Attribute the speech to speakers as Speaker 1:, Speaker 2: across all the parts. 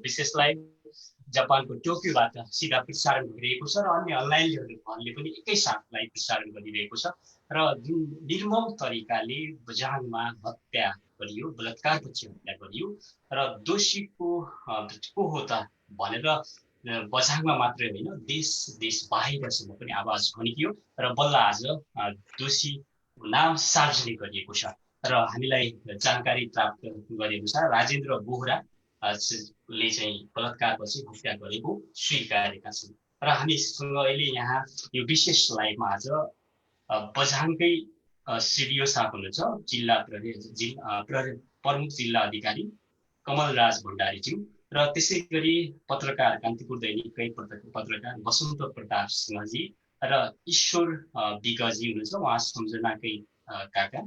Speaker 1: विशेष लाइभ जापानको टोकियोबाट सिधा प्रसारण भइरहेको छ र अन्य अनलाइनहरूले पनि एकैसाथ लाइभ प्रसारण गरिरहेको छ र जुन निर्मम तरिकाले बझाङमा हत्या गरियो, बलात्कारपछि हत्या गरियो र दोषीको को हो त भनेर बझाङमा मात्रै होइन देश बाहिरसम्म पनि आवाज खनिकियो र बल्ल आज दोषीको नाम सार्वजनिक गरिएको छ र हामीलाई जानकारी प्राप्त गरेको छ राजेन्द्र बोहरा ले चाहिँ बलात्कारपछि हत्या गरेको स्वीकारेका छन् र हामीसँग अहिले यहाँ यो विशेष लाइभमा आज बझाङकै सिडिओ साहब हुनुहुन्छ, जिल्ला प्रमुख जिल्ला अधिकारी कमलराज भण्डारीज्यू र त्यसै गरी पत्रकार कान्तिपुर दैनिककै पत्रकार वसन्त प्रताप सिंहजी र ईश्वर विकजी हुनुहुन्छ, उहाँ सम्झनाकै काका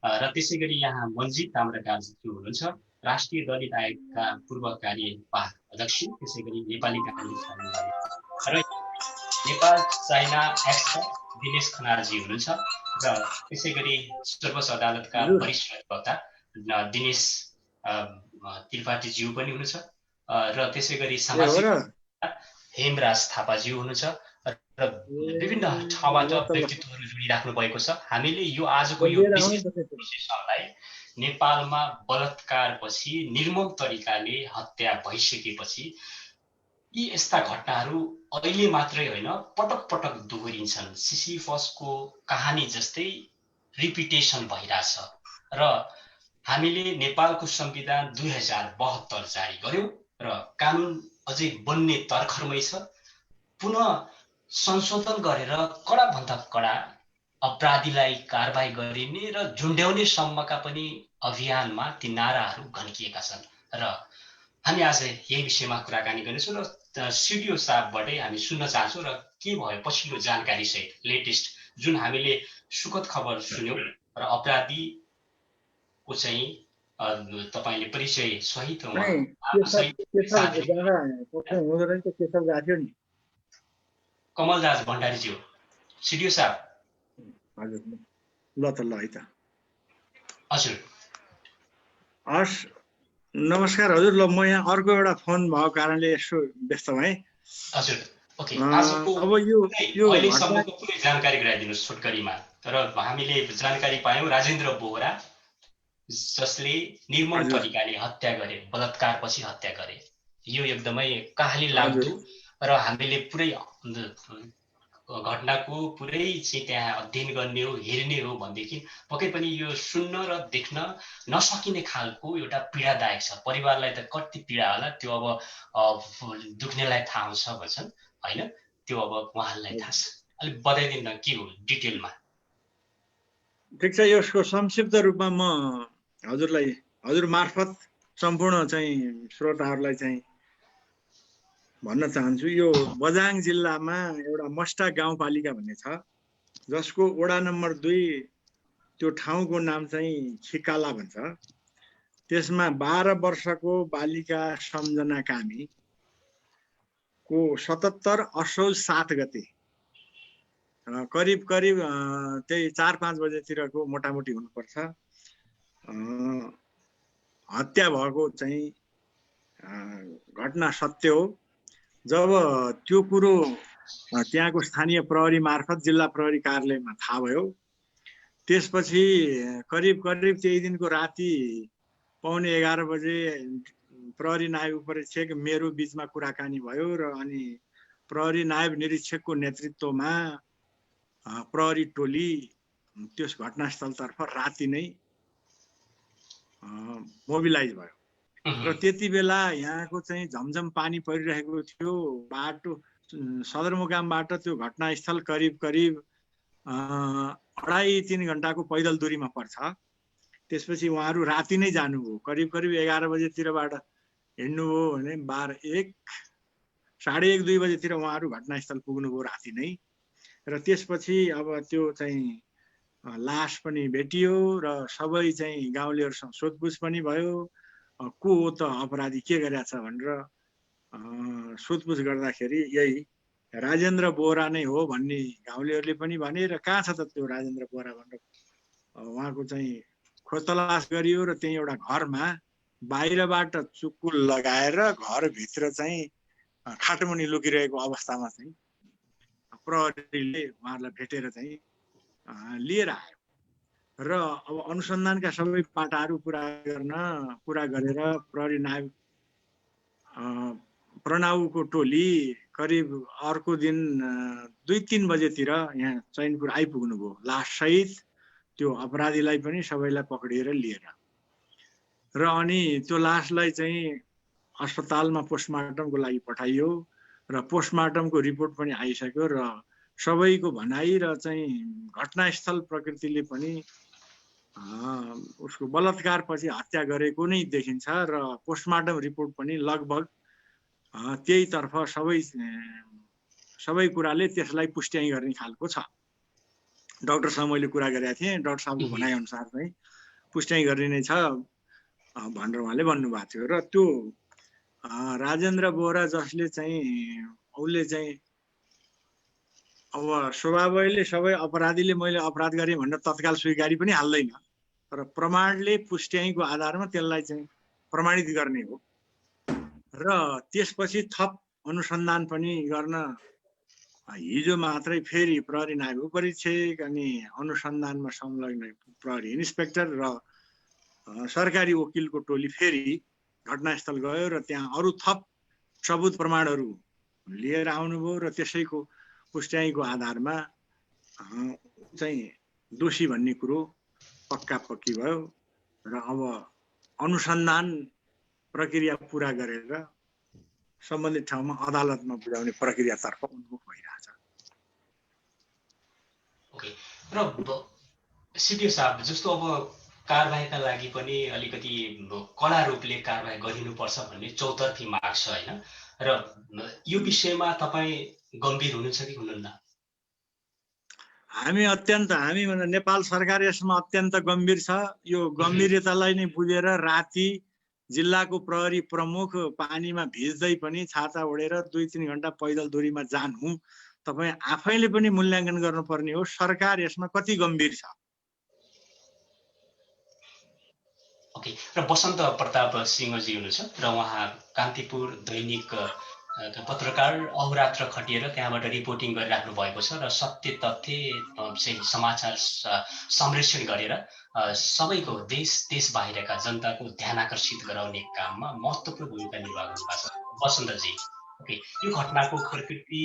Speaker 1: र त्यसै गरी यहाँ मन्जित ताम्राकारज्यू हुनुहुन्छ, राष्ट्रिय दलित आयोगका पूर्व कार्यवाहक अध्यक्ष, त्यसै गरी नेपाली काङ्ग्रेस र नेपाल चाइना एक्सका दिनेश खनालजी हुनुहुन्छ र त्यसै गरी सर्वोच्च अदालतका वरिष्ठ अधिवक्ता दिनेश त्रिपाठीज्यू पनि हुनुहुन्छ र त्यसै गरी सामाजिक हेमराज थापाज्यू हुनुहुन्छ र विभिन्न ठाउँबाट व्यक्तित्वहरू जोडिराख्नु भएको छ। हामीले यो आजको यो विशेषलाई नेपालमा बलात्कारपछि निर्मम तरिकाले हत्या भइसकेपछि यी यस्ता घटनाहरू अहिले मात्रै होइन पटक पटक दोहोरिन्छन्, सिसिफसको कहानी जस्तै रिपिटेसन भइरहेछ र हामीले नेपालको संविधान 2072 जारी गर्यौं र कानुन अझै बन्ने तर्खरमै छ। पुनः संशोधन गरेर कडाभन्दा कडा अपराधीलाई कारबाही गरिने र झुन्ड्याउने सम्मका पनि अभियानमा ती नाराहरू घन्किएका छन् र हामी आज यही विषयमा कुराकानी गर्नेछौँ र सिडिओ साहबबाटै हामी सुन्न चाहन्छौँ र के भयो पछिल्लो जानकारी सहित लेटेस्ट जुन हामीले सुखद खबर सुन्यौं र अपराधीको चाहिँ तपाईले परिचय सहित कमलराज भण्डारीज्यू सिडिओ साहब
Speaker 2: हजुर ल त है त
Speaker 1: हजुर
Speaker 2: हस् नमस्कार हजुर। ल म यहाँ अर्को एउटा फोन भएको कारणले यसो व्यस्त भएँ
Speaker 1: हजुर। ओके अब यो अहिलेसम्मको पुरै जानकारी गराइदिनुहोस् छोटकरीमा। तर हामीले जानकारी पायौं राजेन्द्र बोहरा जसले निर्मम तरिकाले हत्या गरे, बलात्कारपछि हत्या गरे, यो एकदमै कहाली लाग्दो र हामीले पुरै घटनाको पुरै चाहिँ त्यहाँ अध्ययन गर्ने हो, हेर्ने हो भनेदेखि पक्कै पनि यो सुन्न र देख्न नसकिने खालको एउटा पीडादायक छ। परिवारलाई त कति पीडा होला त्यो अब दुख्नेलाई थाहा हुन्छ भन्छन् हैन, त्यो अब उहाँहरूलाई थाहा छ। अलिक बताइदिनु न के हो डिटेलमा।
Speaker 2: ठिक छ, यसको संक्षिप्त रूपमा म हजुर मार्फत सम्पूर्ण चाहिँ श्रोताहरूलाई चाहिँ भन्न चाहन्छु। यो बझाङ जिल्लामा एउटा मस्टा गाउँपालिका भन्ने छ जसको वडा नम्बर 2 त्यो ठाउँको नाम चाहिँ खिकाला भन्छ। त्यसमा 12 वर्षको बालिका सम्झना कामी को 77 असोज 7 गते करिब त्यही 4-5 बजेतिरको मोटामोटी हुनुपर्छ हत्या भएको चाहिँ घटना सत्य हो। जब त्यो कुरो त्यहाँको स्थानीय प्रहरी मार्फत जिल्ला प्रहरी कार्यालयमा थाहा भयो, त्यसपछि करिब त्यही दिनको राति 11:15 बजे प्रहरी नायब उपरीक्षक मेरो बीचमा कुराकानी भयो र अनि प्रहरी नायब निरीक्षकको नेतृत्वमा प्रहरी टोली त्यस घटनास्थलतर्फ राति नै मोबिलाइज भयो र त्यति बेला यहाँको चाहिँ झमझम पानी परिरहेको थियो। बाटो सदरमुकामबाट त्यो घटनास्थल करिब 2.5-3 घण्टाको पैदल दूरीमा पर्छ। त्यसपछि उहाँहरू राति नै जानुभयो, करिब 11 बजेतिरबाट हिँड्नुभयो भने 1:30-1:30-2 बजेतिर उहाँहरू घटनास्थल पुग्नुभयो राति नै। र त्यसपछि अब त्यो चाहिँ लास पनि भेटियो र सबै चाहिँ गाउँलेहरूसँग सोधपुछ पनि भयो, को हो त अपराधी के गरेछ भनेर सोधपुछ गर्दाखेरि यही राजेन्द्र बोहरा नै हो भन्ने गाउँलेहरूले पनि भने र कहाँ छ त त्यो राजेन्द्र बोहरा भनेर उहाँको चाहिँ खोज तलास गरियो र त्यही एउटा घरमा बाहिरबाट चुकुल लगाएर घरभित्र चाहिँ खाटमुनि लुकिरहेको अवस्थामा चाहिँ प्रहरीले उहाँहरूलाई भेटेर चाहिँ लिएर आयो र अब अनुसन्धानका सबै पाटाहरू पुरा गरेर प्रहरी नायक प्रणवको टोली करिब अर्को दिन 2-3 बजेतिर यहाँ चैनपुर आइपुग्नुभयो लास सहित त्यो अपराधीलाई पनि सबैलाई पक्रिएर लिएर र अनि त्यो लासलाई चाहिँ अस्पतालमा पोस्टमार्टमको लागि पठाइयो र पोस्टमार्टमको रिपोर्ट पनि आइसक्यो र सबैको भनाइ र चाहिँ घटनास्थल प्रकृतिले पनि उसको बलात्कारपछि हत्या गरेको नै देखिन्छ र पोस्टमार्टम रिपोर्ट पनि लगभग त्यही तर्फ सबै कुराले त्यसलाई पुष्टि गर्ने खालको छ। डाक्टरसँग मैले कुरा गरेका थिएँ, डाक्टर साहबको भनाइ अनुसार चाहिँ पुष्टि गर्ने नै छ भनेर उहाँले भन्नुभएको थियो र त्यो राजेन्द्र बोहरा जसले चाहिँ उसले चाहिँ अब स्वभावैले सबै अपराधीले मैले अपराध गरेँ भनेर तत्काल स्वीकारी पनि हाल्दैन, तर प्रमाणले पुष्ट्याइको आधारमा त्यसलाई चाहिँ प्रमाणित गर्ने हो र त्यसपछि थप अनुसन्धान पनि गर्न हिजो मात्रै फेरि प्रहरी नायक उपरीक्षक अनि अनुसन्धानमा संलग्न प्रहरी इन्सपेक्टर र सरकारी वकिलको टोली फेरि घटनास्थल गयो र त्यहाँ अरू थप सबुत प्रमाणहरू लिएर आउनुभयो र त्यसैको पुष्ट्याइको आधारमा चाहिँ दोषी भन्ने कुरो पक्का पक्की भयो र अब अनुसन्धान प्रक्रिया पुरा गरेर सम्बन्धित ठाउँमा अदालतमा बुझाउने प्रक्रियातर्फ उन्मुख भइरहेछ।
Speaker 1: ओके, र सिडिओ साहब जस्तो अब कारबाहीका लागि पनि अलिकति कडा रूपले कारबाही गरिनुपर्छ भन्ने चौतर्फी माग छ हैन, र यो विषयमा तपाईँ गम्भीर हुनुहुन्छ कि हुनुहुन्न?
Speaker 2: हामी नेपाल सरकार यसमा अत्यन्त गम्भीर छ। यो गम्भीरतालाई नै बुझेर राति जिल्लाको प्रहरी प्रमुख पानीमा भिज्दै पनि छाता ओढेर 2-3 घण्टा पैदल दूरीमा जानु तपाईँ आफैले पनि मूल्याङ्कन गर्नुपर्ने हो। सरकार यसमा कति गम्भीर छ।
Speaker 1: ओके, र बसन्त प्रताप सिंहजी हुनुहुन्छ र उहाँ कान्तिपुर दैनिक पत्रकार अहोरात्र खटिएर त्यहाँबाट रिपोर्टिङ गरिराख्नु भएको छ र सत्य तथ्य समाचार संरक्षण गरेर सबैको देश बाहिरका जनताको ध्यान आकर्षित गराउने काममा महत्त्वपूर्ण भूमिका निर्वाह गर्नुभएको छ बसन्तजी। ओके, यो घटनाको प्रकृति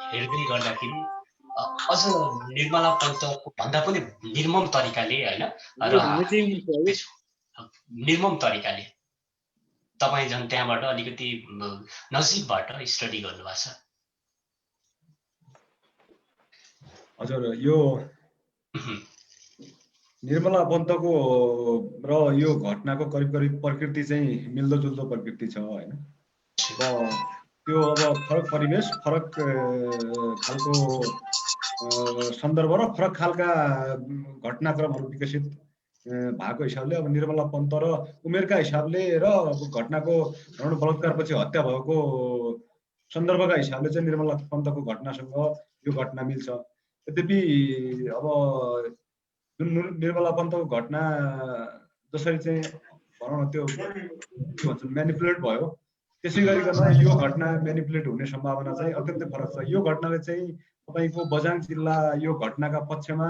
Speaker 1: हेर्दै गर्दाखेरि अझ निर्मला पन्तको भन्दा पनि निर्मम तरिकाले हैन र निर्मम तरिकाले तपाईँ झन् त्यहाँबाट अलिकति नजिकबाट स्टडी गर्नुभएको छ।
Speaker 3: हजुर, यो निर्मला पन्तको र यो घटनाको करिब प्रकृति चाहिँ मिल्दोजुल्दो प्रकृति छ हैन। त्यो अब फरक परिवेश, फरक खालको सन्दर्भ र फरक खालका घटनाक्रमहरू विकसित भएको हिसाबले अब निर्मला पन्त र उमेरका हिसाबले र घटनाको बलात्कारपछि हत्या भएको सन्दर्भका हिसाबले चाहिँ निर्मला पन्तको घटनासँग यो घटना मिल्छ। यद्यपि अब जुन निर्मला पन्तको घटना जसरी चाहिँ भनौँ न त्यो के भन्छ म्यानिपुलेट भयो, त्यसै गरिकन यो घटना म्यानिपुलेट हुने सम्भावना चाहिँ अत्यन्तै फरक छ। यो घटनाले चाहिँ तपाईँको बझाङ जिल्ला यो घटनाका पक्षमा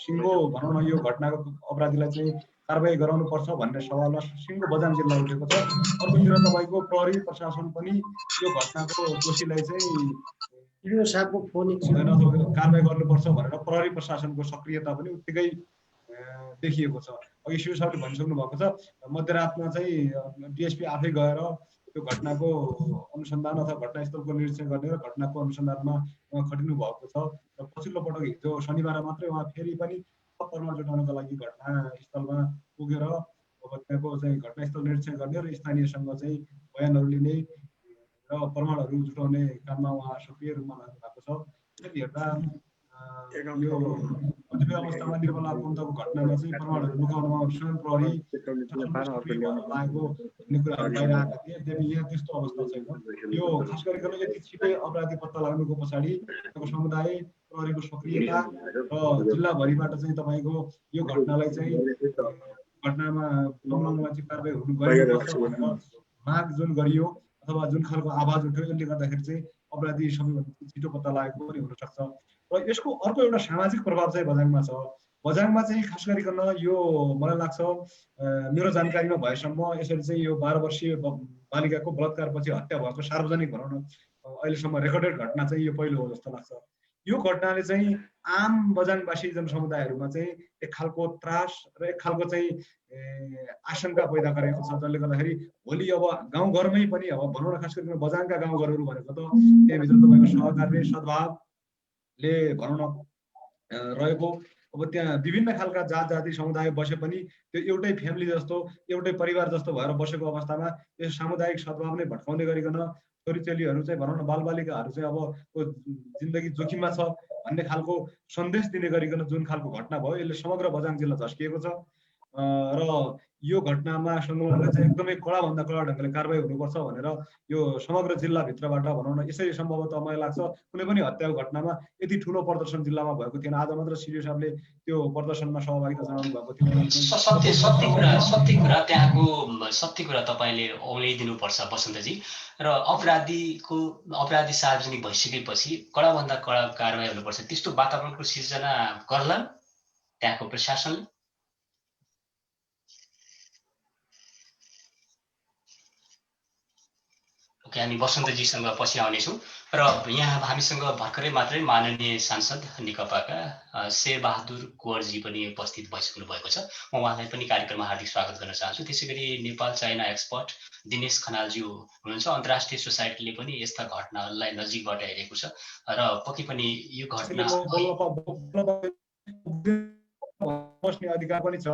Speaker 3: सिङ्गो भनौँ न यो घटनाको अपराधीलाई चाहिँ कारबाही गराउनु पर्छ भन्ने सवालमा सिङ्गो बझाङ जिल्ला उठेको छ। अर्कोतिर तपाईँको प्रहरी प्रशासन पनि यो घटनाको दोषीलाई चाहिँ कारबाही गर्नुपर्छ भनेर प्रहरी प्रशासनको सक्रियता पनि उत्तिकै देखिएको छ। अघि शिव साहबले भनिसक्नु भएको छ, मध्यरातमा चाहिँ डिएसपी आफै गएर त्यो घटनाको अनुसन्धान अथवा घटनास्थलको निरीक्षण गर्ने र घटनाको अनुसन्धानमा उहाँ खटिनु भएको छ। र पछिल्लो पटक हिजो शनिबार मात्रै उहाँ फेरि पनि प्रमाण जुटाउनको लागि घटनास्थलमा पुगेर अब त्यहाँको चाहिँ घटनास्थल निरीक्षण गर्ने र स्थानीयसँग चाहिँ बयानहरू लिने र प्रमाणहरू जुटाउने काममा उहाँ सक्रिय रूपमा लाग्नु भएको छ। त्यसले हेर्दा यो कतिपय अवस्थामा निर्मला पन्तको घटनामा चाहिँ प्रमाणहरू लुकाउनमा स्वयं प्रहरी लागेको भन्ने कुराहरू बाहिर आएका थिए। यद्यपि यहाँ त्यस्तो अवस्था छैन। यो खास गरिकन यति छिटै अपराधी पत्ता लाग्नुको पछाडि समुदाय प्रहरीको सक्रियता र जिल्लाभरिबाट चाहिँ तपाईँको यो घटनालाई चाहिँ घटनामा संलग्न मान्छे कारबाही गरिनुपर्छ भनेर माग जुन गरियो अथवा जुन खालको आवाज उठ्यो यसले गर्दाखेरि चाहिँ अपराधी सबैभन्दा छिटो पत्ता लागेको पनि हुनसक्छ। र यसको अर्को एउटा सामाजिक प्रभाव चाहिँ बझाङमा छ। बझाङमा चाहिँ खास गरिकन यो मलाई लाग्छ मेरो जानकारीमा भएसम्म यसरी चाहिँ यो 12 वर्षीय बालिकाको बलात्कारपछि हत्या भएको सार्वजनिक भनौँ न अहिलेसम्म रेकर्डेड घटना चाहिँ यो पहिलो हो जस्तो लाग्छ। यो घटनाले चाहिँ आम बझाङवासी जनसमुदायहरूमा चाहिँ एक खालको त्रास र एक खालको चाहिँ आशंका पैदा गरेको छ, जसले गर्दाखेरि भोलि अब गाउँघरमै पनि अब भनौँ न खास गरिकन बझाङका गाउँघरहरू भनेको त त्यहाँभित्र तपाईँको सहकार्य सद्भावले भनौँ न रहेको, अब त्यहाँ विभिन्न खालका जात जाति समुदाय बसे पनि त्यो एउटै फ्यामिली जस्तो एउटै परिवार जस्तो भएर बसेको अवस्थामा यो सामुदायिक सद्भाव नै भट्काउने गरिकन छोरीचेलीहरू चाहिँ भनौँ न बालबालिकाहरू चाहिँ अब जिन्दगी जोखिममा छ भन्ने खालको सन्देश दिने गरिकन जुन खालको घटना भयो यसले समग्र बझाङ जिल्ला झस्किएको छ। र यो घटनामा संलग्नलाई चाहिँ एकदमै कडाभन्दा कडा ढङ्गले कारबाही हुनुपर्छ भनेर यो समग्र जिल्लाभित्रबाट भनौँ न यसरी सम्भवतः मलाई लाग्छ कुनै पनि हत्याको घटनामा यति ठुलो प्रदर्शन जिल्लामा भएको थिएन। आज मात्र सिडिओ साहबले त्यो प्रदर्शनमा सहभागिता जनाउनु भएको थियो।
Speaker 1: सत्य कुरा तपाईँले औल्याइदिनुपर्छ वसन्तजी। र अपराधी सार्वजनिक भइसकेपछि कडाभन्दा कडा कारबाही हुनुपर्छ, त्यस्तो वातावरणको सिर्जना गर्ला त्यहाँको प्रशासनले? हामी वसन्तजीसँग पछि आउनेछौँ। र यहाँ हामीसँग भर्खरै मात्रै माननीय सांसद नेकपाका शेरबहादुर कुँवरजी पनि उपस्थित भइसक्नु भएको छ। म उहाँलाई पनि कार्यक्रममा हार्दिक स्वागत गर्न चाहन्छु। त्यसै गरी नेपाल चाइना एक्सपर्ट दिनेश खनालज्यू हुनुहुन्छ। अन्तर्राष्ट्रिय सोसाइटीले पनि यस्ता घटनाहरूलाई नजिकबाट हेरेको छ र पक्कै पनि यो घटना
Speaker 3: बस्ने अधिकार पनि छ।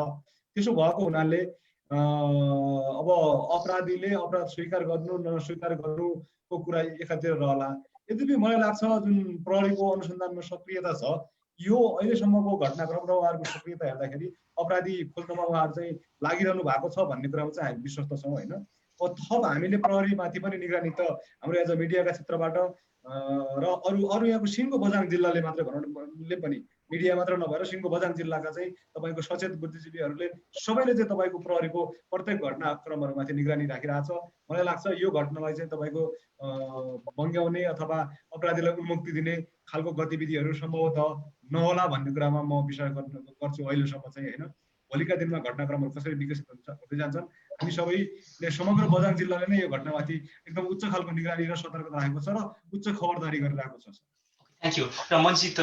Speaker 3: त्यसो भएको हुनाले अब अपराधीले अपराध स्वीकार गर्नु नस्वीकार गर्नुको कुरा एकातिर रहला। यद्यपि मलाई लाग्छ जुन प्रहरीको अनुसन्धानमा सक्रियता छ यो अहिलेसम्मको घटनाक्रम र उहाँहरूको सक्रियता हेर्दाखेरि अपराधी खोज्नमा उहाँहरू चाहिँ लागिरहनु भएको छ भन्ने कुरामा चाहिँ हामी विश्वस्त छौँ होइन। थप हामीले प्रहरीमाथि पनि निगरानी त हाम्रो एज अ मिडियाका क्षेत्रबाट र अरू यहाँको सिङ्गो बझाङ जिल्लाले मात्रै भनौँले पनि मिडिया मात्र नभएर सिङ्गो बझाङ जिल्लाका चाहिँ तपाईँको सचेत बुद्धिजीवीहरूले सबैले चाहिँ तपाईँको प्रहरीको प्रत्येक घटनाक्रमहरूमाथि निगरानी राखिरहेछ। मलाई लाग्छ यो घटनालाई चाहिँ तपाईँको बङ्ग्याउने अथवा अपराधीलाई उन्मुक्ति दिने खालको गतिविधिहरू सम्भवतः नहोला भन्ने कुरामा म विश्वास गर्छु अहिलेसम्म चाहिँ होइन। भोलिका दिनमा घटनाक्रमहरू कसरी विकसित हुँदै जान्छन् हामी सबैले समग्र बझाङ जिल्लाले नै यो घटनामाथि एकदम उच्च खालको निगरानी र सतर्कता राखेको छ र उच्च खबरदारी गरिरहेको छ।
Speaker 1: Thank you. र मञ्चित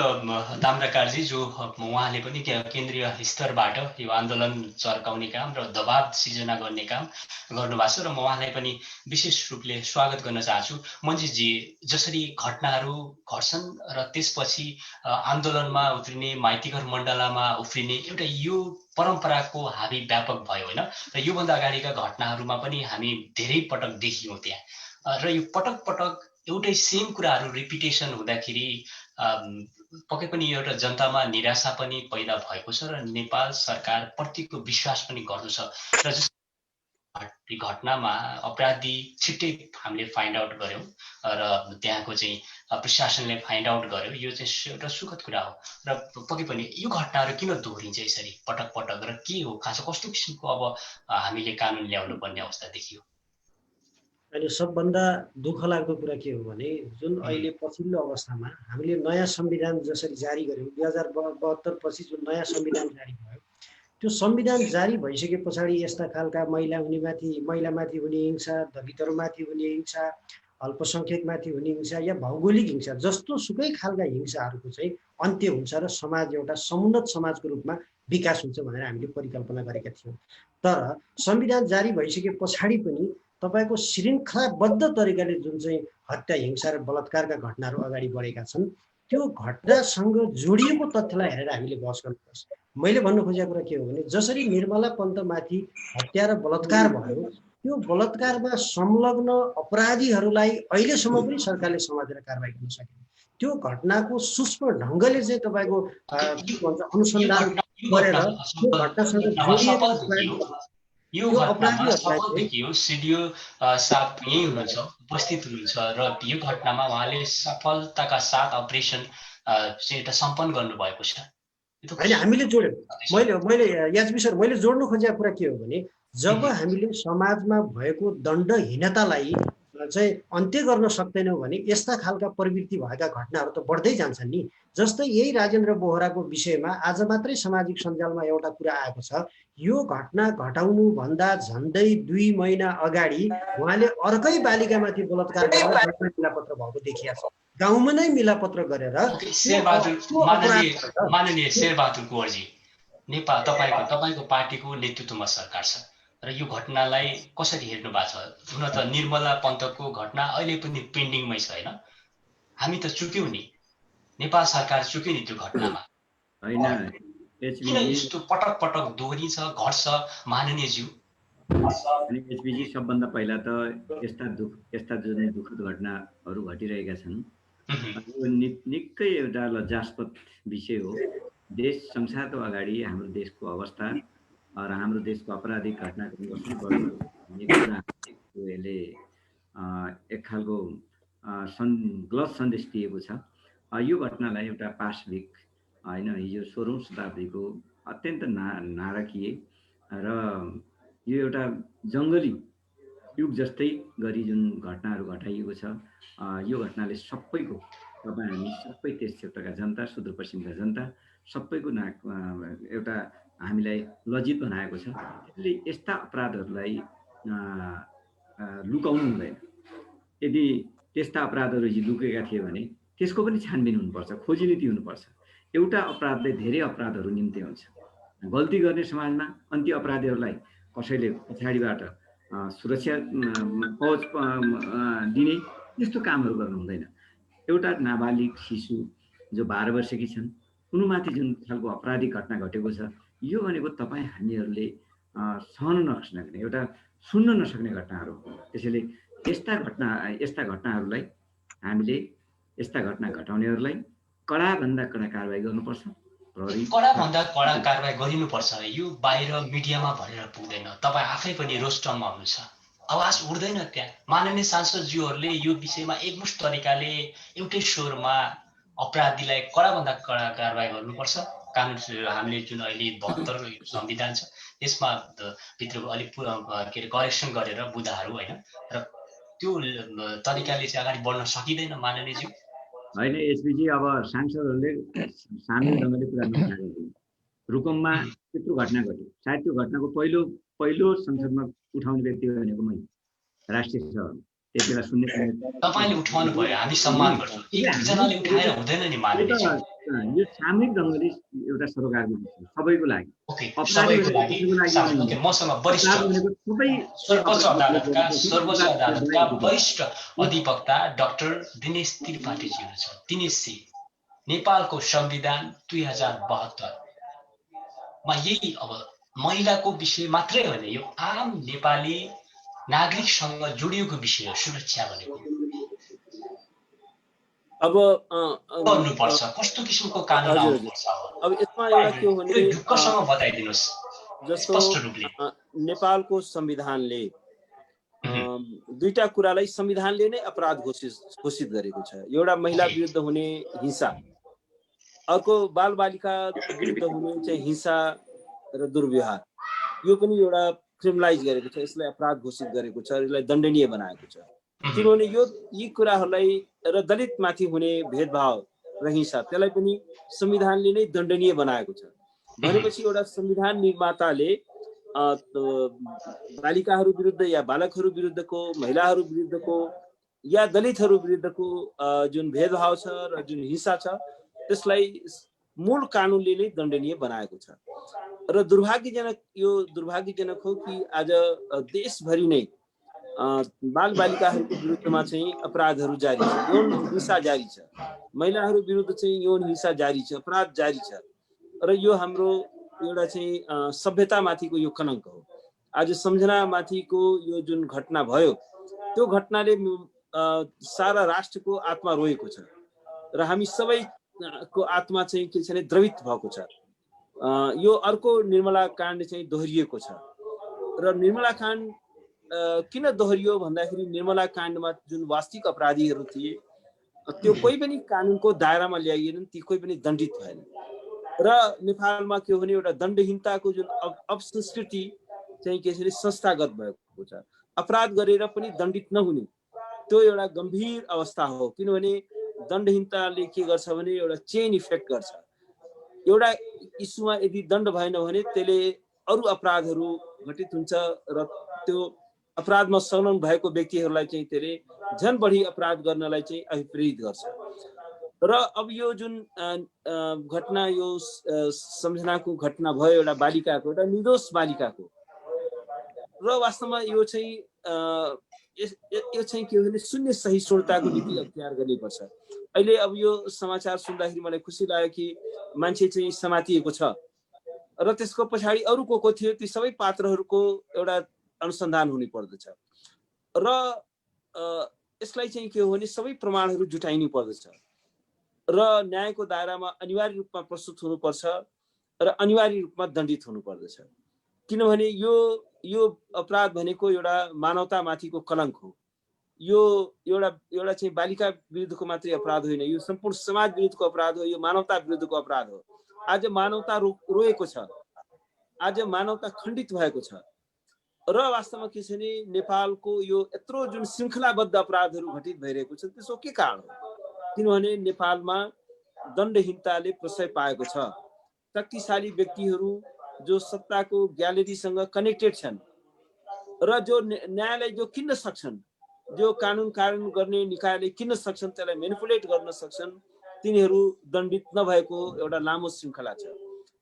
Speaker 1: ताम्राकारजी जो उहाँले पनि केन्द्रीय स्तरबाट यो आन्दोलन चर्काउने काम र दबाव सिर्जना गर्ने काम गर्नुभएको छ र म उहाँलाई पनि विशेष रूपले स्वागत गर्न चाहन्छु। मञ्चितजी, जसरी घटनाहरू घट्छन् र त्यसपछि आन्दोलनमा उत्रिने माइतीघर मण्डलामा उफ्रिने एउटा यो परम्पराको हाबी व्यापक भयो होइन। र योभन्दा अगाडिका घटनाहरूमा पनि हामी धेरै पटक देखियौँ त्यहाँ। र यो पटक पटक एउटै सेम कुराहरू रिपिटेसन हुँदाखेरि पक्कै पनि एउटा जनतामा निराशा पनि पैदा भएको छ र नेपाल सरकार प्रतिको विश्वास पनि गर्दो छ। र घटनामा अपराधी छिट्टै हामीले फाइन्ड आउट गऱ्यौँ र त्यहाँको चाहिँ प्रशासनले फाइन्ड आउट गर्यो। यो चाहिँ एउटा सुखद कुरा हो। र पक्कै पनि यो घटनाहरू किन दोहोरिन्छ यसरी पटक पटक र के हो खास कस्तो किसिमको अब हामीले कानुन ल्याउनु पर्ने अवस्था देखियो?
Speaker 4: अहिले सबभन्दा दुःख लाग्दो कुरा के हो भने जुन अहिले पछिल्लो अवस्थामा हामीले नयाँ संविधान जसरी जारी गर्यौँ 2072 पछि जुन नयाँ संविधान जारी भयो त्यो संविधान जारी भइसके पछाडि यस्ता खालका महिलामाथि हुने हिंसा, दलितहरूमाथि हुने हिंसा, अल्पसङ्ख्यकमाथि हुने हिंसा या भौगोलिक हिंसा जस्तो सुकै खालका हिंसाहरूको चाहिँ अन्त्य हुन्छ र समाज एउटा समुन्नत समाजको रूपमा विकास हुन्छ भनेर हामीले परिकल्पना गरेका थियौँ। तर संविधान जारी भइसके पछाडि पनि तपाईको श्रृङ्खलाबद्ध तरिकाले जुन चाहिँ हत्या हिंसा र बलात्कारका घटनाहरू अगाडि बढेका छन् त्यो घटनासँग जोडिएको तथ्यलाई हेरेर हामीले बहस गर्नुपर्छ। मैले भन्नु खोजेको कुरा के हो भने जसरी निर्मला पन्तमाथि हत्या र बलात्कार भयो त्यो बलात्कारमा संलग्न अपराधीहरूलाई अहिलेसम्म पनि सरकारले समातेर कारबाही गर्न सकेन। त्यो घटनाको सूक्ष्म ढङ्गले चाहिँ तपाईँको अनुसन्धान गरेर त्यो घटनासँग जोडिएको
Speaker 1: यो घटनामा सफल देखियो। सिडिओ साहब यही हुनुहुन्छ, उपस्थित हुनुहुन्छ र यो घटनामा उहाँले सफलताका साथ अपरेसन एउटा सम्पन्न गर्नुभएको छ।
Speaker 4: होइन हामीले जोड्यौँ। मैले याजवी सर मैले जोड्नु खोजेको कुरा के हो भने जब हामीले समाजमा भएको दण्डहीनतालाई चाहिँ अन्त्य गर्न सक्दैनौँ भने यस्ता खालका प्रवृत्ति भएका घटनाहरू त बढ्दै जान्छन् नि। जस्तै यही राजेन्द्र बोहराको विषयमा आज मात्रै सामाजिक सञ्जालमा एउटा कुरा आएको छ, यो घटना घटाउनु भन्दा झन्डै 2 महिना अगाडि उहाँले अर्कै बालिकामाथि बलात्कार गरेर मिलापत्र भएको देखिया छ। गाउँमा नै मिलापत्र गरेर
Speaker 1: माननीय शेरबहादुर कुँवरजी, नेपाल तपाईँको पार्टीको नेतृत्वमा सरकार छ र यो घटनालाई कसरी हेर्नु भएको छ? हुन त निर्मला पन्तको घटना अहिले पनि पेन्डिङमै छ होइन? हामी त चुक्यौँ नि, नेपाल सरकार चुक्यो नि त्यो घटनामा। किन यस्तो पटक पटक दोहोरिन्छ घट्छ माननीयज्यू?
Speaker 5: अनि एचपीजी सबभन्दा पहिला त यस्ता जुन दुःखद घटनाहरू घटिरहेका छन् यो निकै एउटा लज्जास्पद विषय हो। देश संसारको अगाडि हाम्रो देशको अवस्था र हाम्रो देशको आपराधिक घटनाक्रम कसरी बढ्छ भन्ने कुरा यसले एक खालको गलत सन्देश दिएको छ। यो घटनालाई एउटा पाशविक होइन, हिजो 16औं शताब्दीको अत्यन्त नारकीय र यो एउटा जङ्गली युग जस्तै गरी जुन घटनाहरू घटाइएको छ, यो घटनाले सबैको हामी सबै त्यस क्षेत्रका जनता, सुदूरपश्चिमका जनता सबैको एउटा हामीलाई लज्जित बनाएको छ। यसले यस्ता अपराधहरूलाई लुकाउनु हुँदैन। यदि त्यस्ता अपराधहरू लुकेका थिए भने त्यसको पनि छानबिन हुनुपर्छ, खोजी नीति हुनुपर्छ। एउटा अपराधले धेरै अपराधहरू निम्ति हुन्छ। गल्ती गर्ने समाजमा अन्त्य अपराधीहरूलाई कसैले पछाडिबाट सुरक्षा पहुँच दिने त्यस्तो कामहरू गर्नु हुँदैन। एउटा नाबालिग शिशु जो 12 वर्षकी छन् उनीमाथि जुन खालको अपराधिक घटना घटेको छ, यो भनेको तपाईँ हामीहरूले सहन नसक्ने, एउटा सुन्न नसक्ने घटनाहरू हो। त्यसैले यस्ता घटनाहरूलाई हामीले यस्ता घटना घटाउनेहरूलाई कडाभन्दा कडा कारबाही गर्नुपर्छ।
Speaker 1: कडाभन्दा कडा कारबाही गरिनुपर्छ। यो बाहिर मिडियामा भनेर पुग्दैन। तपाईँ आफै पनि रोस्टममा हुनुहुन्छ, आवाज उठ्दैन त्यहाँ। माननीय सांसदज्यूहरूले यो विषयमा एकमुष्ट तरिकाले एउटै स्वरमा अपराधीलाई कडाभन्दा कडा कारबाही गर्नुपर्छ। कानुन हामीले जुन अहिले 72 संविधान छ त्यसमा भित्रको अलिक के अरे करेक्सन गरेर बुदाहरू होइन, र त्यो तरिकाले चाहिँ अगाडि बढ्न सकिँदैन माननीयज्यू।
Speaker 5: होइन एचपीजी, अब सांसदहरूले सानो ढङ्गले कुरा नगर्नु। रुकुममा त्यत्रो घटना घट्यो, सायद त्यो घटनाको पहिलो संसदमा उठाउने व्यक्ति भनेको मै, राष्ट्रिय सभा। त्यसबेला सुन्ने
Speaker 1: तपाईले उठाउनु भयो, हामी सम्मान गर्छौँ। एकजनाले उठाएर हुँदैन नि माननीयज्यू।
Speaker 5: यो सामूहिक ढङ्गले एउटा सरोकारको सबैको लागि,
Speaker 1: सबैको लागि। मसँग वरिष्ठ सर्वोच्च अदालतका वरिष्ठ अधिवक्ता डाक्टर दिनेश त्रिपाठीजी हुनुहुन्छ। दिनेशजी, नेपालको संविधान 2072 मा यही अब महिलाको विषय मात्रै होइन, यो आम नेपाली नागरिकसँग जोडिएको विषय हो सुरक्षा भनेको।
Speaker 6: अब
Speaker 1: गर्नुपर्छ कस्तो किसिमको कानुन आउनुपर्छ?
Speaker 6: अब यसमा एउटा के हो भने
Speaker 1: ढुक्कसँग बताइदिनुहोस् स्पष्ट रूपले।
Speaker 6: नेपालको संविधानले दुईटा कुरालाई संविधानले नै अपराध घोषित गरेको छ। एउटा महिला विरुद्ध हुने हिंसा, अर्को बालबालिका विरुद्ध हुने चाहिँ हिंसा र दुर्व्यवहार, यो पनि एउटा क्रिमिनलाइज गरेको छ, यसलाई अपराध घोषित गरेको छ, यसलाई दण्डनीय बनाएको छ। किनभने यी कुराहरूलाई र दलितमाथि हुने भेदभाव र हिंसा त्यसलाई पनि संविधानले नै दण्डनीय बनाएको छ। भनेपछि एउटा संविधान निर्माताले बालिकाहरू विरुद्ध या बालकहरू विरुद्धको, महिलाहरू विरुद्धको या दलितहरू विरुद्धको जुन भेदभाव छ र जुन हिंसा छ त्यसलाई मूल कानुनले नै दण्डनीय बनाएको छ। र यो दुर्भाग्यजनक हो कि आज देशभरि नै बालबालिकाहरूको विरुद्धमा चाहिँ अपराधहरू जारी छ, यौन हिंसा जारी छ, महिलाहरू विरुद्ध चाहिँ यौन हिंसा जारी छ, अपराध जारी छ। र यो हाम्रो एउटा चाहिँ सभ्यतामाथिको यो कलङ्क हो। आज सम्झनामाथिको यो जुन घटना भयो त्यो घटनाले सारा राष्ट्रको आत्मा रोएको छ र हामी सबैको आत्मा चाहिँ के छ भने द्रवित भएको छ। यो अर्को निर्मला काण्ड चाहिँ दोहोरिएको छ। र निर्मला काण्ड किन दोहोरियो भन्दाखेरि निर्मला काण्डमा जुन वास्तविक अपराधीहरू थिए त्यो कोही पनि कानुनको दायरामा ल्याइएनन्, ती कोही पनि दण्डित भएनन्। र नेपालमा के हो भने एउटा दण्डहीनताको जुन अपसंस्कृति चाहिँ के छ संस्थागत भएको छ। अपराध गरेर पनि दण्डित नहुने त्यो एउटा गम्भीर अवस्था हो। किनभने दण्डहीनताले के गर्छ भने एउटा चेन इफेक्ट गर्छ। एउटा इस्युमा यदि दण्ड भएन भने त्यसले अरू अपराधहरू घटित हुन्छ र त्यो अपराधमा संलग्न भएको व्यक्तिहरूलाई चाहिँ त्यसले झन् बढी अपराध गर्नलाई चाहिँ अभिप्रेरित गर्छ। र अब यो जुन घटना यो सम्झनाको घटना भयो एउटा बालिकाको, एउटा निर्दोष बालिकाको, र वास्तवमा यो चाहिँ के हो भने शून्य सहिष्णुताको नीति अख्तियार गर्नुपर्छ। अहिले अब यो समाचार सुन्दाखेरि मलाई खुसी लाग्यो कि मान्छे चाहिँ समातिएको छ र त्यसको पछाडि अरू को थियो ती सबै पात्रहरूको एउटा अनुसन्धान हुनु पर्दछ र यसलाई चाहिँ के हो भने सबै प्रमाणहरू जुटाइनु पर्दछ र न्यायको दायरामा अनिवार्य रूपमा प्रस्तुत हुनुपर्छ र अनिवार्य रूपमा दण्डित हुनुपर्दछ। किनभने यो अपराध भनेको एउटा मानवतामाथिको कलङ्क हो। यो एउटा चाहिँ बालिका विरुद्धको मात्रै अपराध होइन, यो सम्पूर्ण समाज विरुद्धको अपराध हो, यो मानवता विरुद्धको अपराध हो। आज मानवता रोएको छ, आज मानवता खण्डित भएको छ र वास्तवमा के छ भने नेपालको यो यत्रो जुन श्रृङ्खलाबद्ध अपराधहरू घटित भइरहेको छ त्यसको के कारण हो? किनभने नेपालमा दण्डहीनताले प्रश्रय पाएको छ। शक्तिशाली व्यक्तिहरू जो सत्ताको ग्यालेरीसँग कनेक्टेड छन् र जो न्यायलाई जो किन्न सक्छन्, जो कानुन गर्ने निकायले किन्न सक्छन्, त्यसलाई मेनिपुलेट गर्न सक्छन्, तिनीहरू दण्डित नभएको एउटा लामो श्रृङ्खला छ।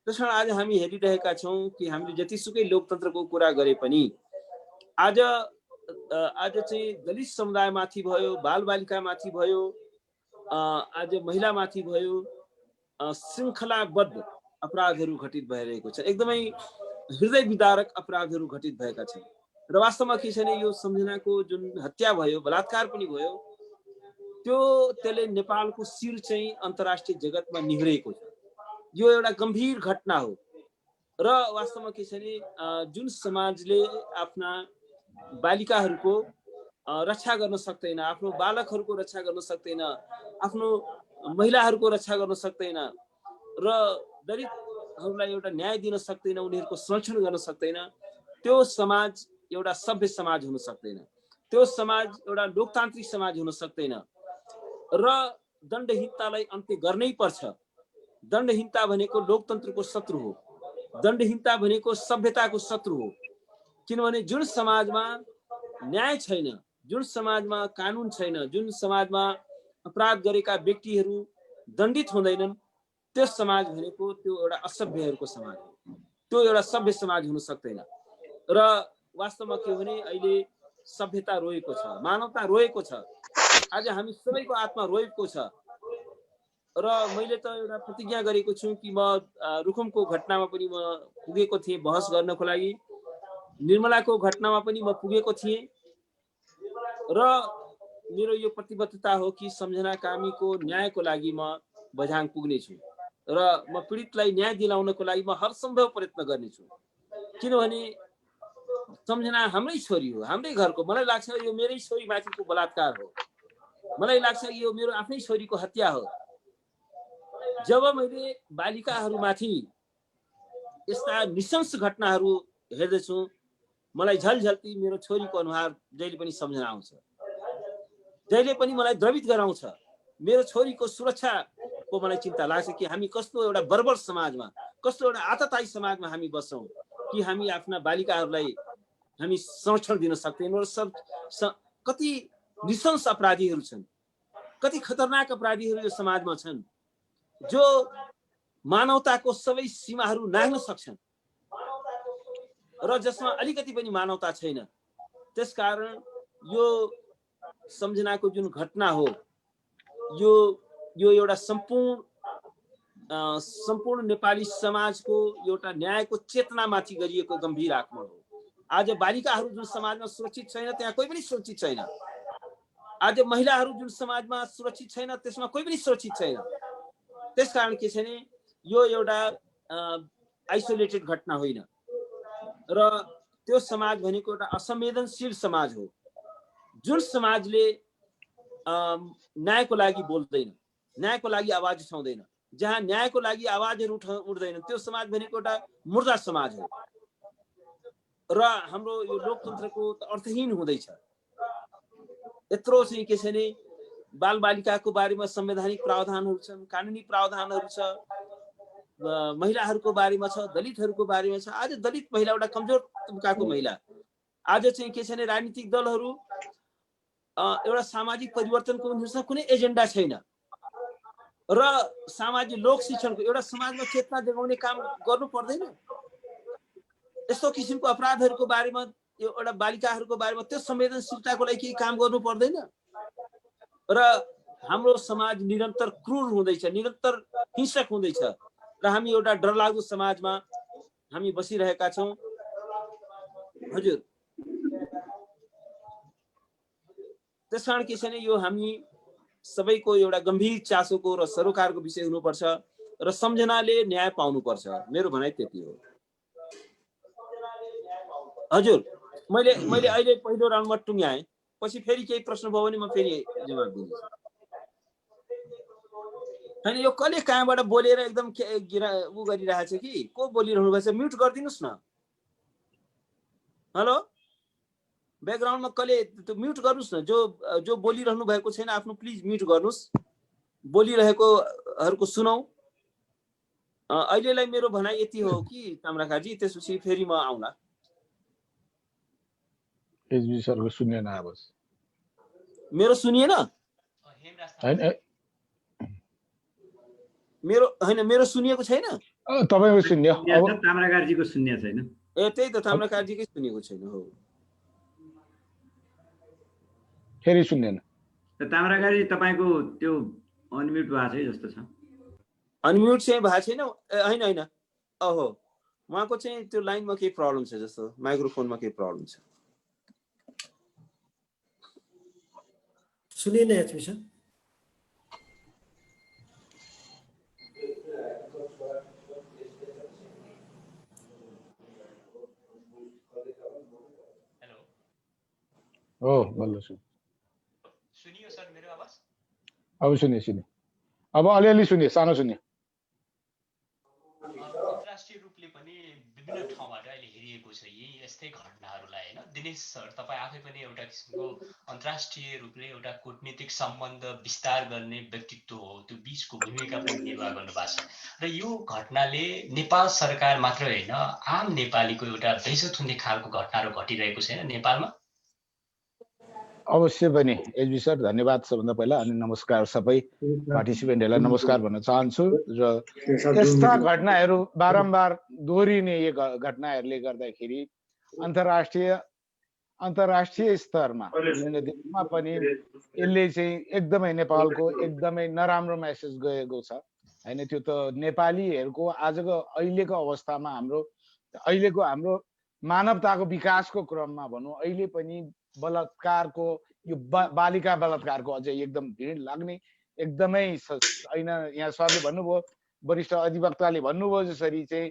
Speaker 6: त्यसकारण आज हामी हेरिरहेका छौँ कि हामीले जतिसुकै लोकतन्त्रको कुरा गरे पनि आज चाहिँ दलित समुदायमाथि भयो, बालबालिकामाथि भयो, आज महिलामाथि भयो, श्रृङ्खलाबद्ध अपराधहरू घटित भइरहेको छ। एकदमै हृदय विदारक अपराधहरू घटित भएका छन् र वास्तवमा के छ भने यो सम्झनाको जुन हत्या भयो, बलात्कार पनि भयो, त्यसले नेपालको शिर चाहिँ अन्तर्राष्ट्रिय जगतमा निहुरेको छ। यो एउटा गम्भीर घटना हो र वास्तवमा के छ भने जुन समाजले आफ्ना बालिकाहरूको रक्षा गर्न सक्दैन, आफ्नो बालकहरूको रक्षा गर्न सक्दैन, आफ्नो महिलाहरूको रक्षा गर्न सक्दैन र दलितहरूलाई एउटा न्याय दिन सक्दैन, उनीहरूको संरक्षण गर्न सक्दैन, त्यो समाज एउटा सभ्य समाज हुन सक्दैन, त्यो समाज एउटा लोकतान्त्रिक समाज हुन सक्दैन र दण्डहीनतालाई अन्त्य गर्नै पर्छ। दण्डहीनता भनेको लोकतन्त्रको शत्रु हो, दण्डहीनता भनेको सभ्यताको शत्रु हो। किनभने जुन समाजमा न्याय छैन, जुन समाजमा कानुन छैन, जुन समाजमा अपराध गरेका व्यक्तिहरू दण्डित हुँदैनन्, त्यो समाज भनेको त्यो एउटा असभ्यहरूको समाज हो, त्यो एउटा सभ्य समाज हुन सक्दैन। र वास्तवमा के हो भने अहिले सभ्यता रोएको छ, मानवता रोएको छ, आज हामी सबैको आत्मा रोएको छ। र मैले त एउटा प्रतिज्ञा गरेको छु कि म रुकुमको घटनामा पनि म पुगेको थिएँ बहस गर्नको लागि, निर्मलाको घटनामा पनि म पुगेको थिएँ र मेरो यो प्रतिबद्धता हो कि सम्झना कामीको न्यायको लागि म बझाङ पुग्नेछु र म पीडितलाई न्याय दिलाउनको लागि म हरसम्भव प्रयत्न गर्नेछु। किनभने सम्झना हाम्रै छोरी हो, हाम्रै घरको। मलाई लाग्छ यो मेरै छोरीमाथिको बलात्कार हो, मलाई लाग्छ यो मेरो आफ्नै छोरीको हत्या हो। जब मैले बालिकाहरूमाथि यस्ता नृशंस घटनाहरू हेर्दछु, मलाई झलझल्ती मेरो छोरीको अनुहार जहिले पनि सम्झना आउँछ, जहिले पनि मलाई द्रवित गराउँछ। मेरो छोरीको सुरक्षाको मलाई चिन्ता लाग्छ कि हामी कस्तो एउटा बर्बर समाजमा, कस्तो एउटा आततायी समाजमा हामी बस्छौँ कि हामी आफ्ना बालिकाहरूलाई हामी संरक्षण दिन सक्दैनौँ। र कति नृशंस अपराधीहरू छन्, कति खतरनाक अपराधीहरू यो समाजमा छन् जो मानवताको सबै सीमाहरू नाघ्न सक्छन् र जसमा अलिकति पनि मानवता छैन। त्यसकारण यो सम्झनाको जुन घटना हो यो एउटा सम्पूर्ण नेपाली समाजको एउटा न्यायको चेतनामाथि गरिएको गम्भीर आक्रमण हो। आज बालिकाहरू जुन समाजमा सुरक्षित छैन त्यहाँ कोही पनि सुरक्षित छैन। आज महिलाहरू जुन समाजमा सुरक्षित छैन त्यसमा कोही पनि सुरक्षित छैन। त्यसकारण के छ भने यो एउटा आइसोलेटेड घटना होइन र त्यो समाज भनेको एउटा असंवेदनशील समाज हो, जुन समाजले न्यायको लागि बोल्दैन, न्यायको लागि आवाज उठाउँदैन, जहाँ न्यायको लागि आवाजहरू उठ्दैन, त्यो समाज भनेको एउटा मुर्दा समाज हो र हाम्रो यो लोकतन्त्रको अर्थहीन हुँदैछ। यत्रो चाहिँ के छ भने बालबालिकाको बारेमा संवैधानिक प्रावधानहरू छन्, कानुनी प्रावधानहरू छ, महिलाहरूको बारेमा छ, दलितहरूको बारेमा छ। आज दलित महिला एउटा कमजोर तबकाको महिला आज चाहिँ के छ भने राजनीतिक दलहरू एउटा सामाजिक परिवर्तनको उनीहरूसँग कुनै एजेन्डा छैन र सामाजिक लोक शिक्षणको एउटा समाजमा चेतना जगाउने काम गर्नु पर्दैन। यस्तो किसिमको अपराधहरूको बारेमा एउटा बालिकाहरूको बारेमा त्यो संवेदनशीलताको लागि केही काम गर्नु पर्दैन र हाम्रो समाज निरन्तर क्रूर हुँदैछ, निरन्तर हिंसक हुँदैछ र हामी एउटा डरलाग्दो समाजमा हामी बसिरहेका छौँ। हजुर, त्यसकारण के छ भने यो हामी सबैको एउटा गम्भीर चासोको र सरोकारको विषय हुनुपर्छ र सम्झनाले न्याय पाउनुपर्छ। मेरो भनाइ त्यति हो। हजुर, मैले अहिले पहिलो राउन्डमा टुङ्ग्याएँ, पछि फेरि केही प्रश्न भयो भने म फेरि जवाब दिन्छु। हैन, यो कसले कहाँबाट बोलेर एकदम उ गरिरहेछ कि को बोलिरहनु भएको छ? म्युट गरिदिनुहोस् न। हेलो, ब्याकग्राउन्डमा कसले त्यो म्युट गर्नुहोस् न। जो बोलिरहनु भएको छैन आफ्नो प्लिज म्युट गर्नुहोस्, बोलिरहेकोहरूको सुनौ। अहिलेलाई मेरो भनाइ यति हो कि ताम्राकारजी, त्यसपछि फेरि म आउँला।
Speaker 7: एचबी सरको सुनेन आवाज।
Speaker 6: मेरो सुनिएन? मेरो सुनिएको छैन?
Speaker 7: तपाईको सुन्यो,
Speaker 5: अब ताम्राकारजीको सुन्ने छैन।
Speaker 6: ए त्यही त, ताम्राकारजीकै सुनिएको छैन। हो,
Speaker 7: फेरि सुन्दैन।
Speaker 5: ताम्राकारजी तपाईको त्यो अनम्युट भएको छ जस्तो छ।
Speaker 6: अनम्युट चाहिँ भएको छैन? हैन, अहो, उहाँको चाहिँ त्यो लाइनमा केही प्रब्लम छ जस्तो, माइक्रोफोनमा केही प्रब्लम छ।
Speaker 4: सुनिएन एचपी सर?
Speaker 7: हो, बल्ल
Speaker 1: सुनियो सर मेरो आवाज?
Speaker 7: अब सुने। अब अलिअलि सुने, सानो सुने।
Speaker 1: अन्तर्राष्ट्रिय रूपले पनि विभिन्न ठाउँबाट अहिले हेरिएको छ यही यस्तै घटनाहरूलाई होइन। दिनेश सर, तपाईँ आफै पनि एउटा किसिमको अन्तर्राष्ट्रिय रूपले एउटा कूटनीतिक सम्बन्ध विस्तार गर्ने व्यक्तित्व हो, त्यो बिचको भूमिका पनि निर्वाह गर्नुभएको छ र यो घटनाले नेपाल सरकार मात्र होइन, आम नेपालीको एउटा बेइज्जत हुने खालको घटनाहरू घटिरहेको छैन नेपालमा?
Speaker 7: अवश्य पनि एचबी सर, धन्यवाद सबभन्दा पहिला। अनि नमस्कार सबै पार्टिसिपेन्टहरूलाई नमस्कार भन्न चाहन्छु। र यस्ता घटनाहरू बारम्बार दोहोरिने यो घटनाहरूले गर्दाखेरि अन्तर्राष्ट्रिय स्तरमा विभिन्न देशमा पनि यसले चाहिँ एकदमै नेपालको एकदमै नराम्रो मेसेज गएको छ हैन। त्यो त नेपालीहरूको आजको अहिलेको अवस्थामा अहिलेको हाम्रो मानवताको विकासको क्रममा भनौँ, अहिले पनि बलात्कारको यो बालिका बलात्कारको अझै एकदम भिड लाग्ने एकदमै होइन। यहाँ सरले भन्नुभयो, वरिष्ठ अधिवक्ताले भन्नुभयो जसरी चाहिँ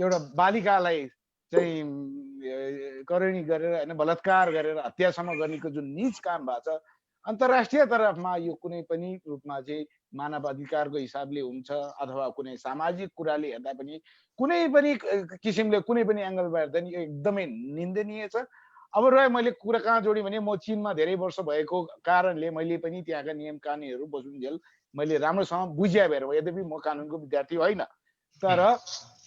Speaker 7: एउटा बालिकालाई चाहिँ करणी गरेर होइन बलात्कार गरेर हत्यासम्म गर्नेको जुन नीच काम भएको छ, अन्तर्राष्ट्रिय तर्फमा यो कुनै पनि रूपमा चाहिँ मानव अधिकारको हिसाबले हुन्छ अथवा कुनै सामाजिक कुराले हेर्दा पनि कुनै पनि किसिमले कुनै पनि एङ्गलबाट हेर्दा नि यो एकदमै निन्दनीय छ। अब रह्यो मैले कुरा कहाँ जोडेँ भने म चीनमा धेरै वर्ष भएको कारणले मैले पनि त्यहाँका नियम कानुनहरू बजुन्जेल मैले राम्रोसँग बुझ्या भएर हो। यद्यपि म कानुनको विद्यार्थी होइन, तर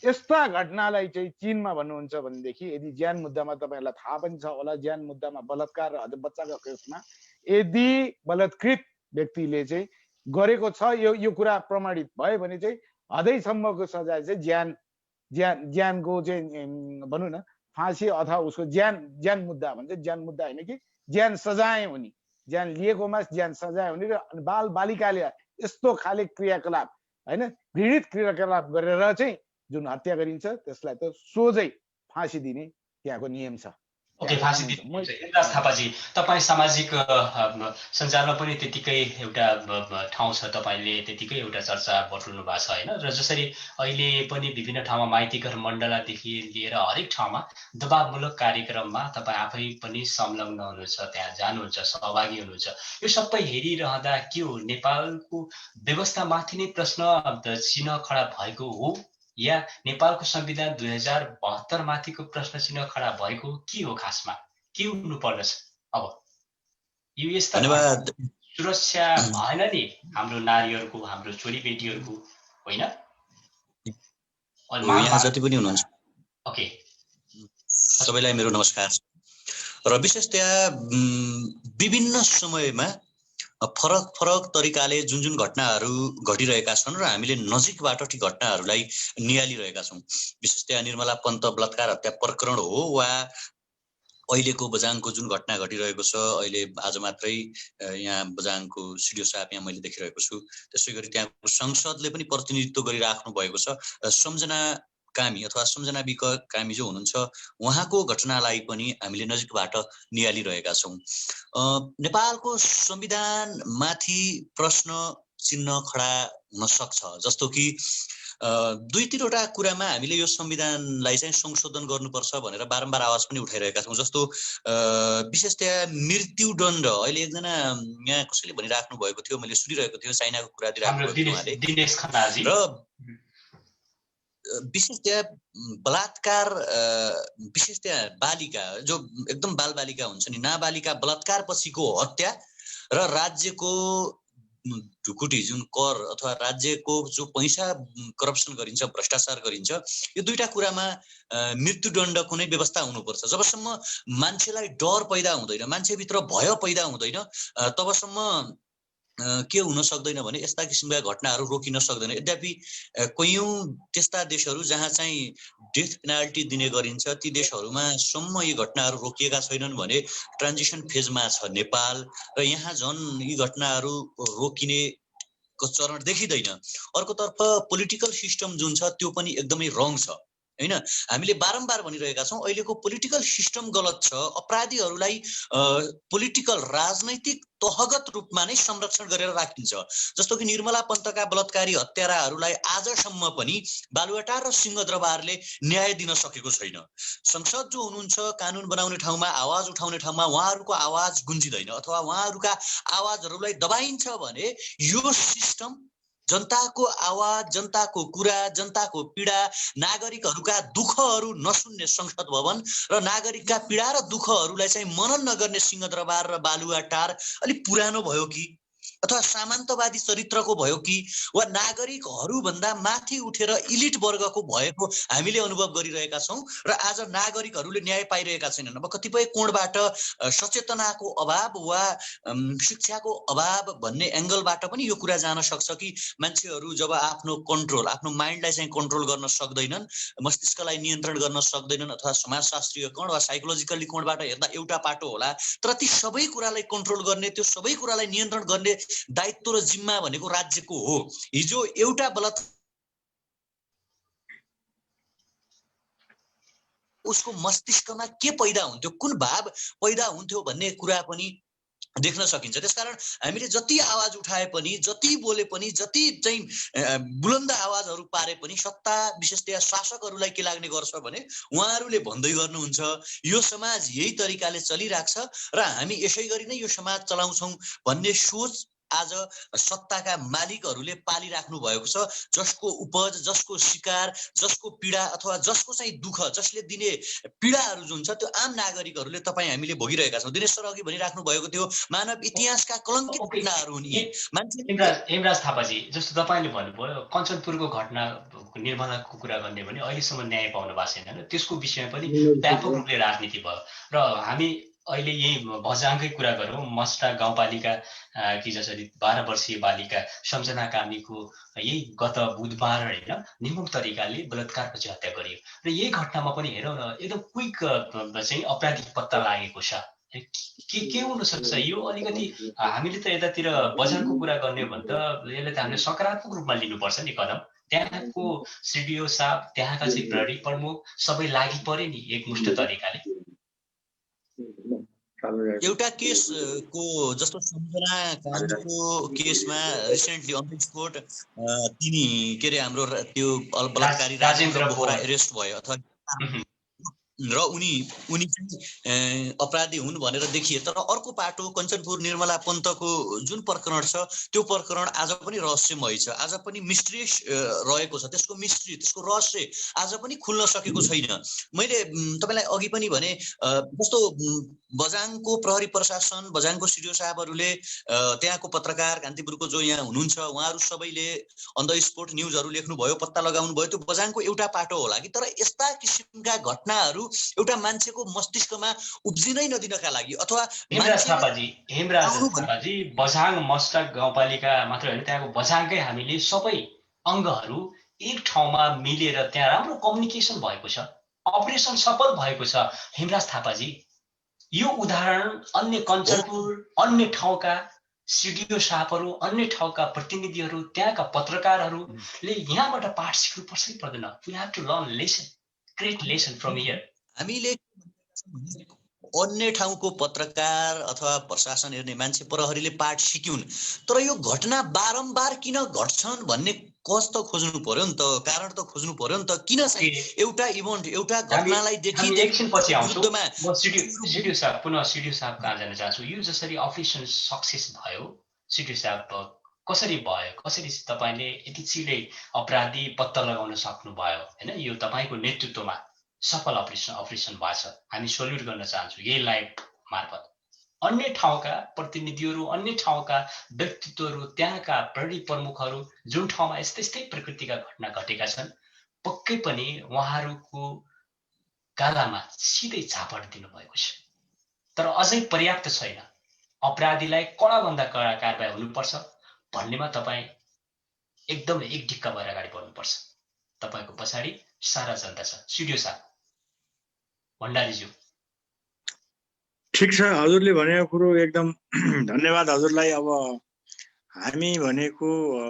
Speaker 7: यस्ता घटनालाई चाहिँ चीनमा भन्नुहुन्छ भनेदेखि यदि ज्यान मुद्दामा तपाईँहरूलाई थाहा पनि छ होला, ज्यान मुद्दामा बलात्कार र अझ बच्चाको केसमा यदि बलात्कृत व्यक्तिले चाहिँ गरेको छ यो कुरा प्रमाणित भयो भने चाहिँ हदैसम्मको सजाय चाहिँ ज्यानको चाहिँ भनौँ न फाँसी अथवा उसको ज्यान मुद्दा भन्छ, ज्यान मुद्दा होइन कि ज्यान सजाय हुने, ज्यान लिएकोमा ज्यान सजाय हुने। र बाल बालिकाले यस्तो खाले क्रियाकलाप होइन घृणित क्रियाकलाप गरेर चाहिँ जुन हत्या गरिन्छ त्यसलाई त सोझै फाँसी दिने त्यहाँको नियम छ।
Speaker 1: ओके, फाँसी दिनुहुन्छ। हेमराज थापाजी, तपाईँ सामाजिक सञ्जालमा पनि त्यतिकै एउटा ठाउँ छ, तपाईँले त्यतिकै एउटा चर्चा बटुल्नु भएको छ होइन? र जसरी अहिले पनि विभिन्न ठाउँमा माइतीघर मण्डलादेखि लिएर हरेक ठाउँमा दबावमूलक कार्यक्रममा तपाईँ आफै पनि संलग्न हुनुहुन्छ, त्यहाँ जानुहुन्छ, सहभागी हुनुहुन्छ। यो सबै हेरिरहँदा के हो, नेपालको व्यवस्थामाथि नै प्रश्न चिन्ह खडा भएको हो या नेपालको संविधान 2072 माथिको प्रश्न चिन्ह खडा भएको के हो? खासमा के हुनु पर्दछ? अब यो यस्ता सुरक्षा भएन नि हाम्रो नारीहरूको, हाम्रो छोरीबेटीहरूको, होइन?
Speaker 8: यहाँ जति पनि हुनुहुन्छ,
Speaker 1: ओके,
Speaker 8: सबैलाई मेरो नमस्कार। र विशेषतया विभिन्न समयमा फरक फरक तरिकाले जुन जुन घटनाहरू घटिरहेका छन् र हामीले नजिकबाट ती घटनाहरूलाई निहालिरहेका छौँ। विशेषतया निर्मला पन्त बलात्कार हत्या प्रकरण हो वा अहिलेको बझाङको जुन घटना घटिरहेको छ, अहिले आज मात्रै यहाँ बझाङको सिडिओ साहब यहाँ मैले देखिरहेको छु। त्यसै गरी त्यहाँको संसदले पनि प्रतिनिधित्व गरिराख्नु भएको छ। सम्झना कामी अथवा सम्झना विक कामी जो हुनुहुन्छ, उहाँको घटनालाई पनि हामीले नजिकबाट निहालिरहेका छौँ। नेपालको संविधानमाथि प्रश्न चिन्ह खडा हुन सक्छ, जस्तो कि 2-3वटा कुरामा हामीले यो संविधानलाई चाहिँ संशोधन गर्नुपर्छ भनेर बारम्बार आवाज पनि उठाइरहेका छौँ। जस्तो विशेषतया मृत्युदण्ड, अहिले एकजना यहाँ कसैले भनिराख्नु भएको थियो, मैले सुनिरहेको थियो, चाइनाको कुरा दिइराख्नु भएको थियो, र विशेषतया बलात्कार, विशेषतया बालिका जो एकदम बालबालिका हुन्छ नि, नाबालिका बलात्कार पछिको हत्या र राज्यको ढुकुटी जुन कर अथवा राज्यको जो पैसा करप्सन गरिन्छ, भ्रष्टाचार गरिन्छ, यो दुईटा कुरामा मृत्युदण्ड कुनै व्यवस्था हुनुपर्छ। जबसम्म मान्छेलाई डर पैदा हुँदैन, मान्छेभित्र भय पैदा हुँदैन, तबसम्म के हुन सक्दैन भने यस्ता किसिमका घटनाहरू रोकिन सक्दैन। यद्यपि कयौं त्यस्ता देशहरू जहाँ चाहिँ डेथ पेनाल्टी दिने गरिन्छ, ती देशहरूमा सम्म यी घटनाहरू रोकिएका छैनन् भने ट्रान्जिसन फेजमा छ नेपाल, र यहाँ झन् यी घटनाहरू रोकिने चरण देखिँदैन। अर्कोतर्फ पोलिटिकल सिस्टम जुन छ त्यो पनि एकदमै रङ छ, हैन? हामीले बारम्बार भनिरहेका छौँ, अहिलेको पोलिटिकल सिस्टम गलत छ। अपराधीहरूलाई पोलिटिकल राजनैतिक तहगत रूपमा नै संरक्षण गरेर राखिन्छ। जस्तो कि निर्मला पन्तका बलात्कारी हत्याराहरूलाई आजसम्म पनि बालुवाटार र सिंहदरबारले न्याय दिन सकेको छैन। संसद जो हुनुहुन्छ, कानुन बनाउने ठाउँमा, आवाज उठाउने ठाउँमा उहाँहरूको आवाज गुन्जिँदैन अथवा उहाँहरूका आवाजहरूलाई दबाइन्छ भने यो सिस्टम जनताको आवाज, जनताको कुरा, जनताको पीडा, नागरिकहरूका दुःखहरू नसुन्ने संसद भवन र नागरिकका पीडा र दुःखहरूलाई चाहिँ मनन नगर्ने सिंहदरबार र बालुवाटार अलिक पुरानो भयो कि, अथवा सामन्तवादी चरित्रको भयो कि, वा नागरिकहरू भन्दा माथि उठेर इलिट वर्गको भएको हामीले अनुभव गरिरहेका छौँ र आज नागरिकहरूले न्याय पाइरहेका छैनन्। अब कतिपय कोणबाट सचेतनाको अभाव वा शिक्षाको अभाव भन्ने एंगलबाट पनि यो कुरा जान सक्छ कि मान्छेहरू जब आफ्नो कन्ट्रोल, आफ्नो माइन्डलाई चाहिँ कन्ट्रोल गर्न सक्दैनन्, मस्तिष्कलाई नियन्त्रण गर्न सक्दैनन्, अथवा समाजशास्त्रीय कोण वा साइकोलोजिकली कोणबाट हेर्दा एउटा पाटो होला, तर ती सबै कुरालाई कन्ट्रोल गर्ने, त्यो सबै कुरालाई नियन्त्रण गर्ने दायित्व र जिम्मा भनेको राज्यको हो। हिजो एउटा उसको मस्तिष्कमा के पैदा हुन्थ्यो, कुन भाव पैदा हुन्थ्यो भन्ने कुरा पनि देख्न सकिन्छ। त्यसकारण हामीले जति आवाज उठाए पनि, जति बोले पनि, जति चाहिँ बुलन्द आवाजहरू पारे पनि सत्ता विशेषतया शासकहरूलाई के लाग्ने गर्छ भने उहाँहरूले भन्दै गर्नुहुन्छ यो समाज यही तरिकाले चलिराख्छ र हामी यसै गरी नै यो समाज चलाउँछौँ भन्ने सोच आज सत्ताका मालिकहरूले पालिराख्नु भएको छ। जसको उपज, जसको शिकार, जसको पीडा अथवा जसको चाहिँ दुःख, जसले दिने पीडाहरू जुन छ त्यो आम नागरिकहरूले तपाईँ हामीले भोगिरहेका छौँ। दिनेश सर अघि भनिराख्नु भएको थियो मानव इतिहासका कलङ्कित घटनाहरू हुन् यी।
Speaker 1: हेमराज थापाजी, जस्तो तपाईँले भन्नुभयो कञ्चनपुरको घटना निर्मलाको कुरा गर्ने भने अहिलेसम्म न्याय पाउनु भएको छैन, त्यसको विषयमा पनि व्यापक रूपले राजनीति भयो। र हामी अहिले यही बझाङकै कुरा गरौँ, मस्टा गाउँपालिका कि जसरी 12 वर्षीय बालिका सम्झना कामीको यही गत बुधबार होइन निर्मम तरिकाले बलात्कारपछि हत्या गरियो र यही घटनामा पनि हेरौँ न एकदम क्विक चाहिँ अपराधिक पत्ता लागेको छ। के हुनसक्छ यो? अलिकति हामीले त यतातिर बजारको कुरा गर्ने हो भने त यसलाई त हामीले सकारात्मक रूपमा लिनुपर्छ नि कदम। त्यहाँको सिडिओ साहब, त्यहाँका चाहिँ प्रहरी प्रमुख सबै लागि परे नि एकमुष्ट तरिकाले।
Speaker 8: एउटा केसको जस्तो सम्झना कानुनको केसमा रिसेन्टली अन द स्पोट तिनी के अरे हाम्रो त्यो बलात्कारी राजेन्द्र बोहरा एरेस्ट भयो अथवा र उनी चाहिँ अपराधी हुन् भनेर देखिए। तर अर्को पाटो कञ्चनपुर निर्मला पन्तको जुन प्रकरण छ त्यो प्रकरण आज पनि रहस्यमय छ, आज पनि मिस्ट्रियस रहेको छ। त्यसको मिस्ट्री, त्यसको रहस्य आज पनि खुल्न सकेको छैन। मैले तपाईलाई अघि पनि भने जस्तो बझाङको प्रहरी प्रशासन, बझाङको सिडिओ साहबहरूले, त्यहाँको पत्रकार कान्तिपुरको जो यहाँ हुनुहुन्छ उहाँहरू सबैले अन द स्पोट न्युजहरू लेख्नुभयो, पत्ता लगाउनु भयो, त्यो बझाङको एउटा पाटो होला कि। तर यस्ता किसिमका घटनाहरू एउटा मान्छेको मस्तिष्कमा उब्जिनै नदिनका लागि अथवा
Speaker 1: हेमराज थापाजी बझाङ मस्टक गाउँपालिका मात्र होइन, त्यहाँको बझाङकै हामीले सबै अङ्गहरू एक ठाउँमा मिलेर त्यहाँ राम्रो कम्युनिकेसन भएको छ, अपरेसन सफल भएको छ। हेमराज थापाजी, यो उदाहरण अन्य कञ्चनपुर, अन्य ठाउँका सिडिओ साहबहरू, अन्य ठाउँका प्रतिनिधिहरू, त्यहाँका पत्रकारहरूले यहाँबाट पाठ सिक्नु पर्छ कि पर्दैन? We have to learn lesson, great lesson from here.
Speaker 8: हामीले अन्य ठाउँको पत्रकार अथवा प्रशासन हेर्ने मान्छे, प्रहरीले पाठ सिक्युन्, तर यो घटना बारम्बार किन घट्छन् भन्ने कस त खोज्नु पर्यो नि त, कारण त खोज्नु पर्यो नि त। किन चाहिँ एउटा इभेन्ट, एउटा घटनालाई
Speaker 1: एकछिनपछि आउँछु म सिडिओ साहब, पुनः सिडिओ साहब कहाँ जान चाहन्छु। यो जसरी अपरेसन सक्सेस भयो, सिडिओ साहब कसरी भयो, कसरी तपाईले यति छिटै अपराधी पत्ता लगाउन सक्नुभयो हैन? यो तपाईको नेतृत्वमा सफल अपरेसन भएको छ, हामी सल्युट गर्न चाहन्छौँ यही लाइभ मार्फत। अन्य ठाउँका प्रतिनिधिहरू, अन्य ठाउँका व्यक्तित्वहरू, त्यहाँका प्रहरी प्रमुखहरू जुन ठाउँमा यस्तै प्रकृतिका घटना घटेका छन्, पक्कै पनि उहाँहरूको गालामा सिधै झापड दिनुभएको छ। तर अझै पर्याप्त छैन, अपराधीलाई कडाभन्दा कडा कारबाही हुनुपर्छ भन्नेमा तपाईँ एकदमै एक ढिक्का भएर अगाडि बढ्नुपर्छ। तपाईँको पछाडि सारा जनता छ। सिडिओ साहब, भण्डारीज्यू।
Speaker 2: ठिक छ, हजुरले भनेको कुरो एकदम धन्यवाद हजुरलाई। अब हामी भनेको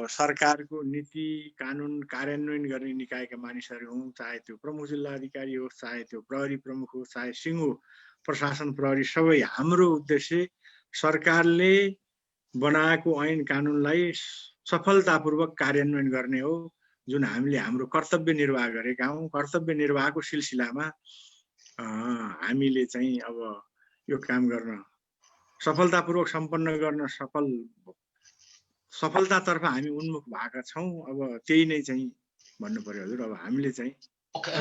Speaker 2: सरकारको नीति कानुन कार्यान्वयन गर्ने निकायका मानिसहरू हौँ, चाहे त्यो प्रमुख जिल्ला अधिकारी होस्, चाहे त्यो प्रहरी प्रमुख होस्, चाहे सिङ्गो प्रशासन प्रहरी, सबै हाम्रो उद्देश्य सरकारले बनाएको ऐन कानुनलाई सफलतापूर्वक कार्यान्वयन गर्ने हो, जुन हामीले हाम्रो कर्तव्य निर्वाह गरेका हौँ। कर्तव्य निर्वाहको सिलसिलामा हामीले चाहिँ अब यो काम गर्न, सफलतापूर्वक सम्पन्न गर्न, सफलतातर्फ हामी उन्मुख भएका छौँ। अब त्यही नै चाहिँ भन्नु पर्यो हजुर। अब हामीले चाहिँ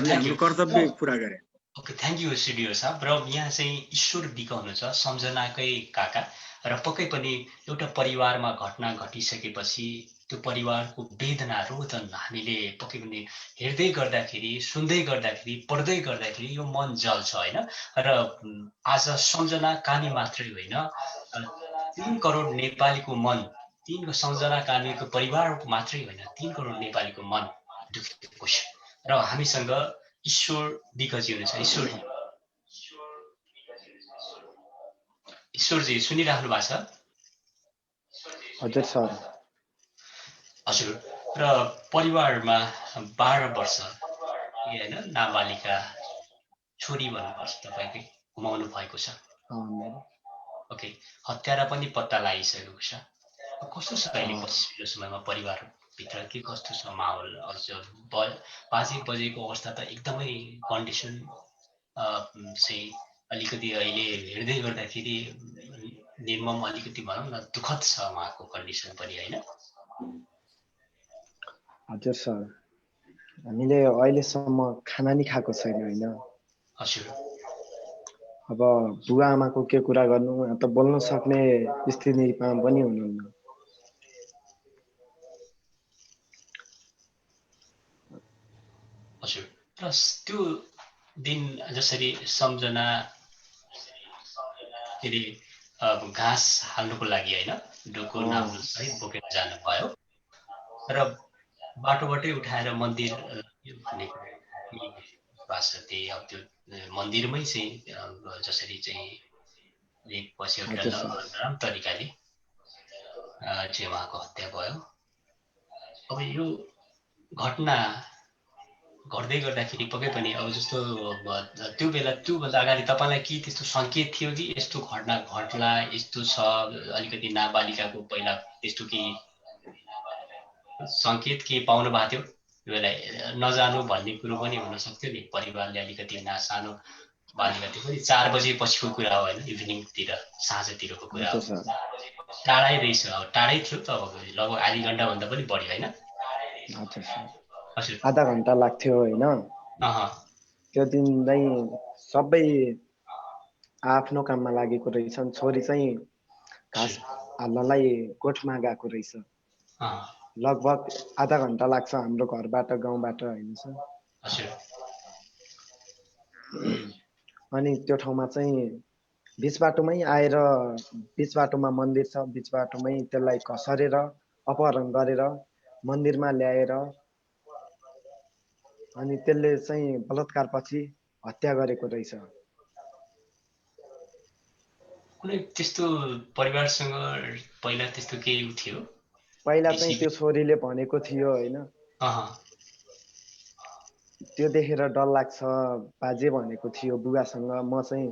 Speaker 2: हाम्रो कर्तव्य पुरा गरे।
Speaker 1: ओके, थ्याङ्क यू सिडिओ साहब। र यहाँ चाहिँ ईश्वर दिका हुनुहुन्छ, सम्झनाकै काका, र पक्कै पनि एउटा परिवारमा घटना घटिसकेपछि त्यो परिवारको वेदना रोदन हामीले पक्कै पनि हेर्दै गर्दाखेरि, सुन्दै गर्दाखेरि, पढ्दै गर्दाखेरि यो मन जल्छ होइन? र आज सम्झना कामी मात्रै होइन, 3 करोड नेपालीको मन, 3 सम्झना कामीको परिवारको मात्रै होइन, 3 करोड नेपालीको मन दुखेको छ। र हामीसँग ईश्वर दिग्गजी हुनुहुन्छ। ईश्वरजी सुनिराख्नु भएको छ?
Speaker 9: हजुर सर।
Speaker 1: हजुर, र परिवारमा 12 वर्ष होइन नाबालिका छोरी भन्नुपर्छ तपाईँकै गुमाउनु भएको छ। ओके, हत्यारा पनि पत्ता लगाइसकेको छ। कस्तो छ अहिले पछिल्लो समयमा परिवारभित्र के कस्तो छ माहौल? बाजे बजेको अवस्था त एकदमै कन्डिसन चाहिँ अलिकति अहिले हेर्दै गर्दाखेरि निर्मम, अलिकति भनौँ न दुःखद छ उहाँको कन्डिसन पनि होइन?
Speaker 9: हजुर सर, हामीले अहिलेसम्म खाना नि खाएको छैन होइन।
Speaker 1: हजुर,
Speaker 9: अब बुवा आमाको के कुरा गर्नु, त बोल्न सक्ने स्थितिमा पनि हुनुहुन्न।
Speaker 1: हजुर, र त्यो दिन जसरी सम्झना के अरे घाँस हाल्नुको लागि होइन डोको नाम सहित बोकेर जानुभयो र बाटोबाटै उठाएर मन्दिर भनेको त्यही अब त्यो मन्दिरमै चाहिँ जसरी चाहिँ पछि एउटा नराम्रो तरिकाले चाहिँ उहाँको हत्या भयो। अब यो घटना गर्दै गर्दाखेरि पक्कै पनि अब जस्तो त्यो बेला त्योभन्दा अगाडि तपाईँलाई के त्यस्तो सङ्केत थियो कि यस्तो घटना घट्ला यस्तो छ अलिकति नाबालिकाको पहिला त्यस्तो के सङ्केत के पाउनु भएको थियो त्यो बेला नजानु भन्ने कुरो पनि हुन सक्थ्यो नि परिवारले अलिकति सानो बालिका त्यो पनि 4 बजे पछिको कुरा हो होइन इभिनिङतिर साँझतिरको कुरा हो टाढै रहेछ अब टाढै थियो त अब लगभग आधी घन्टाभन्दा पनि बढी होइन हजुर
Speaker 9: आधा घन्टा लाग्थ्यो होइन त्यो दिन चाहिँ सबै आफ्नो काममा लागेको रहेछन् छोरी चाहिँ घाँस हाल्नलाई गोठमा गएको रहेछ लगभग आधा घन्टा लाग्छ हाम्रो घरबाट गाउँबाट होइन सर अनि त्यो ठाउँमा चाहिँ बीच बाटोमै आएर बीच बाटोमा मन्दिर छ बीच बाटोमै त्यसलाई खसरेर अपहरण गरेर मन्दिरमा ल्याएर अनि त्यसले चाहिँ बलात्कार पछि हत्या गरेको रहेछ
Speaker 1: कुनै त्यस्तो परिवारसँग पहिला त्यस्तो केही थियो
Speaker 9: पहिला चाहिँ त्यो छोरीले भनेको थियो होइन त्यो देखेर डर लाग्छ बाजे भनेको थियो बुवासँग म चाहिँ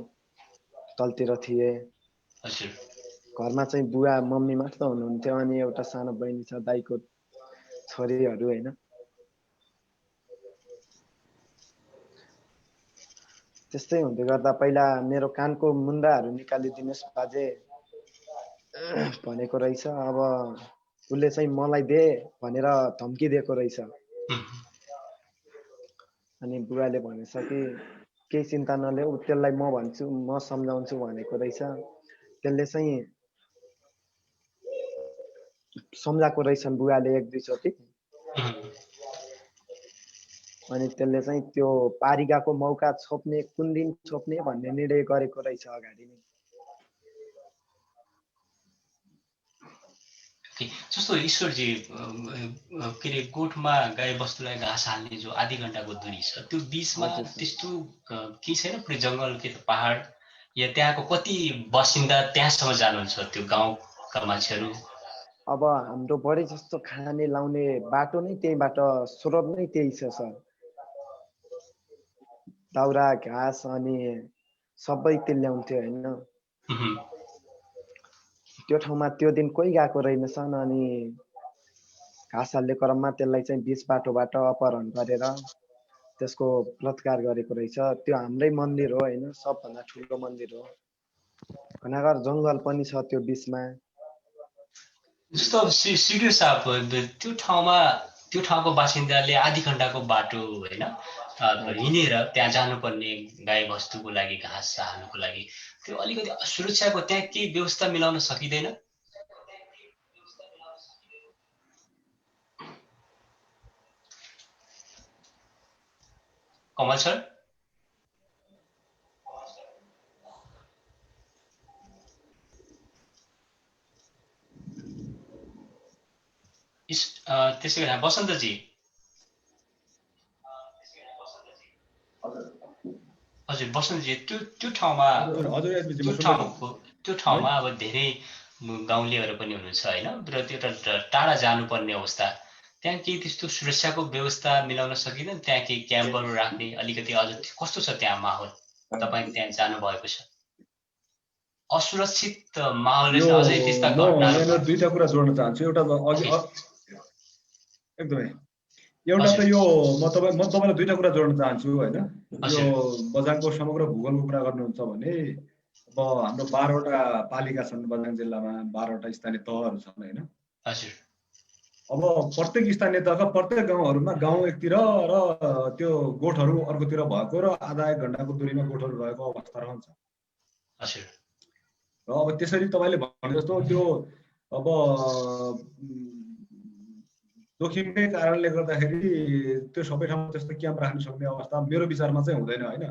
Speaker 9: तलतिर थिएँ घरमा चाहिँ बुवा मम्मी मात्र हुनुहुन्थ्यो अनि एउटा सानो बहिनी छ दाइको छोरीहरू होइन त्यस्तै हुँदै गर्दा पहिला मेरो कानको मुन्डाहरू निकालिदिनुहोस् बाजे भनेको रहेछ अब उसले चाहिँ मलाई दे भनेर धम्की दिएको रहेछ अनि बुवाले भनेछ कि केही चिन्ता नलेऊ त्यसलाई म भन्छु म सम्झाउँछु भनेको रहेछ त्यसले चाहिँ सम्झाएको रहेछन् बुवाले 1-2 चोटि अनि त्यसले चाहिँ त्यो पारिगाको मौका छोप्ने कुन दिन छोप्ने भन्ने निर्णय गरेको रहेछ अगाडि नै
Speaker 1: जस्तो ईश्वरजी के अरे गोठमा गाई बस्तुलाई घाँस हाल्ने जो आधी घन्टाको दूरी छ त्यो बीचमा त्यस्तो के छैन पुरै जङ्गल के त पहाड या त्यहाँको कति बासिन्दा त्यहाँसम्म जानुहुन्छ त्यो गाउँका मान्छेहरू
Speaker 9: अब हाम्रो बढी जस्तो खाने लाउने बाटो नै त्यहीबाट स्रोत नै त्यही छ सर दाउरा घाँस अनि सबै ल्याउँथ्यो होइन त्यो ठाउँमा त्यो दिन कोही गएको रहेनछन् अनि घाँस हाल्ने क्रममा त्यसलाई चाहिँ बीच बाटोबाट अपहरण गरेर त्यसको बलात्कार गरेको रहेछ त्यो हाम्रै मन्दिर हो होइन सबभन्दा ठुलो मन्दिर हो घनाघर जङ्गल पनि छ त्यो बीचमा
Speaker 1: जस्तो सिडिओ साहब त्यो ठाउँको बासिन्दाले आधी घन्टाको बाटो होइन हिँडेर त्यहाँ जानुपर्ने गाई बस्तुको लागि घाँस हाल्नुको लागि त्यो अलिकति सुरक्षाको त्यहाँ केही व्यवस्था मिलाउन सकिँदैन कमल सर त्यसै गरी बसन्तजी हजुर बसन्तजी त्यो ठाउँमा अब धेरै गाउँलेहरू पनि हुनुहुन्छ होइन र त्यो टाढा जानुपर्ने अवस्था त्यहाँ केही त्यस्तो सुरक्षाको व्यवस्था मिलाउन सकिँदैन त्यहाँ केही क्याम्पहरू राख्ने अलिकति अझ कस्तो छ त्यहाँ माहौल तपाईँ त्यहाँ जानुभएको छ असुरक्षित माहौलले अझै त्यस्ता घटनाहरू
Speaker 3: दुईटा कुरा जोड्न चाहन्छु एउटा एकदमै एउटा त यो म तपाईँलाई दुईटा कुरा जोड्न चाहन्छु होइन यो बझाङको समग्र भूगोलको कुरा गर्नुहुन्छ भने अब हाम्रो 12वटा पालिका छन् बझाङ जिल्लामा 12वटा स्थानीय तहहरू छन् होइन अब प्रत्येक स्थानीय तहका प्रत्येक गाउँहरूमा गाउँ एकतिर र त्यो गोठहरू अर्कोतिर भएको र आधा 1 घन्टाको दूरीमा गोठहरू रहेको अवस्था रहन्छ र अब त्यसरी तपाईँले भने जस्तो त्यो अब जोखिमकै कारणले गर्दाखेरि त्यो सबै ठाउँमा त्यस्तो क्याम्प राख्न सक्ने अवस्था मेरो विचारमा चाहिँ हुँदैन होइन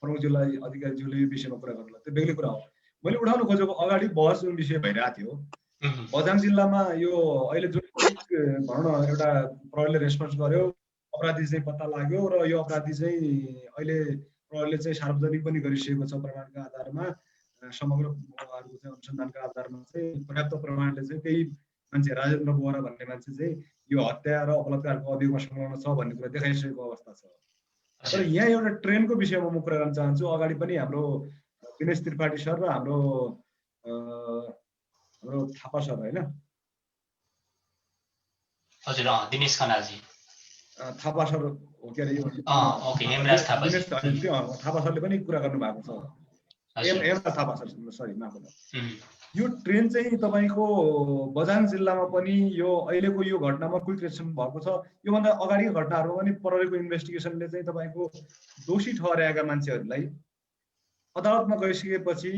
Speaker 3: प्रमुख जिल्ला अधिकारीज्यूले यो विषयमा कुरा गर्नु त्यो बेग्लै कुरा हो मैले उठाउन खोजेको अगाडि बहस जुन विषय भइरहेको थियो बझाङ जिल्लामा यो अहिले जुन भनौँ न एउटा प्रहरीले रेस्पोन्स गर्यो अपराधी चाहिँ पत्ता लाग्यो र यो अपराधी चाहिँ अहिले प्रहरीले चाहिँ सार्वजनिक पनि गरिसकेको छ प्रमाणका आधारमा समग्र चाहिँ अनुसन्धानका आधारमा चाहिँ पर्याप्त प्रमाणले चाहिँ त्यही मान्छे राजेन्द्र बोहरा भन्ने मान्छे चाहिँ यो हत्या र बलात्कारको अभियोगमा संलग्न छ भन्ने कुरा देखाइसकेको अवस्था छ। तर यहाँ एउटा ट्रेनको विषयमा म कुरा गर्न चाहन्छु। अगाडि पनि हाम्रो दिनेश त्रिपाठी सर र हाम्रो थापा सर होइन,
Speaker 1: हजुर दिनेश खनालजी
Speaker 3: थापा सर हो के अरे,
Speaker 1: ओके हेमराज थापा
Speaker 3: थापा सरले पनि कुरा गर्नु भएको छ। हेमराज थापा सर सरी माफ गर्नु। यो ट्रेन चाहिँ तपाईँको बझाङ जिल्लामा पनि यो अहिलेको यो घटनामा क्विक एक्सन भएको छ। योभन्दा अगाडिको घटनाहरूमा पनि प्रहरीको इन्भेस्टिगेसनले चाहिँ तपाईँको दोषी ठहराएका मान्छेहरूलाई अदालतमा गइसकेपछि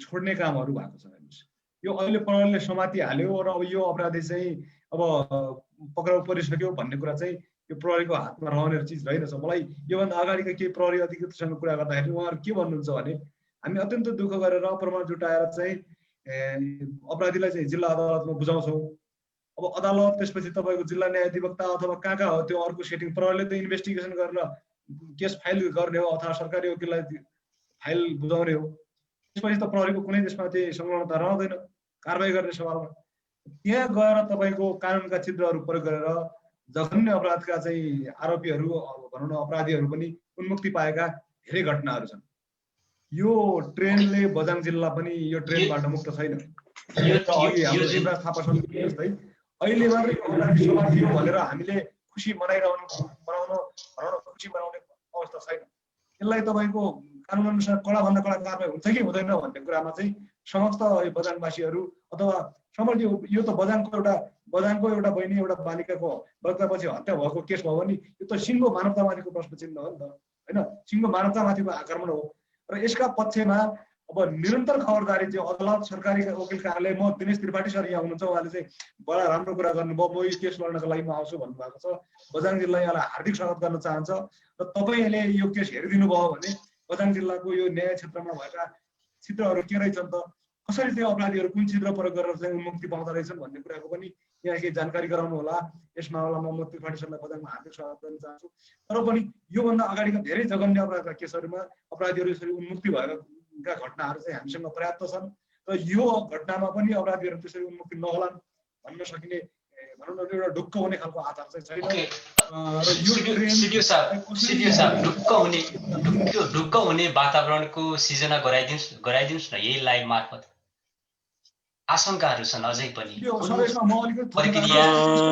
Speaker 3: छोड्ने कामहरू भएको छ। यो अहिले प्रहरीले समाति हाल्यो र अब यो अपराधी चाहिँ अब पक्राउ परिसक्यो भन्ने कुरा चाहिँ यो प्रहरीको हातमा रहने चिज रहेनछ। मलाई योभन्दा अगाडिका केही प्रहरी अधिकृतसँग कुरा गर्दाखेरि उहाँहरू के भन्नुहुन्छ भने हामी अत्यन्त दुःख गरेर प्रमाण जुटाएर चाहिँ अपराधीलाई चाहिँ जिल्ला अदालतमा बुझाउँछौँ। अब अदालत त्यसपछि तपाईँको जिल्ला न्यायाधिवक्ता अथवा कहाँ हो त्यो अर्को सेटिङ, प्रहरीले त इन्भेस्टिगेसन गरेर केस फाइल गर्ने हो अथवा सरकारी वकिललाई फाइल बुझाउने हो। त्यसपछि त प्रहरीको कुनै त्यसमा चाहिँ संलग्नता रहँदैन कारबाही गर्ने सवालमा। त्यहाँ गएर तपाईँको कानुनका छिद्रहरू प्रयोग गरेर जघन्य अपराधका चाहिँ आरोपीहरू भनौँ न अपराधीहरू पनि उन्मुक्ति पाएका धेरै घटनाहरू छन्। यो ट्रेनले बझाङ जिल्ला पनि यो ट्रेनबाट मुक्त छैन। अहिले मात्रै भनेर हामीले खुसी खुसी मनाउने अवस्था छैन। यसलाई तपाईँको कानुन अनुसार कडाभन्दा कडा कारबाही हुन्छ कि हुँदैन भन्ने कुरामा चाहिँ समस्त बझाङवासीहरू अथवा समस्त यो त बझाङको एउटा बहिनी एउटा बालिकाको बच्चापछि हत्या भएको केस भयो भने यो त सिङ्गो मानवतामाथिको प्रश्न चिन्ह हो नि त होइन, सिङ्गो मानवतामाथिको आक्रमण हो। र यसका पक्षमा अब निरन्तर खबरदारी चाहिँ अदालत सरकारी वकिल कार्यालय, म दिनेश त्रिपाठी सर यहाँ हुनुहुन्छ, उहाँले चाहिँ बडा राम्रो कुरा गर्नुभयो। म यो केस लड्नको लागि म आउँछु भन्नुभएको छ। बझाङ जिल्ला यहाँलाई हार्दिक स्वागत गर्न चाहन्छ र तपाईँले यो केस हेरिदिनु भयो भने बझाङ जिल्लाको यो न्याय क्षेत्रमा भएका छिद्रहरू के रहेछन् त, कसरी त्यो अपराधीहरू कुन छिद्र प्रयोग गरेर चाहिँ उन्मुक्ति पाउँदा रहेछन् भन्ने कुराको पनि यहाँ केही जानकारी गराउनु होला। यस मामलामा म त्रिपाठी सरलाई बझाङमा हार्दिक स्वागत गर्न चाहन्छु। तर पनि योभन्दा अगाडिका धेरै जघन्य अपराधका केसहरूमा अपराधीहरू यसरी उन्मुक्ति भएका घटनाहरू चाहिँ हामीसँग पर्याप्त छन् र यो घटनामा पनि अपराधीहरू त्यसरी उन्मुक्ति नहोलान् भन्न सकिने भनौँ न एउटा ढुक्क हुने खालको आधार चाहिँ छैन।
Speaker 1: ढुक्क हुने वातावरणको सिर्जना गराइदिनुहोस् न यही लाइभ मार्फत। आशंकाहरू छन् अझै पनि, प्रक्रिया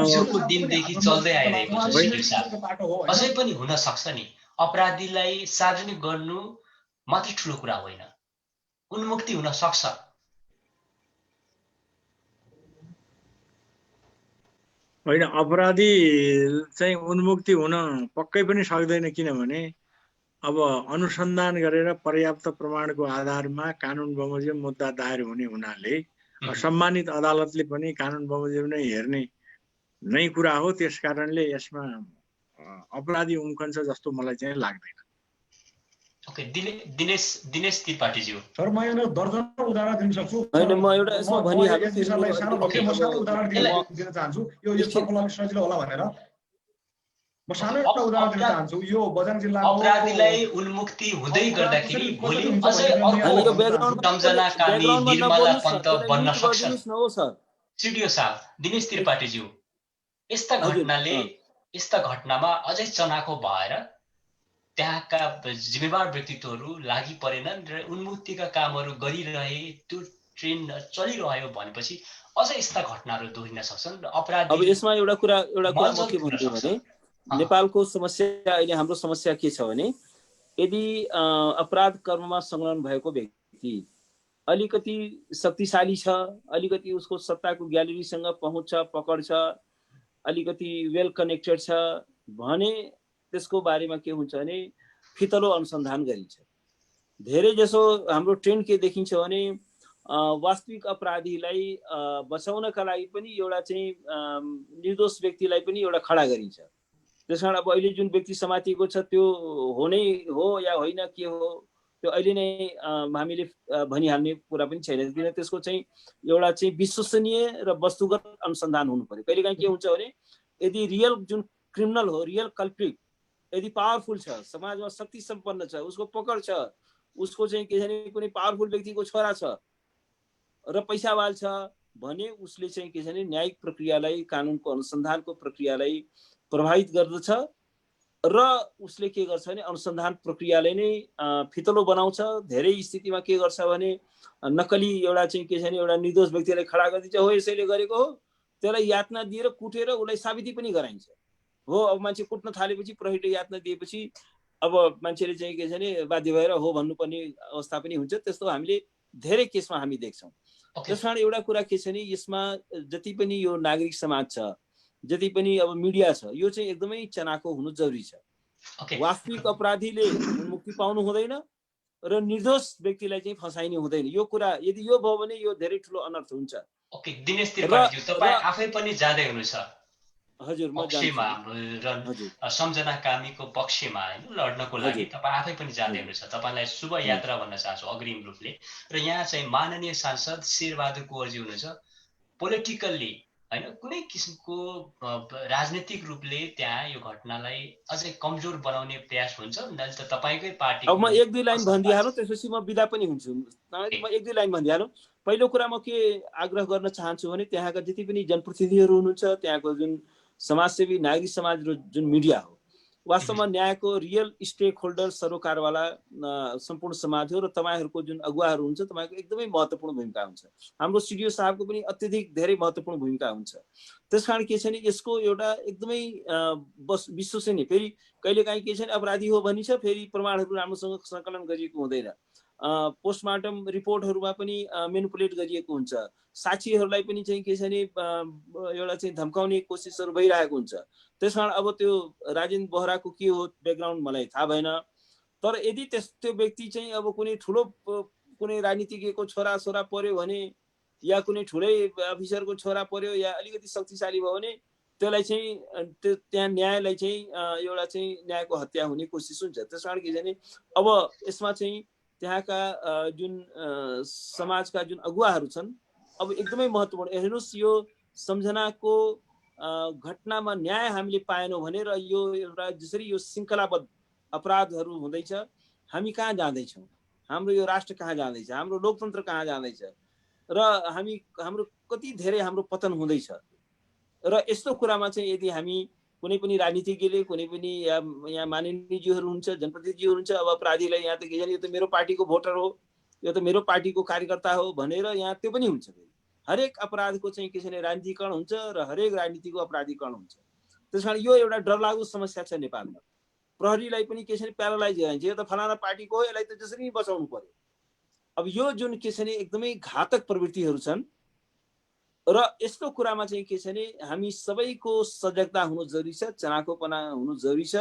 Speaker 1: हिजोको दिनदेखि चल्दै आइरहेको छ सिडिओ साहब। अझै पनि हुन सक्छ नि, अपराधीलाई सार्वजनिक गर्नु मात्रै ठुलो कुरा होइन, उन्मुक्ति हुन सक्छ।
Speaker 2: होइन, अपराधी चाहिँ उन्मुक्ति हुन पक्कै पनि सक्दैन, किनभने अब अनुसन्धान गरेर पर्याप्त प्रमाणको आधारमा कानुन बमोजिम मुद्दा दायर हुने हुनाले सम्मानित अदालतले पनि कानुन बमोजिम नै हेर्ने नै कुरा हो। त्यस कारणले यसमा अपराधी उम्कन्छ जस्तो मलाई चाहिँ लाग्दैन।
Speaker 1: ओके, दिनेश त्रिपाठीज्यू
Speaker 3: सर म यहाँ दर्जनौं उदाहरण दिन सक्छु।
Speaker 6: हैन म एउटा यसमा भनिहाल्छु,
Speaker 3: त्यसलाई सानो उदाहरण दिन चाहन्छु, यो सबैलाई सजिलो होला भनेर म सानो एउटा उदाहरण दिन चाहन्छु। यो बझाङ जिल्लाको
Speaker 1: अपराधीलाई उन्मुक्ति हुँदै गर्दाखेरि भोलि अझै अर्को सम्झना कामी निर्मला पन्त बन्न सक्छन्। सिडिओ साहब दिनेश त्रिपाठीज्यू, यस्ता घटनामा अझै चनाखो भएर त्यहाँका जिम्मेवार व्यक्तित्वहरू लागि परेनन् र उन्मुक्तिका कामहरू गरिरहे, त्यो ट्रेन चलिरह्यो भनेपछि अझ यस्ता घटनाहरू दोहोरिन सक्छन् र अपराधी।
Speaker 6: अब यसमा एउटा कुरा म के भन्छु भने नेपालको समस्या अहिले हाम्रो समस्या के छ भने यदि अपराध कर्ममा संलग्न भएको व्यक्ति अलिकति शक्तिशाली छ, अलिकति उसको सत्ताको ग्यालेरीसँग पहुँच छ, पकड छ, अलिकति वेल कनेक्टेड छ भने त्यसको बारेमा के हुन्छ भने फितलो अनुसन्धान गरिन्छ। धेरै जसो हाम्रो ट्रेन्ड के देखिन्छ भने वास्तविक अपराधीलाई बचाउनका लागि पनि एउटा चाहिँ निर्दोष व्यक्तिलाई पनि एउटा खडा गरिन्छ। त्यसकारण अब अहिले जुन व्यक्ति समातिएको छ त्यो हो नै हो या होइन के हो त्यो अहिले नै हामीले भनिहाल्ने कुरा पनि छैन, किन त्यसको चाहिँ एउटा चाहिँ विश्वसनीय र वस्तुगत अनुसन्धान हुनु पर्यो। कहिलेकाहीँ के हुन्छ भने यदि रियल जुन क्रिमिनल हो, रियल कल्प्रिट यदि पावरफुल छ, समाजमा शक्ति सम्पन्न छ, उसको पकड छ, उसको चाहिँ के छ भने कुनै पावरफुल व्यक्तिको छोरा छ र पैसावाल छ, भने उसले चाहिँ के छ भने न्यायिक प्रक्रियालाई, कानुनको अनुसन्धानको प्रक्रियालाई प्रभावित गर्दछ र उसले के गर्छ भने अनुसन्धान प्रक्रियाले नै फितलो बनाउँछ। धेरै स्थितिमा के गर्छ भने नक्कली एउटा चाहिँ के छ भने एउटा निर्दोष व्यक्तिलाई खडा गरिदिन्छ, हो यसैले गरेको हो, त्यसलाई यातना दिएर कुटेर उसलाई साबिती पनि गराइन्छ। हो अब मान्छे कुट्न थालेपछि, प्रहरीले यातना दिएपछि अब मान्छेले चाहिँ के छ भने बाध्य भएर हो भन्नुपर्ने अवस्था पनि हुन्छ। त्यस्तो हामीले धेरै केसमा हामी देख्छौँ। त्यसकारण एउटा कुरा के छ भने यसमा जति पनि यो नागरिक समाज छ, जति पनि अब मिडिया छ, यो चाहिँ एकदमै चनाखो हुनु जरुरी छ। वास्तविक अपराधीले मुक्ति पाउनु हुँदैन र निर्दोष व्यक्तिलाई चाहिँ फसाइनु हुँदैन। यो कुरा यदि यो भयो भने यो धेरै ठुलो अनर्थ हुन्छ।
Speaker 1: ओके, दिनेश त्रिपाठीज्यू तपाईँ आफै पनि जाँदै हुनुहुन्छ
Speaker 6: हजुर, म
Speaker 1: पक्षमा, सम्झना कामीको पक्षमा हैन लड्नको लागि तपाईँ आफै पनि जाँदै हुनुहुन्छ। तपाईँलाई शुभ यात्रा भन्न चाहन्छु अग्रिम रूपले। र यहाँ चाहिँ माननीय सांसद शेरबहादुर कुँवरजी हुनुहुन्छ। पोलिटिकल्ली हैन कुनै किसिमको राजनीतिक रूपले त्यहाँ यो घटनालाई अझै कमजोर बनाउने प्रयास हुन्छ नले त तपाईकै पार्टी।
Speaker 6: अब म एक दुई लाइन भनिदिहालौँ, त्यसपछि म बिदा पनि हुन्छु। म एक दुई लाइन भनिदिहालौँ। पहिलो कुरा म के आग्रह गर्न चाहन्छु भने त्यहाँका जति पनि जनप्रतिनिधिहरू हुनुहुन्छ, त्यहाँको जुन समाजसेवी नागरिक समाज र जुन मिडिया हो, वास्तवमा न्यायको रियल स्टेक होल्डर सरोकारवाला सम्पूर्ण समाज हो र तपाईँहरूको जुन अगुवाहरू हुन्छ तपाईँको एकदमै महत्त्वपूर्ण भूमिका हुन्छ। हाम्रो सिडिओ साहबको पनि अत्यधिक धेरै महत्त्वपूर्ण भूमिका हुन्छ। त्यसकारण के छ भने यसको एउटा एकदमै विश्वसनीय, फेरि कहिलेकाहीँ के छ भने अपराधी हो भनिन्छ, फेरि प्रमाणहरू राम्रोसँग सङ्कलन गरिएको हुँदैन, पोस्टमार्टम रिपोर्टहरूमा पनि मेनिपुलेट गरिएको हुन्छ, साक्षीहरूलाई पनि चाहिँ के छ भने एउटा चाहिँ धम्काउने कोसिसहरू भइरहेको हुन्छ। त्यसकारण अब त्यो राजेन्द्र बोहराको के हो ब्याकग्राउन्ड मलाई थाहा भएन, तर यदि त्यो व्यक्ति चाहिँ अब कुनै ठुलो कुनै राजनीतिज्ञको छोरा पर्यो भने या कुनै ठुलै अफिसरको छोरा पर्यो या अलिकति शक्तिशाली भयो भने त्यसलाई चाहिँ त्यहाँ न्यायलाई चाहिँ एउटा चाहिँ न्यायको हत्या हुने कोसिस हुन्छ। त्यसकारण के छ भने अब यसमा चाहिँ त्यहाँका जुन समाजका जुन अगुवाहरू छन् अब एकदमै महत्त्वपूर्ण। हेर्नुहोस्, यो सम्झनाको घटनामा न्याय हामीले पाएनौँ भने र यो एउटा जसरी यो श्रृङ्खलाबद्ध अपराधहरू हुँदैछ, हामी कहाँ जाँदैछौँ, हाम्रो यो राष्ट्र कहाँ जाँदैछ, हाम्रो लोकतन्त्र कहाँ जाँदैछ र हाम्रो कति धेरै हाम्रो पतन हुँदैछ। र यस्तो कुरामा चाहिँ यदि हामी कुनै पनि राजनीतिज्ञले, कुनै पनि यहाँ माननीयज्यूहरू हुन्छ, जनप्रतिनिधिहरू हुन्छ, अब अपराधीलाई यहाँ त के यो त मेरो पार्टीको भोटर हो, यो त मेरो पार्टीको कार्यकर्ता हो भनेर यहाँ त्यो पनि हुन्छ। हरेक अपराधको चाहिँ के छ भने राजनीतिकरण हुन्छ र हरेक राजनीतिको अपराधीकरण हुन्छ। त्यसकारण यो एउटा डरलाग्दो समस्या छ नेपालमा। प्रहरीलाई पनि के छ भने प्यारालाइज गरिन्छ, यो त फलाना पार्टीको हो, यसलाई त जसरी बचाउनु पर्यो। अब यो जुन के छ भने एकदमै घातक प्रवृत्तिहरू छन् र यस्तो कुरामा चाहिँ के छ भने हामी सबैको सजगता हुनु जरुरी छ, चनाखोपना हुनु जरुरी छ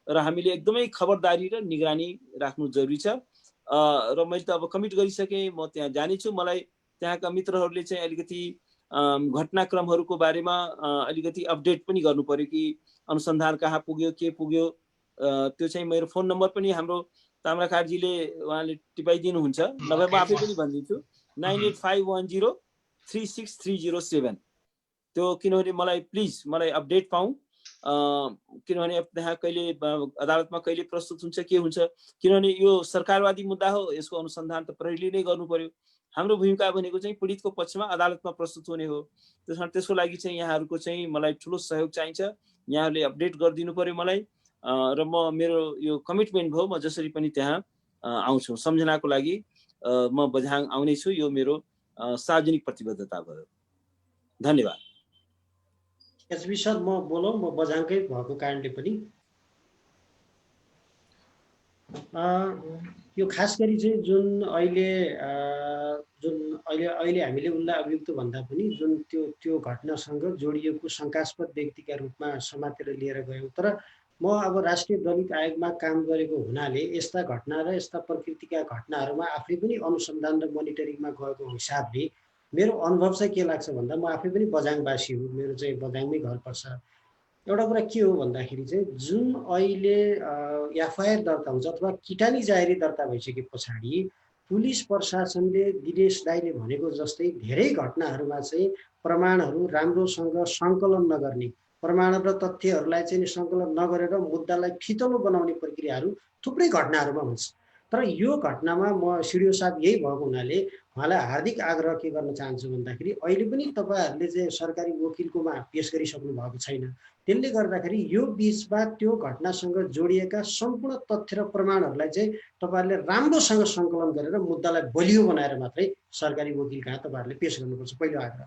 Speaker 6: र हामीले एकदमै खबरदारी र निगरानी राख्नु जरुरी छ। र मैले त अब कमिट गरिसकेँ, म त्यहाँ जानेछु। मलाई त्यहाँका मित्रहरूले चाहिँ अलिकति घटनाक्रमहरूको बारेमा अलिकति अपडेट पनि गर्नु पर्यो कि अनुसन्धान कहाँ पुग्यो, के पुग्यो। त्यो चाहिँ मेरो फोन नम्बर पनि हाम्रो ताम्राकारजीले उहाँले टिपाइदिनुहुन्छ, नभए म आफै पनि भनिदिन्छु 9851036307। त्यो किनभने मलाई प्लिज मलाई अपडेट पाऊँ, किनभने त्यहाँ कहिले अदालतमा कहिले प्रस्तुत हुन्छ, के हुन्छ। किनभने यो सरकारवादी मुद्दा हो, यसको अनुसन्धान त प्रहरीले नै गर्नु पर्यो। हाम्रो भूमिका भनेको चाहिँ पीडितको पक्षमा अदालतमा प्रस्तुत हुने हो। त्यसकारण त्यसको लागि चाहिँ यहाँहरूको चाहिँ मलाई ठुलो सहयोग चाहिन्छ, यहाँहरूले अपडेट गरिदिनु पर्यो मलाई। र म मेरो यो कमिटमेन्ट भयो, म जसरी पनि त्यहाँ आउँछु सम्झनाको लागि, म बझाङ आउने छु, यो मेरो सार्वजनिक प्रतिबद्धता भयो। धन्यवाद।
Speaker 4: एचबी सर, म बोलौँ, म बझाङकै भएको कारणले पनि यो खास गरी चाहिँ जुन अहिले हामीले उनलाई अभियुक्त भन्दा पनि जुन त्यो घटनासँग जोडिएको शङ्कास्पद व्यक्तिका रूपमा समातेर लिएर गयौँ। तर म अब राष्ट्रिय दलित आयोगमा काम गरेको हुनाले यस्ता घटना र यस्ता प्रकृतिका घटनाहरूमा आफै पनि अनुसन्धान र मोनिटरिङमा गएको हिसाबले मेरो अनुभव चाहिँ के लाग्छ भन्दा, म आफै पनि बझाङवासी हो, मेरो चाहिँ बझाङमै घर पर्छ। एउटा कुरा के हो भन्दाखेरि चाहिँ जुन अहिले एफआइआर दर्ता हुन्छ अथवा किटानी जाहेरी दर्ता भइसके पछाडि पुलिस प्रशासनले दिनेश दाइले भनेको जस्तै धेरै घटनाहरूमा चाहिँ प्रमाणहरू राम्रोसँग सङ्कलन नगर्ने, प्रमाण र तथ्यहरूलाई चाहिँ सङ्कलन नगरेर मुद्दालाई फितलो बनाउने प्रक्रियाहरू थुप्रै घटनाहरूमा हुन्छ। तर यो घटनामा म सिडिओ साहब यही भएको हुनाले उहाँलाई हार्दिक आग्रह के गर्न चाहन्छु भन्दाखेरि अहिले पनि तपाईँहरूले चाहिँ सरकारी वकिलकोमा पेश गरिसक्नु भएको छैन। त्यसले गर्दाखेरि यो बिचमा त्यो घटनासँग जोडिएका सम्पूर्ण तथ्य र प्रमाणहरूलाई चाहिँ तपाईँहरूले राम्रोसँग सङ्कलन गरेर मुद्दालाई बलियो बनाएर मात्रै सरकारी वकिल कहाँ तपाईँहरूले पेश गर्नुपर्छ, पहिलो आग्रह।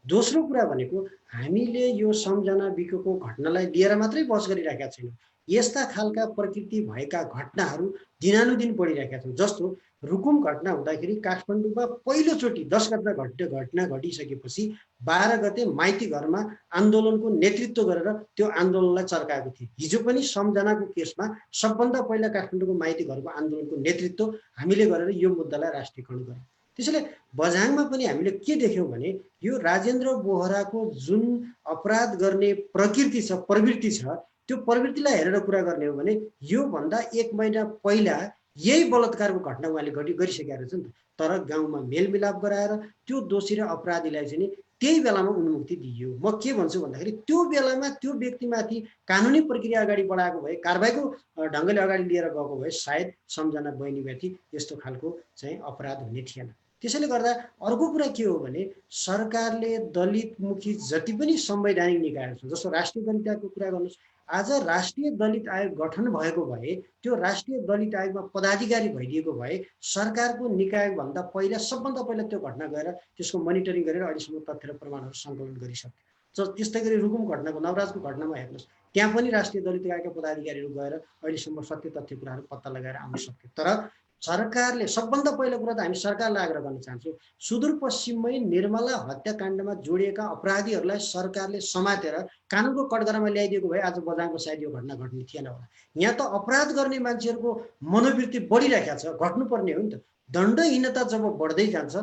Speaker 4: दोस्रो कुरा भनेको हामीले यो सम्झना बिकोको घटनालाई लिएर मात्रै बहस गरिरहेका छैनौँ। यस्ता खालका प्रकृति भएका घटनाहरू दिनानुदिन बढिरहेका छन्। जस्तो रुकुम घटना हुँदाखेरि काठमाडौँमा पहिलोचोटि 10 गते घटना घटिसकेपछि 12 गते माइती घरमा आन्दोलनको नेतृत्व गरेर त्यो आन्दोलनलाई चर्काएको थियो। हिजो पनि सम्झनाको केसमा सबभन्दा पहिला काठमाडौँको माइती घरको आन्दोलनको नेतृत्व हामीले गरेर यो मुद्दालाई राष्ट्रियकरण गर्यौँ। त्यसैले बझाङमा पनि हामीले के देख्यौँ भने यो राजेन्द्र बोहराको जुन अपराध गर्ने प्रकृति छ, प्रवृत्ति छ, त्यो प्रवृत्तिलाई हेरेर कुरा गर्ने हो भने यो भन्दा 1 महिना पहिला यही बलात्कारको घटना उहाँले गरिसकेका रहेछ नि त। तर गाउँमा मेलमिलाप गराएर त्यो दोषी र अपराधीलाई चाहिँ त्यही बेलामा उन्मुक्ति दिइयो। म के भन्छु भन्दाखेरि त्यो बेलामा त्यो व्यक्तिमाथि कानुनी प्रक्रिया अगाडि बढाएको भए, कारबाहीको ढङ्गले अगाडि लिएर गएको भए सायद सम्झना बहिनीमाथि यस्तो खालको चाहिँ अपराध हुने थिएन। त्यसैले गर्दा अर्को कुरा के हो भने सरकारले दलितमुखी जति पनि संवैधानिक निकायहरू छन्, जस्तो राष्ट्रिय दलित आयोगको कुरा गर्नुहोस्, आज राष्ट्रिय दलित आयोग गठन भएको भए, त्यो राष्ट्रिय दलित आयोगमा पदाधिकारी भइदिएको भए सरकारको निकायभन्दा पहिला सबभन्दा पहिला त्यो घटना गएर त्यसको मोनिटरिङ गरेर अहिलेसम्म तथ्य र प्रमाणहरू सङ्कलन गरिसक्यो। त्यस्तै गरी रुकुम घटनाको, नवराजको घटनामा हेर्नुहोस्, त्यहाँ पनि राष्ट्रिय दलित आयोगका पदाधिकारीहरू गएर अहिलेसम्म सत्य तथ्य कुराहरू पत्ता लगाएर आउन सक्यो। तर सरकारले सबभन्दा पहिलो कुरा त हामी सरकारलाई आग्रह गर्न चाहन्छौँ, सुदूरपश्चिममै निर्मला हत्याकाण्डमा जोडिएका अपराधीहरूलाई सरकारले समातेर कानुनको कठघरामा ल्याइदिएको भए आज बझाङको सायद यो घटना घट्ने थिएन होला। यहाँ त अपराध गर्ने मान्छेहरूको मनोवृत्ति बढिरहेको छ, घट्नुपर्ने हो नि त। दण्डहीनता जब बढ्दै जान्छ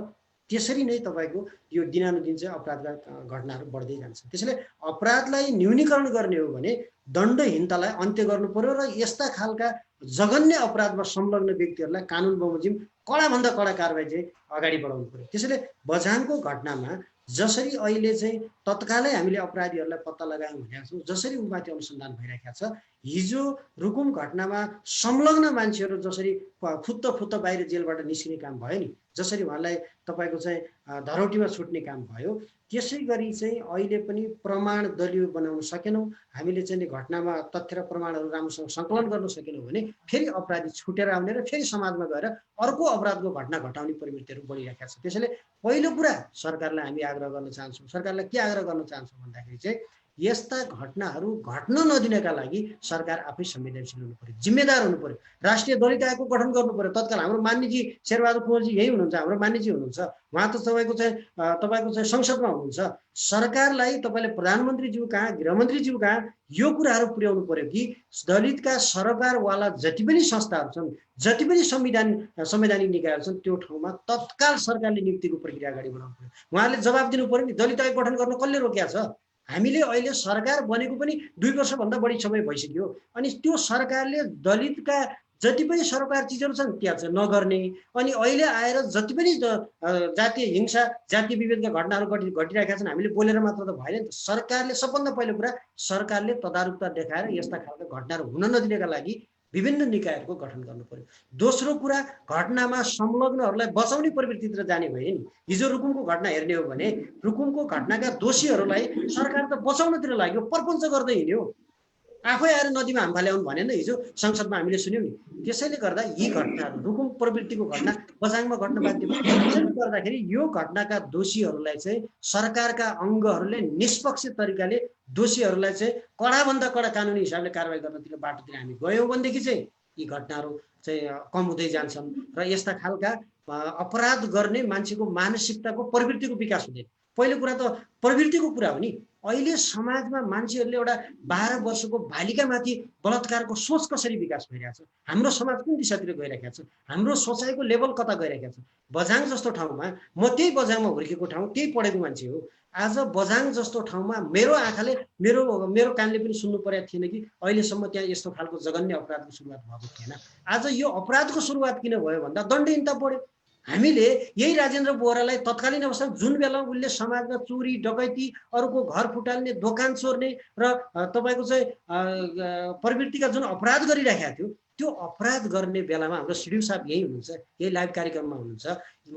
Speaker 4: त्यसरी नै तपाईँको यो दिनानुदिन चाहिँ अपराधका घटनाहरू बढ्दै जान्छ। त्यसैले अपराधलाई न्यूनीकरण गर्ने हो भने दण्डहीनतालाई अन्त्य गर्नु पर्यो र यस्ता खालका जघन्य अपराधमा संलग्न व्यक्तिहरूलाई कानुन बमोजिम कडाभन्दा कडा कारबाही चाहिँ अगाडि बढाउनु पर्यो। त्यसैले बझाङको घटनामा जसरी अहिले चाहिँ तत्कालै हामीले अपराधीहरूलाई पत्ता लगायौँ भनेका छौँ, जसरी उमाथि अनुसन्धान भइरहेको छ, हिजो रुकुम घटनामा संलग्न मान्छेहरू जसरी फुत्त बाहिर जेलबाट निस्किने काम भयो नि, जसरी उहाँलाई तपाईँको चाहिँ धरौटीमा छुट्ने काम भयो, त्यसै गरी चाहिँ अहिले पनि प्रमाण दलियो बनाउन सकेनौँ, हामीले चाहिँ घटनामा तथ्य र प्रमाणहरू राम्रोसँग सङ्कलन गर्न सकेनौँ भने फेरि अपराधी छुटेर आउने र फेरि समाजमा गएर अर्को अपराधको घटना घटाउने प्रवृत्तिहरू बढिरहेका छ। त्यसैले पहिलो कुरा सरकारलाई हामी आग्रह गर्न चाहन्छौँ, सरकारलाई के आग्रह गर्न चाहन्छौँ भन्दाखेरि चाहिँ यस्ता घटनाहरू घट्न नदिनका लागि सरकार आफै संवेदनशील हुनु पर्यो, जिम्मेदार हुनु पर्यो। राष्ट्रिय दलित आयोगको गठन गर्नु पर्यो। तत्काल हाम्रो मान्यजी शेरबहादुर कुँवरजी यही हुनुहुन्छ, हाम्रो मान्यजी हुनुहुन्छ, उहाँ त तपाईँको चाहिँ संसदमा हुनुहुन्छ। सरकारलाई तपाईँले प्रधानमन्त्रीज्यू कहाँ, गृहमन्त्रीज्यू कहाँ यो कुराहरू पुर्याउनु पर्यो कि दलितका सरकारवाला जति पनि संस्थाहरू छन्, जति पनि संवैधानिक निकायहरू छन्, त्यो ठाउँमा तत्काल सरकारले नियुक्तिको प्रक्रिया अगाडि बढाउनु पर्यो। उहाँहरूले जवाब दिनु पर्यो नि, दलित आयोग गठन गर्न कसले रोकेको छ? हामीले अहिले सरकार बनेको पनि 2 वर्षभन्दा बढी समय भइसक्यो, अनि त्यो सरकारले दलितका जति पनि सरकार चिजहरू छन् त्यहाँ चाहिँ नगर्ने, अनि अहिले आएर जति पनि जातीय हिंसा, जातीय विभेदका घटनाहरू घटिरहेका छन्, हामीले बोलेर मात्र त भएन नि त। सरकारले सबभन्दा पहिलो कुरा सरकारले तदारुकता देखाएर यस्ता खालका घटनाहरू हुन नदिनका लागि विभिन्न निकायहरूको गठन गर्नु पर्यो। दोस्रो कुरा, घटनामा संलग्नहरूलाई बचाउने प्रवृत्तितिर जाने भए नि, हिजो रुकुमको घटना हेर्ने हो भने रुकुमको घटनाका दोषीहरूलाई सरकार त बचाउनतिर लाग्यो, प्रपञ्च गर्दै हिँड्यो, आफै आएर नदीमा हाम फाल्याउनु भनेन हिजो संसदमा हामीले सुन्यौँ नि। त्यसैले गर्दा यी घटनाहरू, रुकुम प्रवृत्तिको घटना बझाङमा घट्न बाध्य भयो। त्यसैले गर्दाखेरि यो घटनाका दोषीहरूलाई चाहिँ सरकारका अङ्गहरूले निष्पक्ष तरिकाले दोषीहरूलाई चाहिँ कडाभन्दा कडा कानुनी हिसाबले कारवाही गर्नतिर बाटोतिर हामी गयौँ भनेदेखि चाहिँ यी घटनाहरू चाहिँ कम हुँदै जान्छन् र यस्ता खालका अपराध गर्ने मान्छेको मानसिकताको प्रवृत्तिको विकास हुँदैन। पहिलो कुरा त प्रवृत्तिको कुरा हो नि। अहिले समाजमा मान्छेहरूले एउटा 12 वर्षको बालिकामाथि बलात्कारको सोच कसरी विकास भइरहेको छ, हाम्रो समाज कुन दिशातिर गइरहेको छ, हाम्रो सोचाइको लेभल कता गइरहेको छ। बझाङ जस्तो ठाउँमा, म त्यही बझाङमा हुर्केको ठाउँ, त्यही पढेको मान्छे हो, आज बझाङ जस्तो ठाउँमा मेरो आँखाले मेरो कानले पनि सुन्नु परेको थिएन कि अहिलेसम्म त्यहाँ यस्तो खालको जघन्य अपराधको सुरुवात भएको थिएन। आज यो अपराधको सुरुवात किन भयो भन्दा दण्डहीनता बढ्यो। हामीले यही राजेन्द्र बोहरालाई तत्कालीन अवस्थामा जुन बेला उसले समाजमा चोरी डकैती अरूको घर फुटाल्ने दोकान चोर्ने र तपाईँको चाहिँ प्रवृत्तिका जुन अपराध गरिराखेका थियो त्यो अपराध गर्ने बेलामा हाम्रो सिडिउ साहब यही हुनुहुन्छ, यही लाइभ कार्यक्रममा हुनुहुन्छ।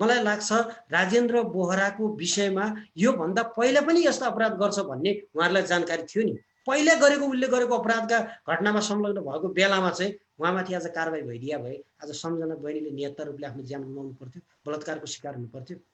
Speaker 4: मलाई लाग्छ राजेन्द्र बोहराको विषयमा योभन्दा पहिला पनि यस्ता अपराध गर्छ भन्ने उहाँहरूलाई जानकारी थियो नि। पहिला गरेको उसले गरेको अपराधका घटनामा संलग्न भएको बेलामा चाहिँ उहाँमाथि आज कारबाही भइदिया भए आज सम्झना बहिनीले नियत्तर रूपले आफ्नो ज्यान गुमाउनु पर्थ्यो, बलात्कारको शिकार हुनु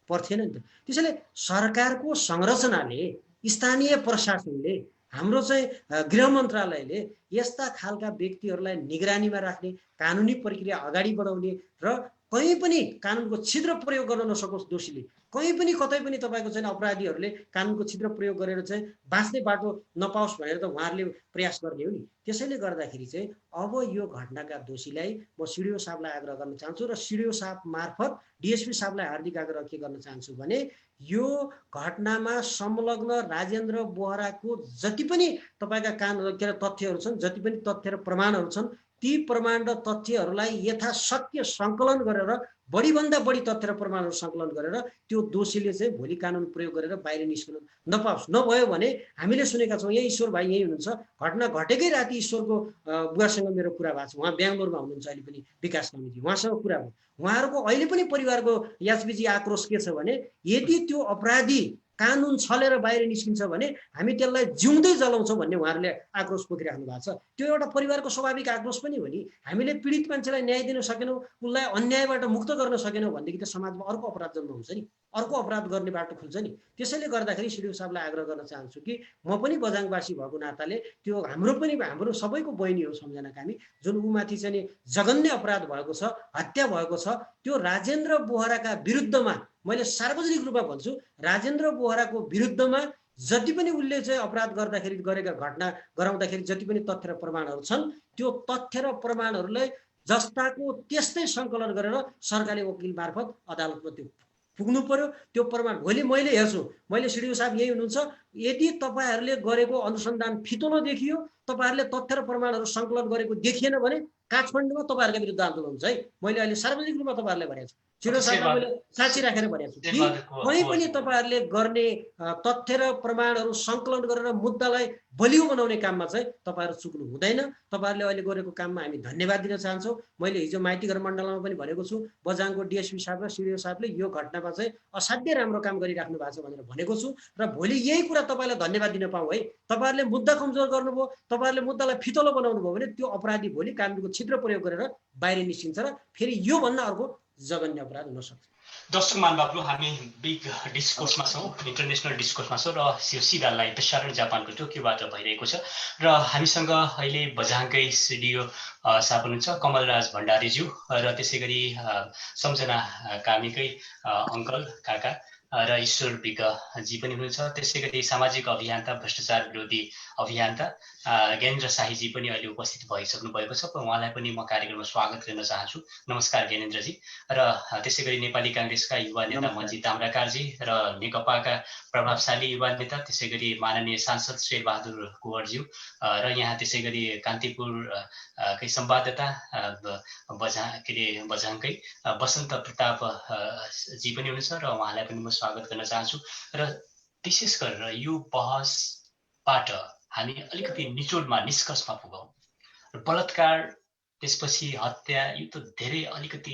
Speaker 4: पर्थेन नि त। त्यसैले सरकारको संरचनाले, स्थानीय प्रशासनले, हाम्रो चाहिँ गृह मन्त्रालयले यस्ता खालका व्यक्तिहरूलाई निगरानीमा राख्ने, कानुनी प्रक्रिया अगाडि बढाउने र कहीँ पनि कानुनको छिद्र प्रयोग गर्न नसकोस् दोषीले, कहीँ पनि कतै पनि तपाईँको चाहिँ अपराधीहरूले कानुनको छिद्र प्रयोग गरेर चाहिँ बाँच्ने बाटो नपाओस् भनेर त उहाँहरूले प्रयास गर्ने हो नि। त्यसैले गर्दाखेरि चाहिँ अब यो घटनाका दोषीलाई म सिडिओ साहबलाई आग्रह गर्न चाहन्छु र सिडिओ साहब मार्फत डिएसपी साहबलाई हार्दिक आग्रह के गर्न चाहन्छु भने यो घटनामा संलग्न राजेन्द्र बोहराको जति पनि तपाईँका तथ्यहरू छन्, जति पनि तथ्य र प्रमाणहरू छन्, ती प्रमाण र तथ्यहरूलाई यथाशक्य सङ्कलन गरेर बढीभन्दा बढी तथ्य र प्रमाणहरू सङ्कलन गरेर त्यो दोषीले चाहिँ भोलि कानुन प्रयोग गरेर बाहिर निस्कन नपाओस्। नभयो भने हामीले सुनेका छौँ, यहाँ ईश्वर भाइ यही हुनुहुन्छ, घटना घटेकै राति ईश्वरको बुवासँग मेरो कुरा भएको छ, उहाँ बेङ्गलोरमा हुनुहुन्छ अहिले पनि, विकास कमिटी, उहाँसँग कुरा भयो। उहाँहरूको अहिले पनि परिवारको याचबिची आक्रोश के छ भने यदि त्यो अपराधी कानुन छलेर बाहिर निस्किन्छ भने हामी त्यसलाई जिउँदै जलाउँछौँ भन्ने उहाँहरूले आक्रोश पोखिराख्नु भएको छ। त्यो एउटा परिवारको स्वाभाविक आक्रोश पनि हो नि। हामीले पीडित मान्छेलाई न्याय दिन सकेनौँ, उसलाई अन्यायबाट मुक्त गर्न सकेनौँ भनेदेखि त समाजमा अर्को अपराध जन्म हुन्छ नि, अर्को अपराध गर्ने बाटो खुल्छ नि। त्यसैले गर्दाखेरि सिडिओ साहबलाई आग्रह गर्न चाहन्छु कि म पनि बझाङवासी भएको नाताले त्यो हाम्रो सबैको बहिनी हो सम्झना कामी, जुन उमाथि चाहिँ जघन्य अपराध भएको छ, हत्या भएको छ, त्यो राजेन्द्र बोहराका विरुद्धमा मैले सार्वजनिक रूपमा भन्छु, राजेन्द्र बोहराको विरुद्धमा जति पनि उसले चाहिँ अपराध गर्दाखेरि गरेका घटना गराउँदाखेरि जति पनि तथ्य र प्रमाणहरू छन्, त्यो तथ्य र प्रमाणहरूलाई जस्ताको त्यस्तै सङ्कलन गरेर सरकारी वकिल मार्फत अदालतमा त्यो पुग्नु पर्यो। त्यो प्रमाण भोलि मैले हेर्छु, मैले सिडिओ साहब यही हुनुहुन्छ, यदि तपाईँहरूले गरेको अनुसन्धान फितलो देखियो, तपाईँहरूले तथ्य र प्रमाणहरू सङ्कलन गरेको देखिएन भने काठमाडौँमा तपाईँहरूको विरुद्ध आन्दोलन हुन्छ है। मैले अहिले सार्वजनिक रूपमा तपाईँहरूलाई भनेको छु, सिडिओ साहबलाई मैले साक्षी राखेर भनेको छु कि कहीँ पनि तपाईँहरूले गर्ने तथ्य र प्रमाणहरू सङ्कलन गरेर मुद्दालाई बलियो बनाउने काममा चाहिँ तपाईँहरू चुक्नु हुँदैन। तपाईँहरूले अहिले गरेको काममा हामी धन्यवाद दिन चाहन्छौँ। मैले हिजो माइतीघर मण्डलमा पनि भनेको छु, बझाङको डिएसपी साहब र सिडिओ साहबले यो घटनामा चाहिँ असाध्यै राम्रो काम गरिराख्नु भएको छ भनेर भनेको छु र भोलि यही कुरा तपाईँलाई धन्यवाद दिन पाऊँ है। तपाईँहरूले मुद्दा कमजोर गर्नुभयो, तपाईँहरूले मुद्दालाई फितलो बनाउनु भयो भने त्यो अपराधी भोलि कानुनको छिद्र प्रयोग गरेर बाहिर निस्किन्छ र फेरि योभन्दा अर्को जघन्य अपराध हुन सक्छ।
Speaker 1: दर्शक महानुभावहरू, हामी बिग डिस्कोर्समा छौँ, इन्टरनेसनल डिस्कोर्समा छौँ र यो सिधा लाइभ प्रसारण जापानको टोकियोबाट भइरहेको छ र हामीसँग अहिले बझाङकै सिडिओ साहब हुनुहुन्छ कमलराज भण्डारीज्यू र त्यसै गरी सम्झना कामीकै अङ्कल काका र ईश्वर विकजी पनि हुनुहुन्छ। त्यसै गरी सामाजिक अभियन्ता, भ्रष्टाचार विरोधी अभियन्ता ज्ञानेन्द्र शाहीजी पनि अहिले उपस्थित भइसक्नु भएको छ। उहाँलाई पनि म कार्यक्रममा स्वागत गर्न चाहन्छु। नमस्कार ज्ञानेन्द्रजी। र त्यसै गरी नेपाली काङ्ग्रेसका युवा नेता मन्जी ताम्राकारजी र नेकपाका प्रभावशाली युवा नेता त्यसै गरी माननीय सांसद शेरबहादुर कुँवरज्यू र यहाँ त्यसै गरी कान्तिपुरकै संवाददाता बझाङकै बसन्त प्रताप जी पनि हुनुहुन्छ र उहाँलाई पनि म स्वागत गर्न चाहन्छु। र विशेष गरेर यो बहसबाट हामी अलिकति निचोडमा निष्कर्षमा पुगौँ। बलात्कार त्यसपछि हत्या, यो त धेरै अलिकति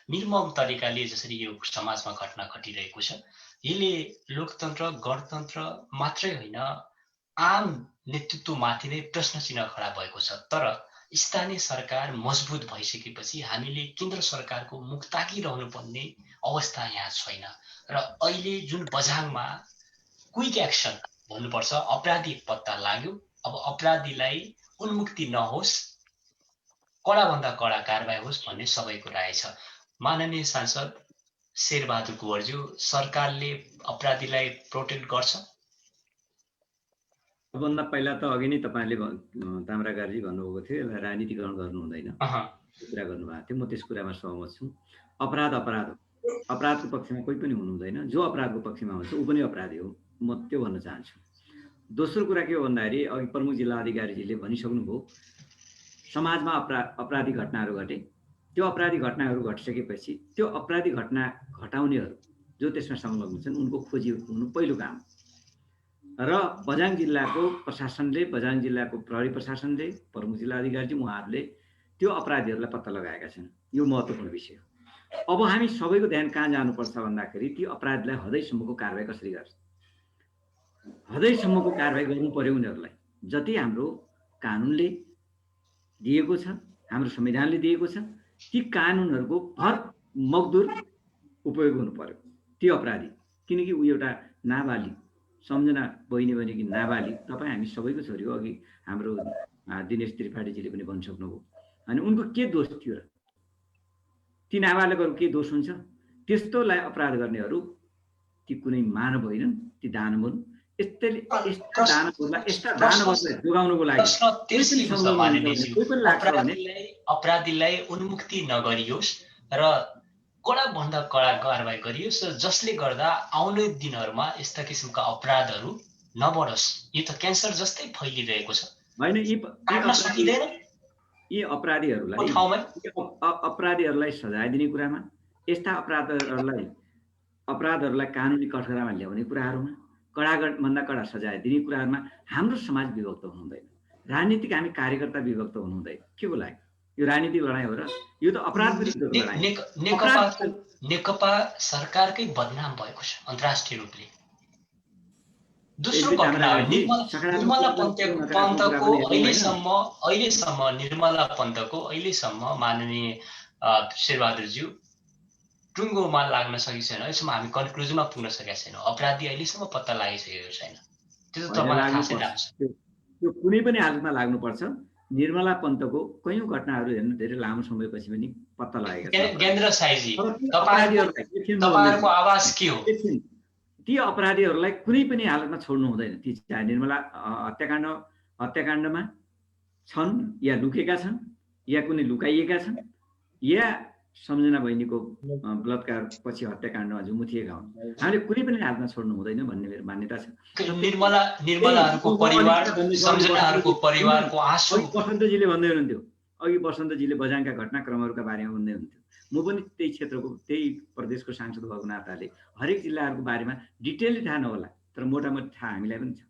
Speaker 1: निर्मम तरिकाले जसरी यो समाजमा घटना घटिरहेको छ, यसले लोकतन्त्र गणतन्त्र मात्रै होइन आम नेतृत्वमाथि नै प्रश्न चिन्ह खडा भएको छ। तर स्थानीय सरकार मजबुत भइसकेपछि हामीले केन्द्र सरकारको मुख ताकिरहनु पर्ने अवस्था यहाँ छैन। र अहिले जुन बझाङमा क्विक एक्सन भन्नुपर्छ, अपराधी पत्ता लाग्यो, अब अपराधीलाई उन्मुक्ति नहोस्, कडाभन्दा कडा कारबाही होस् भन्ने सबैको राय छ। माननीय सांसद शेरबहादुर कुँवरज्यू, सरकारले अपराधीलाई प्रोटेक्ट गर्छ?
Speaker 5: सबभन्दा पहिला त अघि नै तपाईँले ताम्राकारजी भन्नुभएको थियो यसलाई राजनीतिकरण गर्नु हुँदैन कुरा गर्नुभएको थियो, म त्यस कुरामा सहमत छु। अपराध अपराध हो, अपराधको पक्षमा कोही पनि हुनु हुँदैन, जो अपराधको पक्षमा हुन्छ ऊ पनि अपराधी हो, म त्यो भन्न चाहन्छु। दोस्रो कुरा के हो भन्दाखेरि अघि प्रमुख जिल्ला अधिकारीजीले भनिसक्नुभयो, समाजमा अपराधी घटनाहरू घटे, त्यो अपराधी घटनाहरू घटिसकेपछि त्यो अपराधी घटना घटाउनेहरू जो त्यसमा संलग्न छन् उनको खोजी हुनु पहिलो काम र बझाङ जिल्लाको प्रशासनले, बझाङ जिल्लाको प्रहरी प्रशासनले, प्रमुख जिल्ला अधिकारी उहाँहरूले त्यो अपराधीहरूलाई पत्ता लगाएका छन्। यो महत्त्वपूर्ण विषय हो। अब हामी सबैको ध्यान कहाँ जानुपर्छ भन्दाखेरि ती अपराधीलाई हदैसम्मको कारबाही कसरी गर्छ, हदैसम्मको कारबाही गर्नु पर्यो उनीहरूलाई। जति हाम्रो कानुनले दिएको छ, हाम्रो संविधानले दिएको छ, ती कानुनहरूको भर मकदुर उपयोग हुनु पर्यो ती अपराधी। किनकि ऊ एउटा नाबालिग, सम्झना बहिनी भने कि नाबालिग, तपाईँ हामी सबैको छोरी हो। अघि हाम्रो दिनेश त्रिपाठीजीले पनि भनिसक्नुभयो। अनि उनको के दोष थियो र? ती नाबालिगहरू के दोष हुन्छ? त्यस्तोलाई अपराध गर्नेहरू ती कुनै मानव होइनन्, ती दानव हुन्। यस्ता दानवहरूलाई जोगाउनुको लागि
Speaker 1: अपराधीलाई उन्मुक्ति नगरियोस् र कडाभन्दा कडा कारबाही गरियोस्, जसले गर्दा आउने दिनहरूमा यस्ता किसिमका अपराधहरू नबढोस्। यो त क्यान्सर जस्तै फैलिरहेको छ।
Speaker 5: होइन, यी अपराधीहरूलाई सजाय दिने कुरामा, यस्ता अपराधहरूलाई कानुनी कठघरामा ल्याउने कुराहरूमा, कडाभन्दा कडा सजाय दिने कुराहरूमा हाम्रो समाज विभक्त हुनु हुँदैन। राजनीतिक हामी कार्यकर्ता विभक्त हुनु हुँदैन। के को लागि? यो राजनीतिक लडाइँ हो र? यो त अपराध विरुद्धको लडाइँ।
Speaker 1: नेकपा सरकारकै बदनाम भएको छ अन्तर्राष्ट्रिय रूपले। दोस्रो घटना निर्मला पन्तको अहिलेसम्म माननीय शेरबहादुरज्यू टुङ्गोमा लाग्न सकेको छैन। अहिलेसम्म हामी कन्क्लुजनमा पुग्न सकेका छैनौँ। अपराधी अहिलेसम्म पत्ता लगाइसकेको छैन। त्यो त तपाईँलाई थाहा छैन।
Speaker 5: त्यो कुनै पनि हालतमा लाग्नुपर्छ। निर्मला पन्तको कयौं घटनाहरू हेर्नु धेरै लामो समयपछि पनि पत्ता लागेको छ।
Speaker 1: गेन्द्र साईजी, तपाईहरुको आवाज के हो?
Speaker 5: ती अपराधीहरूलाई कुनै पनि हालतमा छोड्नु हुँदैन। ती चाहे निर्मला हत्याकाण्डमा छन् या लुकेका छन् या कुनै लुकाइएका छन् या सम्झना बहिनीको बलात्कार पछि हत्याकाण्डमा झुमुथिएका हुन्, हामीले कुनै पनि हालतमा छोड्नु हुँदैन भन्ने मेरो मान्यता छ।
Speaker 1: निर्मलाहरूको परिवार, सम्झनाहरूको परिवारको आँसु
Speaker 5: बसन्तजीले भन्दै हुनुहुन्थ्यो, अघि बसन्तजीले बझाङका घटनाक्रमहरूका बारेमा भन्दै हुनुहुन्थ्यो। म पनि त्यही क्षेत्रको, त्यही प्रदेशको सांसद भएको नाताले हरेक जिल्लाहरूको बारेमा डिटेलली थाहा नहोला, तर मोटामोटी थाहा हामीलाई पनि छ।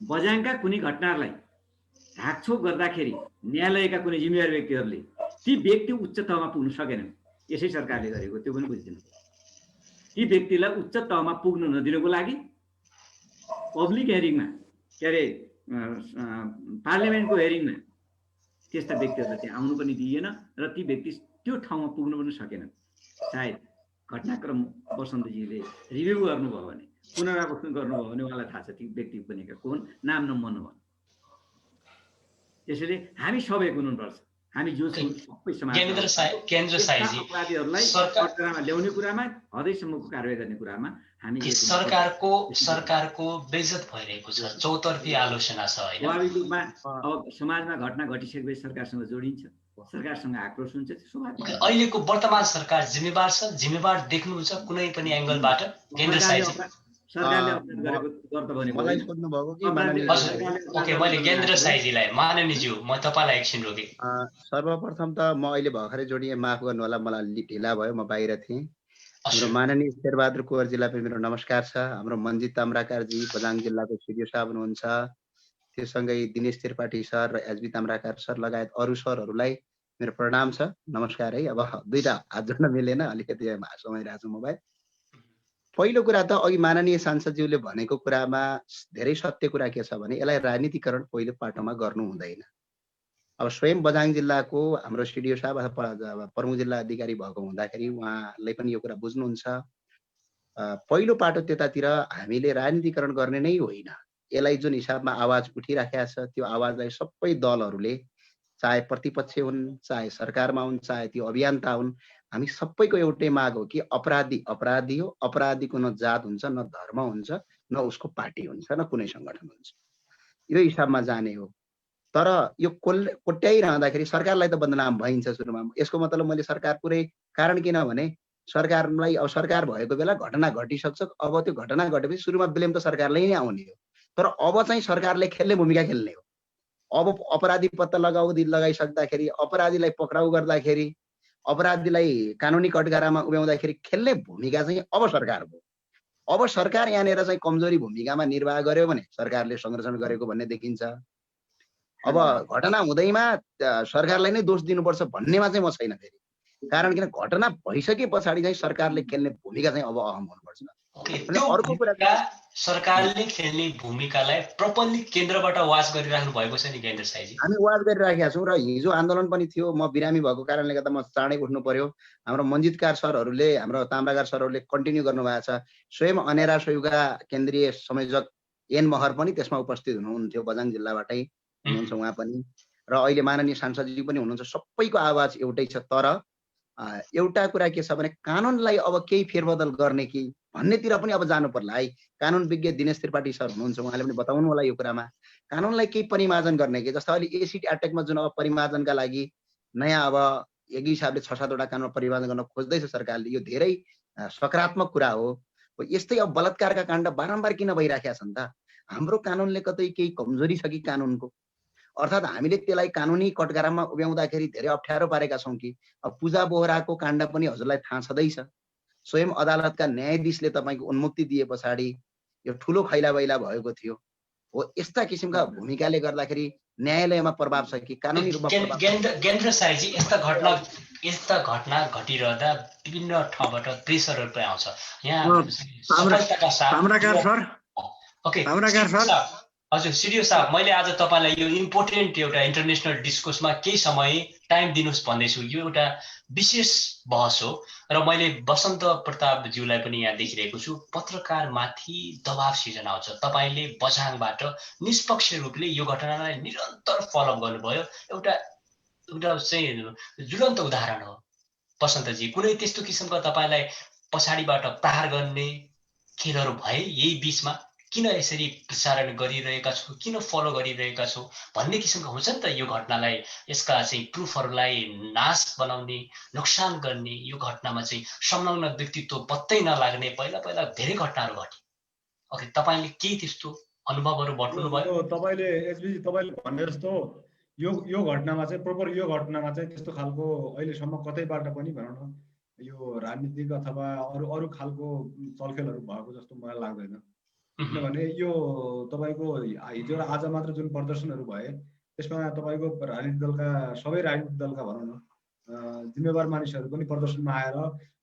Speaker 5: बझाङका कुनै घटनाहरूलाई ढाकछोप गर्दाखेरि न्यायालयका कुनै जिम्मेवार व्यक्तिहरूले ती व्यक्ति उच्च तहमा पुग्न सकेनन्। यसै सरकारले गरेको, त्यो पनि बुझिदिनु। ती व्यक्तिलाई उच्च तहमा पुग्न नदिनुको लागि पब्लिक हेरिङमा, के अरे पार्लियामेन्टको हेरिङमा त्यस्ता व्यक्तिहरूलाई त्यहाँ आउनु पनि दिइएन र ती व्यक्ति त्यो ठाउँमा पुग्नु पनि सकेनन्। सायद घटनाक्रम बसन्तजीले रिभ्यू गर्नुभयो भने, पुनरावलोकन गर्नुभयो भने उहाँलाई थाहा छ ती व्यक्ति बनेका को हुन्, नाम नम्बर्नु भयो। त्यसैले हामी सबै हुनुपर्छ। हामी जो सबै समाज
Speaker 1: केन्द्र साईजी
Speaker 5: अपराधीहरूलाई सरकारमा ल्याउने कुरामा, हदैसम्मको कारबाही गर्ने कुरामा हामी
Speaker 1: सरकारको बेइज्जत भइरहेको छ, चौतर्फी आलोचना छ हैन।
Speaker 5: स्वाभाविक रूपमा अब समाजमा घटना घटिसकेपछि सरकारसँग जोडिन्छ, सरकारसँग आक्रोश हुन्छ, स्वाभाविक।
Speaker 1: अहिलेको वर्तमान सरकार जिम्मेवार छ, जिम्मेवार देख्नुहुन्छ कुनै पनि एंगलबाट? केन्द्र साईजी
Speaker 5: सरकारले अपराध गरेको गर्दा भने
Speaker 10: मलाई सोध्नु भएको कि
Speaker 1: ओके, मैले केन्द्र साईजीलाई, माननीयज्यू म तपाईलाई एकछिन रोके।
Speaker 10: सर्वप्रथम त म अहिले भर्खरै जोडिए, माफ गर्नु होला, मलाई ढिला भयो, म बाहिर थिएँ। हाम्रो माननीय शेरबहादुर कुँवर जिल्लालाई मेरो नमस्कार छ। हाम्रो मन्जित ताम्राकारजी बझाङ जिल्लाको सिडिओ साहब हुनुहुन्छ, त्यससँगै दिनेश त्रिपाठी सर र एचबी ताम्राकार सर लगायत अरू सरहरूलाई मेरो प्रणाम छ, नमस्कार है। अब दुईटा हात जोड्न मिलेन, अलिकति समाइरहेको छु मोबाइल। पहिलो कुरा त अघि माननीय सांसदज्यूले भनेको कुरामा धेरै सत्य कुरा के छ भने यसलाई राजनीतिकरण पहिलो पाटोमा गर्नु हुँदैन। अब स्वयं बझाङ जिल्लाको हाम्रो सिडिओ साहब अथवा प्रमुख जिल्ला अधिकारी भएको हुँदाखेरि उहाँले पनि यो कुरा बुझ्नुहुन्छ। पहिलो पाटो त्यतातिर हामीले राजनीतिकरण गर्ने नै होइन। यसलाई जुन हिसाबमा आवाज उठिराखेको छ त्यो आवाजलाई सबै दलहरूले, चाहे प्रतिपक्ष हुन्, चाहे सरकारमा हुन्, चाहे त्यो अभियन्ता हुन्, हामी सबैको एउटै माग हो कि अपराधी अपराधी हो। अपराधीको न जात हुन्छ, न धर्म हुन्छ, न उसको पार्टी हुन्छ, न कुनै सङ्गठन हुन्छ। यो हिसाबमा जाने हो। तर यो कोट्याइरहँदाखेरि सरकारलाई त बदनाम भइन्छ सुरुमा। यसको मतलब मैले सरकार पुरै, कारण किनभने सरकारलाई अब सरकार भएको बेला घटना घटिसक्छ, अब त्यो घटना घटेपछि सुरुमा ब्लेम त सरकारले नै आउने हो। तर अब चाहिँ सरकारले खेल्ने भूमिका खेल्ने हो। अब अपराधी पत्ता लगाइसक्दाखेरि अपराधीलाई पक्राउ गर्दाखेरि अपराधीलाई कानुनी कटघरामा उभ्याउँदाखेरि खेल्ने भूमिका चाहिँ अब सरकारको। अब सरकार यहाँनिर चाहिँ कमजोरी भूमिकामा निर्वाह गर्यो भने सरकारले संरक्षण गरेको भन्ने देखिन्छ। अब घटना हुँदैमा सरकारलाई नै दोष दिनुपर्छ भन्नेमा चाहिँ म छैन फेरि, कारण किन घटना भइसके पछाडि चाहिँ सरकारले खेल्ने भूमिका चाहिँ अब अहम हुनुपर्छ।
Speaker 1: अर्को कुरा सरकारले खेल्ने भूमिकालाई प्रपरली केन्द्रबाट वाच गरिराख्नु भएको छ नि केन्द्र साईजी?
Speaker 10: हामी वाच गरिराखेका छौँ र हिजो आन्दोलन पनि थियो। म बिरामी भएको कारणले गर्दा म चाँडै उठ्नु पर्यो। हाम्रो मन्जितकार सरहरूले, हाम्रो ताम्राकार सरहरूले कन्टिन्यू गर्नुभएको छ। स्वयं अनेरा सोयुका केन्द्रीय संयोजक एन महर पनि त्यसमा उपस्थित हुनुहुन्थ्यो, बझाङ जिल्लाबाटै हुनुहुन्छ उहाँ पनि, र अहिले माननीय सांसदजी पनि हुनुहुन्छ। सबैको आवाज एउटै छ, तर एउटा कुरा के छ भने कानुनलाई अब केही फेरबदल गर्ने कि भन्नेतिर पनि अब जानु पर्ला है। कानुन विज्ञ दिनेश त्रिपाठी सर हुनुहुन्छ, उहाँले पनि बताउनु होला यो कुरामा। कानुनलाई केही परिमार्जन गर्ने कि जस्तो अहिले एसिड एट्याकमा जुन अब परिमार्जनका लागि नयाँ अब एक हिसाबले 6-7 वटा कानुन परिमार्जन गर्न खोज्दैछ सरकारले, यो धेरै सकारात्मक कुरा हो। यस्तै अब बलात्कारका काण्ड बारम्बार किन भइराखेका छन् त? हाम्रो कानुनले कतै केही कमजोरी छ कि कानुनको? अर्थात् हामीले त्यसलाई कानुनी कटघरामा उभ्याउँदाखेरि धेरै अप्ठ्यारो पारेका छौँ कि? अब पूजा बोहराको काण्ड पनि हजुरलाई थाहा छँदैछ। स्वयं अदालतका न्यायाधीशले तपाईँको उन्मुक्ति दिए पछाडि यो ठुलो खैला बैला भएको थियो हो। यस्ता किसिमका भूमिकाले गर्दाखेरि न्यायालयमा प्रभाव छ कि कानुनी रूपमा प्रभाव?
Speaker 1: ज्ञानेन्द्र साईजी, यस्ता घटना घटिरहँदा विभिन्न ठाउँबाट प्रेसरहरू पनि आउँछ। यहाँ हजुर सिडिओ साहब, मैले आज तपाईँलाई यो इम्पोर्टेन्ट एउटा इन्टरनेसनल डिस्कोर्समा केही समय टाइम दिनुहोस् भन्दैछु। यो एउटा विशेष बहस हो र मैले बसन्त प्रतापज्यूलाई पनि यहाँ देखिरहेको छु। पत्रकारमाथि दबाव सिर्जना आउँछ। तपाईँले बझाङबाट निष्पक्ष रूपले यो घटनालाई निरन्तर फलोअप गर्नुभयो। एउटा चाहिँ ज्वलन्त उदाहरण हो बसन्तजी। कुनै त्यस्तो किसिमको तपाईँलाई पछाडिबाट प्रहार गर्ने खेलहरू भए यही बिचमा? किन यसरी प्रसारण गरिरहेका छौँ, किन फलो गरिरहेका छौँ भन्ने किसिमको हुन्छ नि त। यो घटनालाई, यसका चाहिँ प्रुफहरूलाई नाश बनाउने, नोक्सान गर्ने, यो घटनामा चाहिँ संलग्न व्यक्तित्व पत्तै नलाग्ने पहिला धेरै घटनाहरू घटे। ओके, तपाईँले केही त्यस्तो अनुभवहरू बटुल्नु भयो?
Speaker 3: तपाईँले भन्ने जस्तो यो घटनामा चाहिँ यो घटनामा चाहिँ त्यस्तो खालको अहिलेसम्म कतैबाट पनि भनौँ न यो राजनीतिक अथवा अरू खालको चलखेलहरू भएको जस्तो मलाई लाग्दैन। किनभने यो तपाईँको हिजो र आज मात्र जुन प्रदर्शनहरू भए त्यसमा तपाईँको सबै राजनीतिक दलका भनौँ न जिम्मेवार मानिसहरू पनि प्रदर्शनमा आएर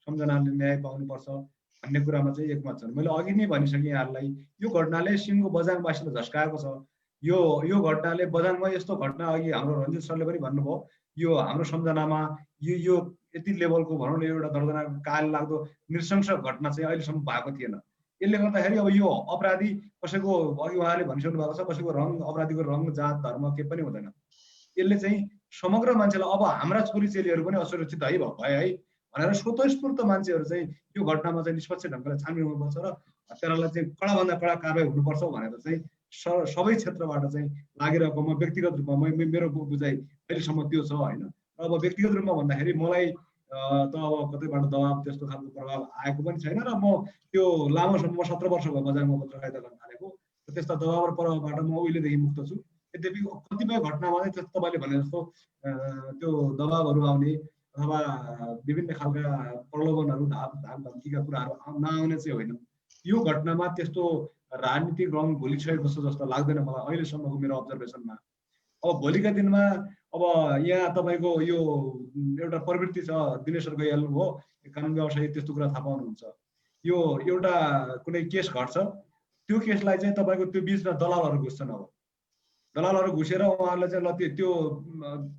Speaker 3: सम्झनाले न्याय पाउनुपर्छ भन्ने कुरामा चाहिँ एकमत छन्। मैले अघि नै भनिसकेँ यहाँहरूलाई, यो घटनाले सिङ्गो बझाङवासीलाई झस्काएको छ। यो घटनाले बझाङमा यस्तो घटना अघि हाम्रो रञ्जित सरले पनि भन्नुभयो, यो हाम्रो सम्झनामा यो यति लेभलको भनौँ न एउटा दर्दनाक काल लाग्दो नृशंस घटना चाहिँ अहिलेसम्म भएको थिएन। यसले गर्दाखेरि अब यो अपराधी कसैको, अघि उहाँले भनिसक्नु भएको छ, कसैको रङ, अपराधीको रङ, जात, धर्म केही पनि हुँदैन। यसले चाहिँ समग्र मान्छेलाई अब हाम्रा छोरीचेलीहरू पनि असुरक्षित है है भनेर स्वतस्फूर्त मान्छेहरू चाहिँ यो घटनामा चाहिँ निष्पक्ष ढङ्गले छानबिन हुनुपर्छ र हत्यारालाई चाहिँ कडाभन्दा कडा कारवाही हुनुपर्छ भनेर चाहिँ सबै क्षेत्रबाट चाहिँ लागिरहेको म व्यक्तिगत रूपमा मेरो बुझाइ अहिलेसम्म त्यो छ होइन। अब व्यक्तिगत रूपमा भन्दाखेरि मलाई त अब कतैबाट दबाब त्यस्तो खालको प्रभाव आएको पनि छैन र म त्यो लामो समय 17 वर्ष भयो बजारमा पत्रकारिता गर्न थालेको, त्यस्ता दबाब र प्रभावबाट म उहिलेदेखि मुक्त छु। यद्यपि कतिपय घटनामा चाहिँ तपाईँले भने जस्तो त्यो दबाबहरू आउने अथवा विभिन्न खालका प्रलोभनहरू, धम्कीका कुराहरू नआउने चाहिँ होइन। यो घटनामा त्यस्तो राजनीतिक रङ भुलिसकेको जस्तो लाग्दैन मलाई अहिलेसम्मको मेरो अब्जर्भेसनमा। अब भोलिका दिनमा अब यहाँ तपाईँको यो एउटा प्रवृत्ति छ, दिनेश सर गइहाल्नु भयो, कानुन व्यवसायी त्यस्तो कुरा थाहा पाउनुहुन्छ। यो एउटा कुनै केस घट्छ, त्यो केसलाई चाहिँ तपाईँको त्यो बिचमा दलालहरू घुस्छन्। अब दलालहरू घुसेर उहाँहरूले चाहिँ ल त्यो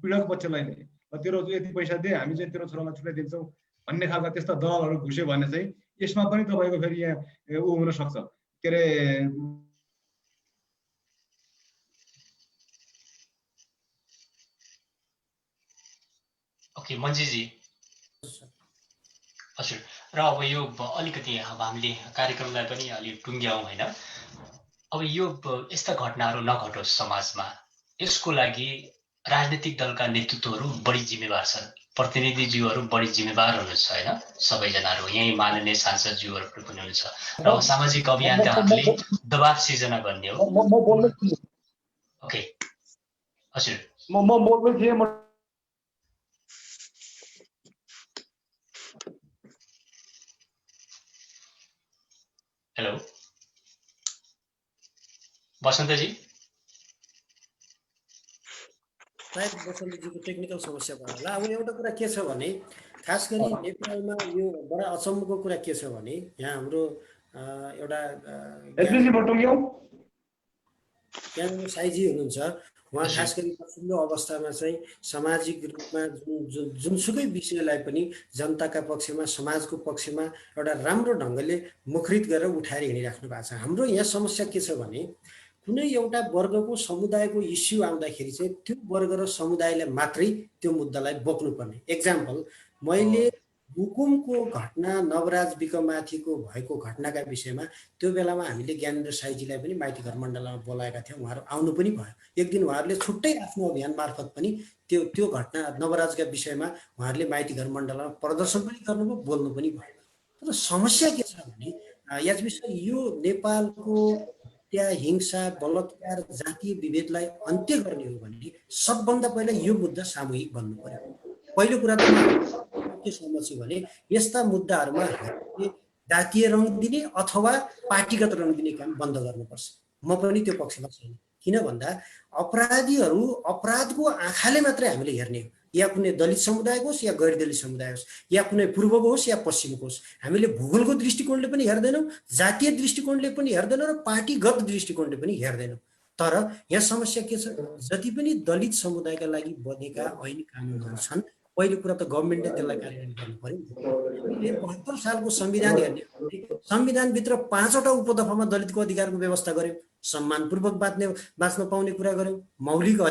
Speaker 3: पीडक पक्षलाई नै तेरो यति पैसा दे, हामी चाहिँ तेरो छोरालाई छुट्याइदिन्छौँ भन्ने खालका त्यस्ता दलालहरू घुस्यो भने चाहिँ यसमा पनि तपाईँको फेरि यहाँ ऊ हुनसक्छ, के अरे
Speaker 1: मन्जीजी। हजुर, र अब यो अलिकति अब हामीले कार्यक्रमलाई पनि अलि टुङ्ग्याउँ होइन। अब यो यस्ता घटनाहरू नघटोस् समाजमा, यसको लागि राजनीतिक दलका नेतृत्वहरू बढी जिम्मेवार छन्, प्रतिनिधिज्यूहरू बढी जिम्मेवार हुनुहुन्छ होइन। सबैजनाहरू यहीँ माननीय सांसदज्यूहरू पनि हुनुहुन्छ र सामाजिक अभियन्ताहरूले दबाब सिर्जना गर्ने हो। ओके, हजुर
Speaker 3: म बोल्दै थिएँ
Speaker 1: हेलो बसन्तजी
Speaker 4: सायद बसन्तजीको टेक्निकल समस्या भयो होला। अब एउटा कुरा के छ भने खास गरी नेपालमा यो बडा अचम्मको कुरा के छ भने यहाँ हाम्रो एउटा त्यहाँ साइजी हुनुहुन्छ, उहाँ खास गरी पछिल्लो अवस्थामा चाहिँ सामाजिक रूपमा जुनसुकै विषयलाई पनि जनताका पक्षमा समाजको पक्षमा एउटा राम्रो ढङ्गले मुखरित गरेर उठाएर हिँडिराख्नु भएको छ। हाम्रो यहाँ समस्या के छ भने कुनै एउटा वर्गको समुदायको इस्यु आउँदाखेरि चाहिँ त्यो वर्ग र समुदायले मात्रै त्यो मुद्दालाई बोक्नुपर्ने। एक्जाम्पल, मैले हुकुमको घटना नवराज विकमाथिको भएको घटनाका विषयमा त्यो बेलामा हामीले ज्ञानेन्द्र साईजीलाई पनि माइती घर मण्डलमा बोलाएका थियौँ। उहाँहरू आउनु पनि भयो। एक दिन उहाँहरूले छुट्टै आफ्नो अभियान मार्फत पनि त्यो घटना नवराजका विषयमा उहाँहरूले माइती घर मण्डलमा प्रदर्शन पनि गर्नुभयो, बोल्नु पनि भयो। तर समस्या के छ भने यस विषय यो नेपालको हत्या, हिंसा, बलात्कार, जातीय विभेदलाई अन्त्य गर्ने हो भने सबभन्दा पहिला यो मुद्दा सामूहिक बन्नु पर्यो। पहिलो कुरा त के समस्या भने यस्ता मुद्दाहरूमा हामीले जातीय रङ दिने अथवा पार्टीगत रङ दिने काम बन्द गर्नुपर्छ। म पनि त्यो पक्षमा छैन। किन भन्दा अपराधीहरू अपराधको आँखाले मात्रै हामीले हेर्ने हो, या कुनै दलित समुदायको होस् या गैर दलित समुदाय होस्, या कुनै पूर्वको होस् या पश्चिमको होस्। हामीले भूगोलको दृष्टिकोणले पनि हेर्दैनौँ, जातीय दृष्टिकोणले पनि हेर्दैनौँ र पार्टीगत दृष्टिकोणले पनि हेर्दैनौँ। तर यहाँ समस्या के छ, जति पनि दलित समुदायका लागि बनेका ऐन कानुनहरू छन्, पहिलो कुरा त गभर्मेन्टले त्यसलाई कार्यान्वयन गर्नु पर्यो। हामीले ७२ सालको संविधान हेर्ने, संविधानभित्र 5वटा उपदफामा दलितको अधिकारको व्यवस्था गर्यो, सम्मानपूर्वक बाँच्न पाउने कुरा गर्यो, मौलिक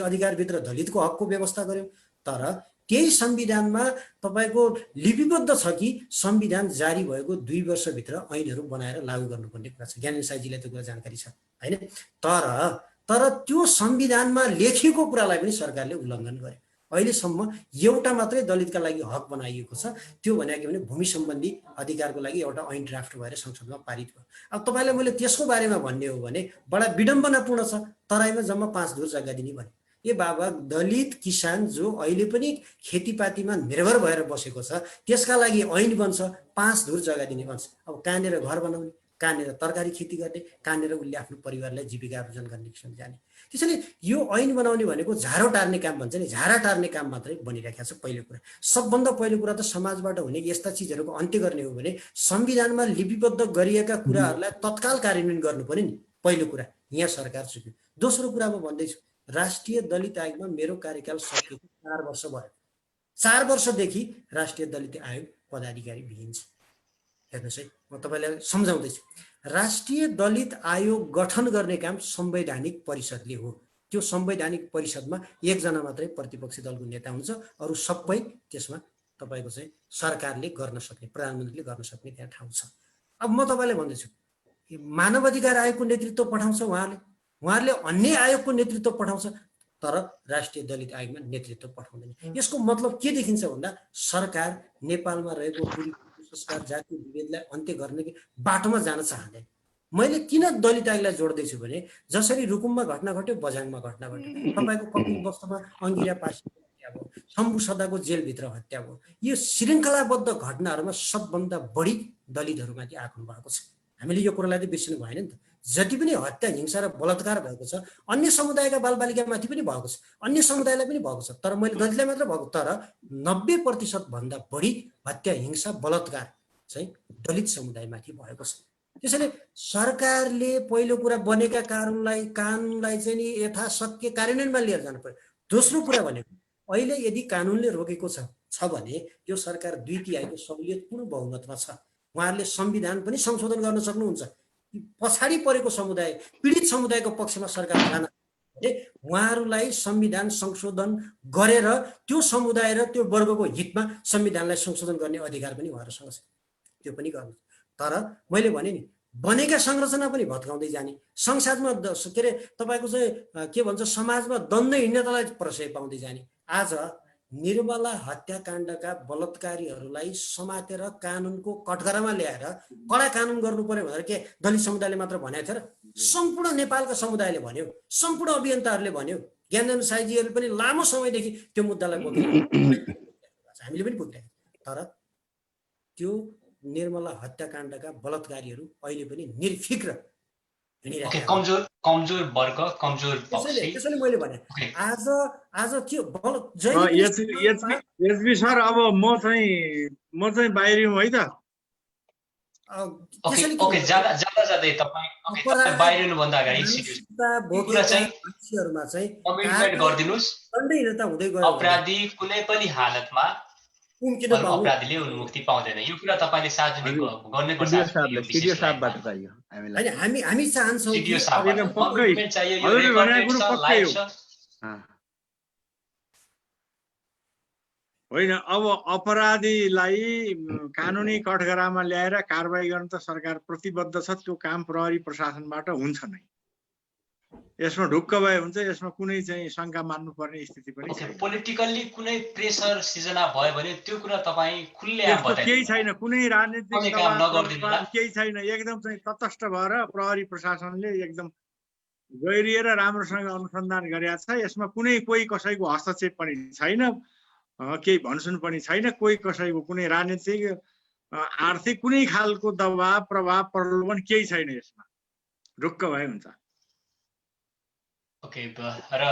Speaker 4: अधिकारभित्र दलितको हकको व्यवस्था गर्यो। तर त्यही संविधानमा तपाईको लिपिबद्ध छ कि संविधान जारी भएको 2 वर्षभित्र ऐनहरू बनाएर लागू गर्नुपर्ने कुरा छ। ज्ञानेन्द्र साईजीलाई त्यो कुरा जानकारी छ हैन? तर त्यो संविधानमा लेखिएको कुरालाई पनि सरकारले उल्लङ्घन गर्यो। अहिलेसम्म एउटा मात्रै दलितका लागि हक बनाइएको छ, त्यो भनेको भने भूमि सम्बन्धी अधिकारको लागि एउटा ऐन ड्राफ्ट भएर संसदमा पारित भयो। अब तपाईलाई मैले त्यसको बारेमा भन्ने हो भने बडा विडम्बनापूर्ण छ। तराईमा जम्मा 5 धुर जग्गा दिने भने ए बाबा, दलित किसान जो अहिले पनि खेतीपातीमा निर्भर भएर बसेको छ त्यसका लागि ऐन बन्छ, 5 धुर जग्गा दिने भन्छ। अब कहाँनिर घर बनाउने, कहाँनिर तरकारी खेती गर्ने, कहाँनिर उसले आफ्नो परिवारलाई जीविका आर्जन गर्ने किसिम जाने। त्यसैले यो ऐन बनाउने भनेको झारो टार्ने काम भन्छ नि, झारा टार्ने काम मात्रै बनिरहेको छ। पहिलो कुरा, सबभन्दा पहिलो कुरा त समाजबाट हुने यस्ता चिजहरूको अन्त्य गर्ने हो भने संविधानमा लिपिबद्ध गरिएका कुराहरूलाई तत्काल कार्यान्वयन गर्नु पर्यो नि। पहिलो कुरा यहाँ सरकार चुक्यो। दोस्रो कुरा म भन्दैछु, राष्ट्रिय दलित आयोगमा मेरो कार्यकाल सकिएको 4 वर्ष भयो। 4 वर्षदेखि राष्ट्रिय दलित आयोग पदाधिकारी विहीन छ। हेर्नुहोस् है, म तपाईँलाई सम्झाउँदैछु। राष्ट्रिय दलित आयोग गठन गर्ने काम संवैधानिक परिषदले हो। त्यो संवैधानिक परिषदमा 1 जना मात्रै प्रतिपक्षी दलको नेता हुन्छ, अरू सबै त्यसमा तपाईँको चाहिँ सरकारले गर्न सक्ने, प्रधानमन्त्रीले गर्न सक्ने त्यहाँ ठाउँ छ। अब म तपाईँलाई भन्दैछु, मानव अधिकार आयोगको नेतृत्व पठाउँछ उहाँहरूले अन्य आयोगको नेतृत्व पठाउँछ, तर राष्ट्रिय दलित आयोगमा नेतृत्व पठाउँदैन। यसको मतलब के देखिन्छ भन्दा सरकार नेपालमा रहेको संस्कार जातीय विभेदलाई अन्त्य गर्ने बाटोमा जान चाहँदैन। मैले किन दलित आयोगलाई जोड्दैछु भने जसरी रुकुममा घटना घट्यो, बझाङमा घटना घट्यो, तपाईँको कपिल वस्तुमा अङ्गिरा पासी हत्या भयो, शम्भु सदाको जेलभित्र हत्या भयो, यो श्रृङ्खलाबद्ध घटनाहरूमा सबभन्दा बढी दलितहरूमाथि आक्रमण भएको छ। हामीले यो कुरालाई त बिर्सिनु भएन नि त। जति पनि हत्या, हिंसा र बलात्कार भएको छ अन्य समुदायका बालबालिकामाथि पनि भएको छ, अन्य समुदायलाई पनि भएको छ। तर मैले दलितलाई मात्र भएको, तर 90% भन्दा बढी हत्या, हिंसा, बलात्कार चाहिँ दलित समुदायमाथि भएको छ। त्यसैले सरकारले पहिलो कुरा बनेका कानुनलाई चाहिँ नि यथाशक्य कार्यान्वयनमा लिएर जानु पर्यो। दोस्रो कुरा भनेको अहिले यदि कानुनले रोकेको छ भने यो सरकार 2/3 सहुलियतपूर्ण बहुमतमा छ। उहाँहरूले संविधान पनि संशोधन गर्न सक्नुहुन्छ। पछाडि परेको समुदाय, पीडित समुदायको पक्षमा सरकार जान उहाँहरूलाई संविधान संशोधन गरेर त्यो समुदाय र त्यो वर्गको हितमा संविधानलाई संशोधन गर्ने अधिकार पनि उहाँहरूसँग छ। त्यो पनि गर्नु। तर मैले भने नि, बनेका संरचना पनि भत्काउँदै जाने, संसदमा के अरे तपाईँको चाहिँ के भन्छ समाजमा द्वन्द्व हिँड्नतालाई प्रशय पाउँदै जाने। आज निर्मला हत्याकाण्डका बलात्कारीहरूलाई समातेर कानुनको कठघरामा ल्याएर कडा कानुन गर्नु पर्यो भनेर के दलित समुदायले मात्र भनेको थियो र? सम्पूर्ण नेपालका समुदायले भन्यो, सम्पूर्ण अभियन्ताहरूले भन्यो, ज्ञानचन्द्र साईजीहरू पनि लामो समयदेखि त्यो मुद्दालाई बोकिरहेको हामीले पनि बोकिरहेको। तर त्यो निर्मला हत्याकाण्डका बलात्कारीहरू अहिले पनि निर्फिक्र
Speaker 1: कमजोर वर्ग, कमजोर पक्ष।
Speaker 4: त्यसैले मैले भने आज त्यो
Speaker 2: एचबी सर अब म चाहिँ बाहिर हुँ है त।
Speaker 1: ओके जाँदै तपाईँ बाहिर हुनुभन्दा अगाडि
Speaker 4: मान्छेहरूमा चाहिँ
Speaker 1: कमिटमेन्ट गरिदिनुहोस्,
Speaker 4: दण्डहीनता हुँदै गयो।
Speaker 1: अपराधी कुनै पनि हालतमा अपराधीले उन्मुक्ति पाउँदैन। यो कुरा तपाईँले सार्वजनिक गर्नुपर्छ।
Speaker 4: हामी चाहन्छौँ
Speaker 2: होइन, अब अपराधीलाई कानुनी कठघरामा ल्याएर कारबाही गर्न त सरकार प्रतिबद्ध छ। त्यो काम प्रहरी प्रशासनबाट हुन्छ नै। यसमा ढुक्क भए हुन्छ, यसमा कुनै चाहिँ शङ्का मान्नुपर्ने स्थिति पनि छैन।
Speaker 1: पोलिटिकल्ली कुनै प्रेसर सिर्जना भयो भने त्यो कुरा तपाईँ खुल्लेआम बताइदिनु।
Speaker 2: केही छैन, कुनै राजनीतिक केही छैन। एकदम चाहिँ तटस्थ भएर प्रहरी प्रशासनले एकदम गहिरिएर राम्रोसँग अनुसन्धान गरेका छ। यसमा कोही कसैको हस्तक्षेप पनि छैन, केही भनसुन पनि छैन। कोही कसैको कुनै राजनीतिक आर्थिक कुनै खालको दबाव प्रभाव प्रलोभन केही छैन। यसमा ढुक्क भए हुन्छ।
Speaker 1: ओके, र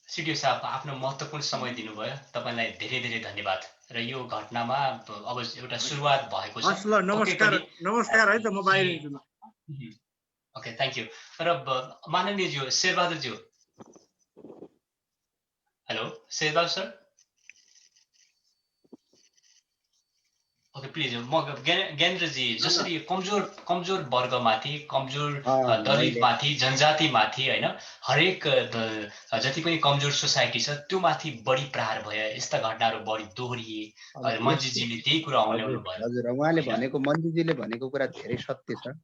Speaker 1: सिडिओ साहब आफ्नो महत्त्वपूर्ण समय दिनुभयो, तपाईँलाई धेरै धेरै धन्यवाद। र यो घटनामा अब एउटा सुरुवात भएको छ।
Speaker 2: नमस्कार है त, म बाहिर हिँड्छु।
Speaker 1: Okay, thank you. र माननीयज्यू शेरबहादुरज्यू, hello Sherbahadur sir. Okay please, म ज्ञानेन्द्रजी, जसरी कमजोर वर्गमाथि, कमजोर दलितमाथि, जनजातिमाथि, होइन, हरेक जति पनि कमजोर सोसाइटी छ त्यो माथि बढी प्रहार भयो, यस्ता घटनाहरू बढी दोहोरिए। मन्जीजीले त्यही कुरा अँगाल्नु भयो।
Speaker 10: हजुर, उहाँले भनेको, मन्जीजीले भनेको कुरा धेरै सत्य छ।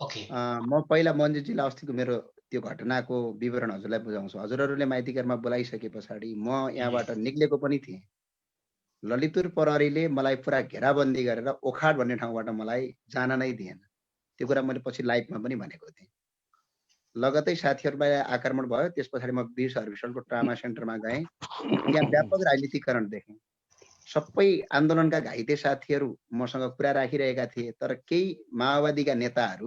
Speaker 1: ओके,
Speaker 10: म पहिला मन्जीजीलाई अस्तिको मेरो त्यो घटनाको विवरण हजुरलाई बुझाउँछु। हजुरहरूले माइतीघरमा बोलाइसके पछाडि म यहाँबाट निक्लेको पनि थिएँ। ललितपुर प्रहरीले मलाई पुरा घेराबन्दी गरेर ओखाड भन्ने ठाउँबाट मलाई जान नै दिएन। त्यो कुरा मैले पछि लाइभमा पनि भनेको थिएँ। लगतै साथीहरूलाई आक्रमण भयो। त्यस पछाडि म वीर सर्भिसको ट्रामा सेन्टरमा गएँ। त्यहाँ व्यापक राजनीतिकरण देखेँ। सबै आन्दोलनका घाइते साथीहरू मसँग कुरा राखिरहेका थिए। तर केही माओवादीका नेताहरू,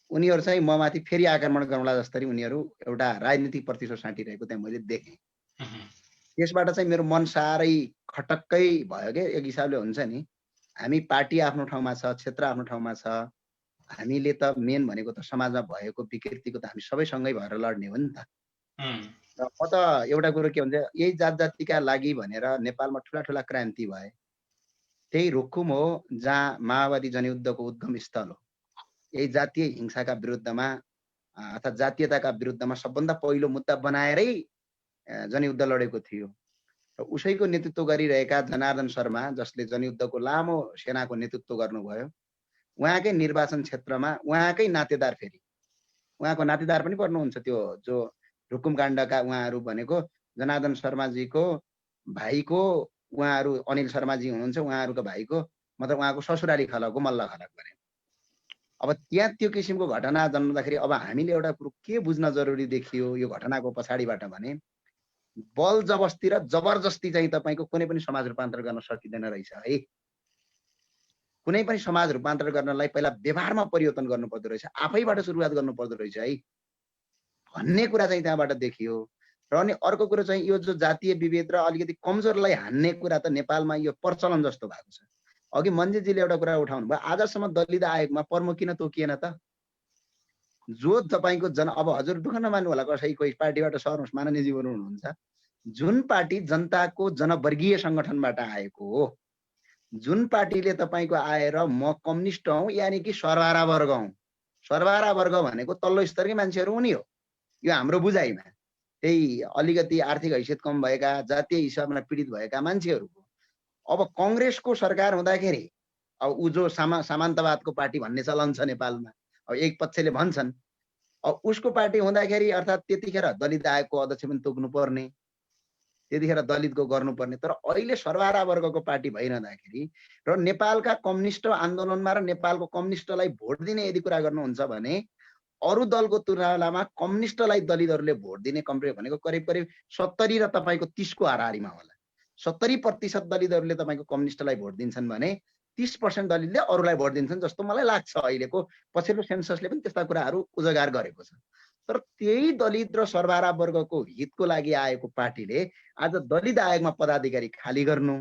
Speaker 10: उनीहरू चाहिँ म माथि फेरि आक्रमण गरौँला जसरी उनीहरू एउटा राजनीतिक प्रतिशोध साटिरहेको त्यहाँ मैले देखेँ। त्यसबाट चाहिँ मेरो मन साह्रै खटक्कै भयो क्या। एक हिसाबले हुन्छ नि, हामी पार्टी आफ्नो ठाउँमा छ, क्षेत्र आफ्नो ठाउँमा छ, हामीले त मेन भनेको त समाजमा भएको विकृतिको त हामी सबैसँगै भएर लड्ने हो नि त। र म त एउटा कुरो के भन्छ, यही जात जातिका लागि भनेर नेपालमा ठुला ठुला क्रान्ति भए। त्यही रुकुम हो जहाँ माओवादी जनयुद्धको उद्गम स्थल हो। यही जातीय हिंसाका विरुद्धमा अथवा जातीयताका विरुद्धमा सबभन्दा पहिलो मुद्दा बनाएरै जनयुद्ध लडेको थियो। र उसैको नेतृत्व गरिरहेका जनार्दन शर्मा, जसले जनयुद्धको लामो सेनाको नेतृत्व गर्नुभयो, उहाँकै निर्वाचन क्षेत्रमा उहाँकै नातेदार, फेरि उहाँको नातेदार पनि पर्नुहुन्छ, त्यो जो रुकुम काण्डका उहाँहरू भनेको जनार्दन शर्माजीको भाइको, उहाँहरू अनिल शर्माजी हुनुहुन्छ, उहाँहरूको भाइको मतलब उहाँको ससुराली खलको मल्ल खलक भने। अब त्यहाँ त्यो किसिमको घटना जन्मदाखेरि अब हामीले एउटा कुरो के बुझ्न जरुरी देखियो यो घटनाको पछाडिबाट भने, बल जबस्ती र जबरजस्ती चाहिँ तपाईँको कुनै पनि समाज रूपान्तरण गर्न सकिँदैन रहेछ है। कुनै पनि समाज रूपान्तरण गर्नलाई पहिला व्यवहारमा परिवर्तन गर्नु पर्दो रहेछ, आफैबाट सुरुवात गर्नु पर्दो रहेछ है भन्ने कुरा चाहिँ त्यहाँबाट देखियो। र अनि अर्को कुरो चाहिँ यो जो जातीय विभेद र अलिकति कमजोरलाई हान्ने कुरा त नेपालमा यो प्रचलन जस्तो भएको छ। अघि मन्जीजीले एउटा कुरा उठाउनु भयो, आजसम्म दलित आयोगमा प्रमुख किन तोकिएन त? जो तपाईँको अब हजुर दुःख नमान्नु होला, कसै कोही पार्टीबाट सर्नुहोस्, माननीयजीहरू हुनुहुन्छ, जुन पार्टी जनताको जनवर्गीय सङ्गठनबाट आएको हो, जुन पार्टीले तपाईँको आएर म कम्युनिस्ट हौँ यानि कि सर्वहारा वर्ग हौँ, सर्वहारा वर्ग भनेको तल्लो स्तरकै मान्छेहरू हुने हो यो हाम्रो बुझाइमा। त्यही अलिकति आर्थिक हैसियत कम भएका, जातीय हिसाबमा पीडित भएका मान्छेहरूको। अब कङ्ग्रेसको सरकार हुँदाखेरि अब ऊ जो सामन्तवादको पार्टी भन्ने चलन छ नेपालमा, अब एक पक्षले भन्छन्, अब उसको पार्टी हुँदाखेरि अर्थात् त्यतिखेर दलित आयोगको अध्यक्ष पनि तोक्नु पर्ने, त्यतिखेर दलितको गर्नुपर्ने। तर अहिले सर्वहारा वर्गको पार्टी भइरहँदाखेरि र नेपालका कम्युनिस्ट आन्दोलनमा र नेपालको कम्युनिस्टलाई भोट दिने यदि कुरा गर्नुहुन्छ भने अरू दलको तुलनामा कम्युनिस्टलाई दलितहरूले भोट दिने भनेको करिब करिब 70 र तपाईँको 30 को हाराहारीमा होला। 70% दलितहरूले तपाईँको कम्युनिस्टलाई भोट दिन्छन् भने 30% दलितले अरूलाई भोट दिन्छन् जस्तो मलाई लाग्छ। अहिलेको पछिल्लो सेन्ससले पनि त्यस्ता कुराहरू उजागर गरेको छ। तर त्यही दलित र सर्वहारा वर्गको हितको लागि आएको पार्टीले आज दलित आयोगमा पदाधिकारी खाली गर्नु,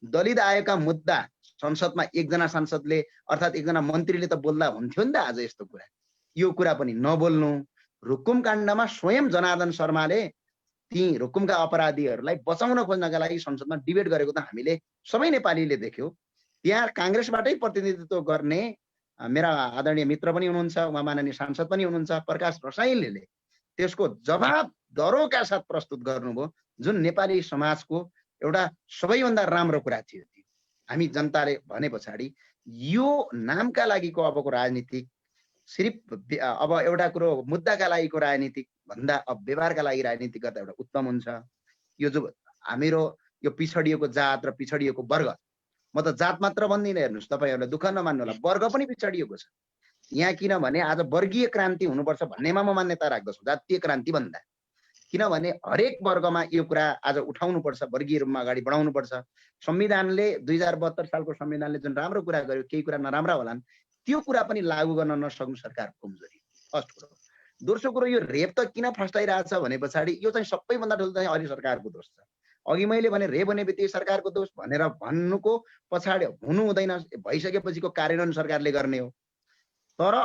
Speaker 10: दलित आयोगका मुद्दा संसदमा एकजना सांसदले अर्थात् एकजना मन्त्रीले त बोल्दा हुन्थ्यो नि त आज यस्तो कुरा, यो कुरा पनि नबोल्नु। रुकुम काण्डमा स्वयं जनार्दन शर्माले ती रुकुमका अपराधीहरूलाई बचाउन खोज्नका लागि संसदमा डिबेट गरेको त हामीले सबै नेपालीले देख्यौँ। त्यहाँ काङ्ग्रेसबाटै प्रतिनिधित्व गर्ने मेरा आदरणीय मित्र पनि हुनुहुन्छ, उहाँ माननीय सांसद पनि हुनुहुन्छ प्रकाश रसाइलले त्यसको जवाब दरोका साथ प्रस्तुत गर्नुभयो, जुन नेपाली समाजको एउटा सबैभन्दा राम्रो कुरा थियो। हामी जनताले भने पछाडि यो नामका लागिको अबको राजनीतिक सिर्फ अब एउटा कुरो मुद्दाका लागिको राजनीतिक भन्दा अब व्यवहारका लागि राजनीति गर्दा एउटा उत्तम हुन्छ। यो जो हाम्रो यो पिछडिएको जात र पिछडिएको वर्ग, म त जात मात्र भन्दिनँ, हेर्नुहोस् तपाईँहरूलाई दुःख नमान्नु होला, वर्ग पनि पिछडिएको छ यहाँ। किनभने आज वर्गीय क्रान्ति हुनुपर्छ भन्नेमा म मान्यता राख्दछु जातीय क्रान्ति भन्दा। किनभने हरेक वर्गमा यो कुरा आज उठाउनुपर्छ, वर्गीय रूपमा अगाडि बढाउनुपर्छ। संविधानले 2072 सालको संविधानले जुन राम्रो कुरा गर्यो, केही कुरा नराम्रा होलान्, त्यो कुरा पनि लागू गर्न नसक्नु सरकारको कमजोरी फर्स्ट कुरो। दोस्रो कुरो, यो रेप त किन फस्टाइरहेछ भने पछाडि यो चाहिँ सबैभन्दा ठुलो चाहिँ अहिले सरकारको दोष छ। अघि मैले भने रेप हुने बित्तिकै सरकारको दोष भनेर भन्नुको पछाडि हुनु हुँदैन, भइसकेपछिको कार्यान्वयन सरकारले गर्ने हो। तर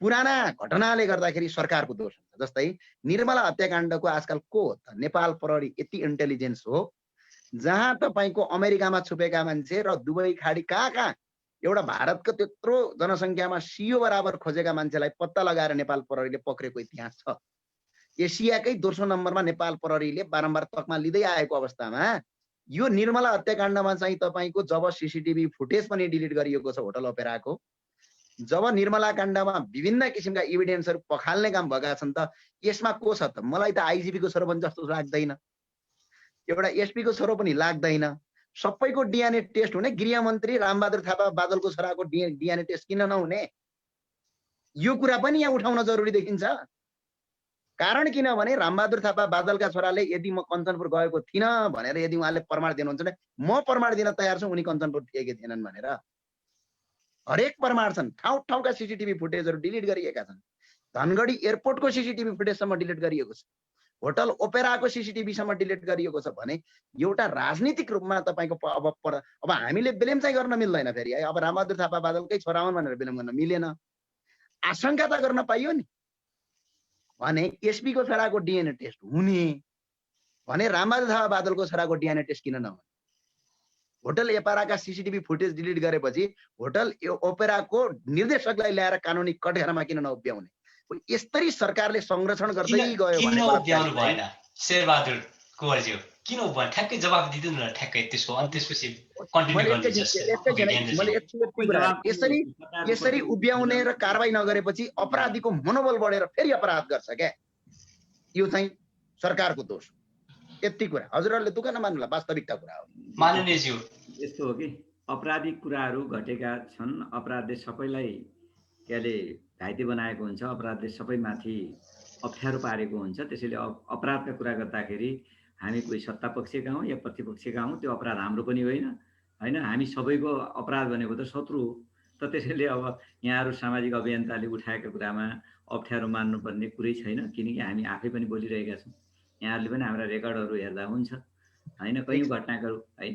Speaker 10: पुराना घटनाले गर्दाखेरि सरकारको दोष हुन्छ। जस्तै निर्मला हत्याकाण्डको आजकल को हो त? नेपाल प्रहरी यति इन्टेलिजेन्स हो जहाँ तपाईँको अमेरिकामा छुपेका मान्छे र दुबई खाडी कहाँ एउटा भारतको त्यत्रो जनसङ्ख्यामा सियो बराबर खोजेका मान्छेलाई पत्ता लगाएर नेपाल प्रहरीले पक्रेको इतिहास छ। एसियाकै दोस्रो नम्बरमा नेपाल प्रहरीले बारम्बार तकमा लिँदै आएको अवस्थामा यो निर्मला हत्याकाण्डमा चाहिँ तपाईँको जब सीसीटीभी फुटेज पनि डिलिट गरिएको छ होटल ओपेराको, जब निर्मला काण्डमा विभिन्न किसिमका इभिडेन्सहरू पखाल्ने काम भएका छन्, त यसमा को छ त? मलाई त आइजिपीको छोरो पनि जस्तो लाग्दैन, एउटा एसपीको छोरो पनि लाग्दैन। सबैको डिएनए टेस्ट हुने, गृहमन्त्री रामबहादुर थापा बादलको छोराको डिएनए टेस्ट किन नहुने? यो कुरा पनि यहाँ उठाउन जरुरी देखिन्छ। कारण किनभने रामबहादुर थापा बादलका छोराले यदि म कञ्चनपुर गएको थिइनँ भनेर यदि उहाँले प्रमाण दिनुहुन्छ भने म प्रमाण दिन तयार छु उनी कञ्चनपुर थिएकै थिएनन् भनेर। हरेक प्रमाण छन्, ठाउँ ठाउँका सीसीटीभी फुटेजहरू डिलिट गरिएका छन्। धनगढी एयरपोर्टको सीसीटीभी फुटेजसम्म डिलिट गरिएको छ, होटल ओपेराको सीसीटीभीसम्म डिलिट गरिएको छ भने एउटा राजनीतिक रूपमा तपाईँको अब हामीले ब्लेम चाहिँ गर्न मिल्दैन। फेरि अब रामबहादुर थापा बादलकै छोरा हुन् भनेर ब्लेम गर्न मिलेन, आशंका त गर्न पाइयो नि। भने एसपीको छोराको डिएनए टेस्ट हुने भने रामबहादुर थापा बादलको छोराको डिएनए टेस्ट किन नहुने? होटल ओपेराका सीसीटीभी फुटेज डिलिट गरेपछि होटल ओपेराको निर्देशकलाई ल्याएर कानुनी कठघरामा किन नउभ्याउने? यसरी सरकारले संरक्षण गर्दै गयो भने
Speaker 1: उभ्याउनु भएन शेरबहादुर कुँवरज्यू, किन उभ्याउनु? ठ्याक्कै जवाफ दिदिनु न ठ्याक्कै त्यसको, अनि त्यसपछि कन्टिन्यू
Speaker 10: गर्नु। यसरी उभ्याउने र कारबाही नगरेपछि अपराधीको मनोबल बढेर फेरि अपराध गर्छ क्या। यो चाहिँ सरकारको दोष। यति कुरा हजुरहरूले दुःख नमान्नुला, वास्तविकता कुरा हो।
Speaker 1: माननीयज्यू
Speaker 5: यस्तो हो कि अपराधिक कुराहरू घटेका छन्, अपराधले सबैलाई के अरे घाइते बनाएको हुन्छ, अपराधले सबैमाथि अप्ठ्यारो पारेको हुन्छ। त्यसैले अपराधका कुरा गर्दाखेरि हामी कोही सत्ता पक्षका हौँ या प्रतिपक्षका हौँ, त्यो अपराध हाम्रो पनि होइन होइन, हामी सबैको अपराध भनेको त शत्रु हो। त त्यसैले अब यहाँहरू सामाजिक अभियन्ताले उठाएका कुरामा अप्ठ्यारो मान्नुपर्ने कुरै छैन, किनकि हामी आफै पनि बोलिरहेका छौँ। यहाँहरूले पनि हाम्रा रेकर्डहरू हेर्दा हुन्छ होइन, कयौँ घटनाहरू है,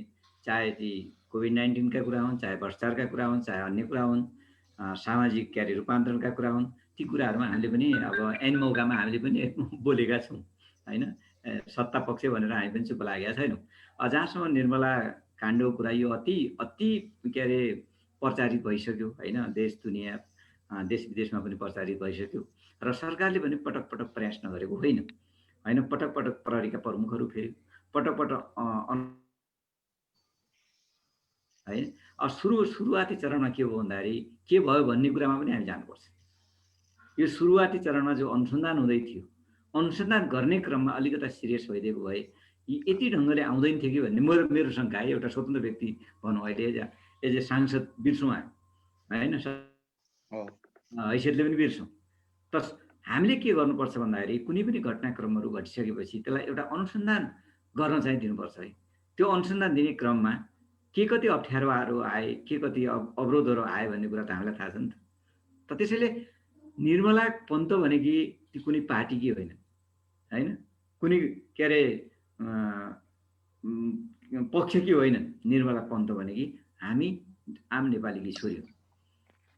Speaker 5: चाहे ती कोभिड-19 का कुरा हुन्, चाहे भ्रष्टाचारका कुरा हुन्, चाहे अन्य कुरा हुन्, सामाजिक के अरे रूपान्तरणका कुरा हुन्, ती कुराहरूमा हामीले पनि अब ऐन मौकामा हामीले पनि बोलेका छौँ होइन। सत्ता पक्ष भनेर हामी पनि चुप लागेका छैनौँ। जहाँसम्म निर्मला काण्डको कुरा, यो अति के अरे प्रचारित भइसक्यो होइन, देश दुनियाँ देश विदेशमा पनि प्रचारित भइसक्यो र सरकारले पनि पटक पटक प्रयास नगरेको होइन होइन। पटक पटक प्रहरीका प्रमुखहरू फेरि पटक पटक है सुरुवाती चरणमा के भयो भन्दाखेरि के भयो भन्ने कुरामा पनि हामी जानुपर्छ। यो सुरुवाती चरणमा जो अनुसन्धान हुँदै थियो, अनुसन्धान गर्ने क्रममा अलिकता सिरियस भइदिएको भए यति ढङ्गले आउँदैन थियो कि भन्ने मेरो शङ्का है। एउटा स्वतन्त्र व्यक्ति भनौँ अहिले एज ए सांसद बिर्सौँ हामी होइन, हैसियतले पनि बिर्सौँ। त हामीले के गर्नुपर्छ भन्दाखेरि कुनै पनि घटनाक्रमहरू घटिसकेपछि त्यसलाई एउटा अनुसन्धान गर्न चाहिँ दिनुपर्छ है। त्यो अनुसन्धान दिने क्रममा के कति अप्ठ्यारोहरू आए, के कति अवरोधहरू आए भन्ने कुरा त हामीलाई थाहा छ नि त। त्यसैले निर्मला पन्त भनेकी ती कुनै पार्टीकी होइन होइन, कुनै के अरे पक्षकी होइन। निर्मला पन्त भनेकी हामी आम नेपालीकी छोरी हो।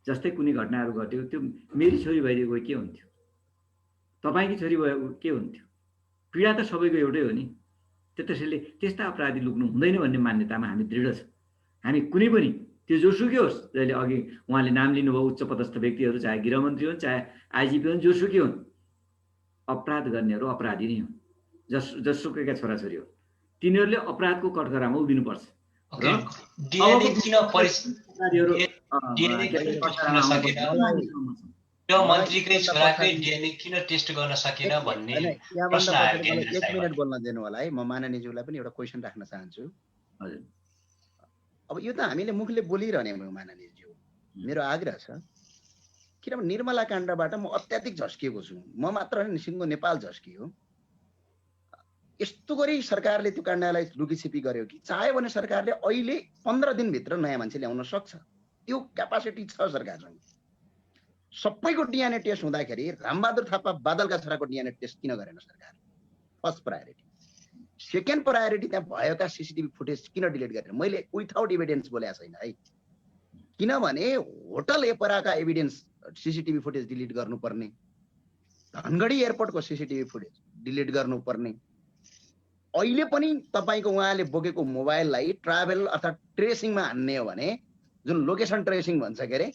Speaker 5: जस्तै कुनै घटनाहरू घट्यो, त्यो मेरी छोरी भइदिएको के हुन्थ्यो, तपाईँकी छोरी भएको के हुन्थ्यो, पीडा त सबैको एउटै हो नि। त्यसैले त्यस्ता अपराधी लुक्नु हुँदैन भन्ने मान्यतामा हामी दृढ छौँ। हामी कुनै पनि त्यो जोसुकै होस्, जहिले अघि उहाँले नाम लिनुभयो उच्च पदस्थ व्यक्तिहरू, चाहे गृहमन्त्री हुन् चाहे आइजिपी हुन्, जोसुकै हुन्, अपराध गर्नेहरू अपराधी नै हुन्। जसुकैका छोराछोरी हो, तिनीहरूले अपराधको कठघरामा उभिनुपर्छ।
Speaker 11: मन्त्रीकै छोराकै डिएनए किन टेस्ट गर्न सकेन भन्ने प्रश्न आयो।
Speaker 10: 1 मिनेट बोल्न दिनु होला है। म माननीयज्यूलाई पनि एउटा क्वेसन राख्न चाहन्छु।
Speaker 5: हजुर,
Speaker 10: अब यो त हामीले मुखले बोलिरहने भयो माननीयज्यू, मेरो आग्रह छ, किनभने निर्मला काण्डबाट म अत्याधिक झस्किएको छु। म मात्र होइन, सिङ्गो नेपाल झस्कियो। यस्तो गरी सरकारले त्यो काण्डलाई लुकीछिपी गर्यो कि चाह्यो भने सरकारले अहिले 15 दिनभित्र नयाँ मान्छे ल्याउन सक्छ। त्यो क्यापासिटी छ सरकारसँग। सबैको डिएनए टेस्ट हुँदाखेरि रामबहादुर थापा बादलका छोराको डिएनए टेस्ट किन गरेन सरकार? First priority. सेकेन्ड प्रायोरिटी, त्यहाँ भएका सीसीटीभी फुटेज किन डिलिट गरेन? मैले विथआउट एभिडेन्स बोलेको छैन है, किनभने होटल एपराका एभिडेन्स सीसीटीभी फुटेज डिलिट गर्नुपर्ने, धनगढी एयरपोर्टको सीसीटीभी फुटेज डिलिट गर्नुपर्ने, अहिले पनि तपाईँको उहाँले बोकेको मोबाइललाई ट्राभल अथवा ट्रेसिङमा हान्ने हो भने, जुन लोकेसन ट्रेसिङ भन्छ के अरे,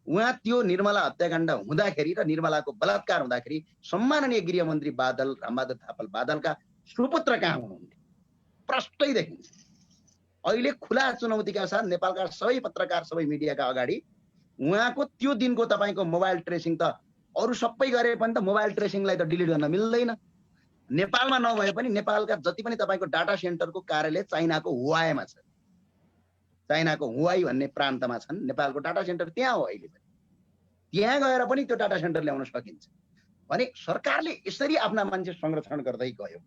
Speaker 10: उहाँ त्यो निर्मला हत्याकाण्ड हुँदाखेरि र निर्मलाको बलात्कार हुँदाखेरि सम्माननीय गृहमन्त्री बादल, रामबहादुर थापा बादलका सुपुत्र कहाँ हुनुहुन्थ्यो? प्रष्टै देखिन्छ। अहिले खुला चुनौतीका साथ नेपालका सबै पत्रकार, सबै मिडियाका अगाडि उहाँको त्यो दिनको तपाईँको मोबाइल ट्रेसिङ त अरू सबै गरे पनि त मोबाइल ट्रेसिङलाई त डिलिट गर्न मिल्दैन। नेपालमा नभए पनि नेपालका जति पनि तपाईँको डाटा सेन्टरको कार्यालय चाइनाको हुवाईमा छ, चाइनाको हुवाई भन्ने प्रान्तमा छन्, नेपालको डाटा सेन्टर त्यहाँ हो। अहिले पनि त्यहाँ गएर पनि त्यो डाटा सेन्टर ल्याउन सकिन्छ भने सरकारले यसरी आफ्ना मान्छे संरक्षण गर्दै गयो।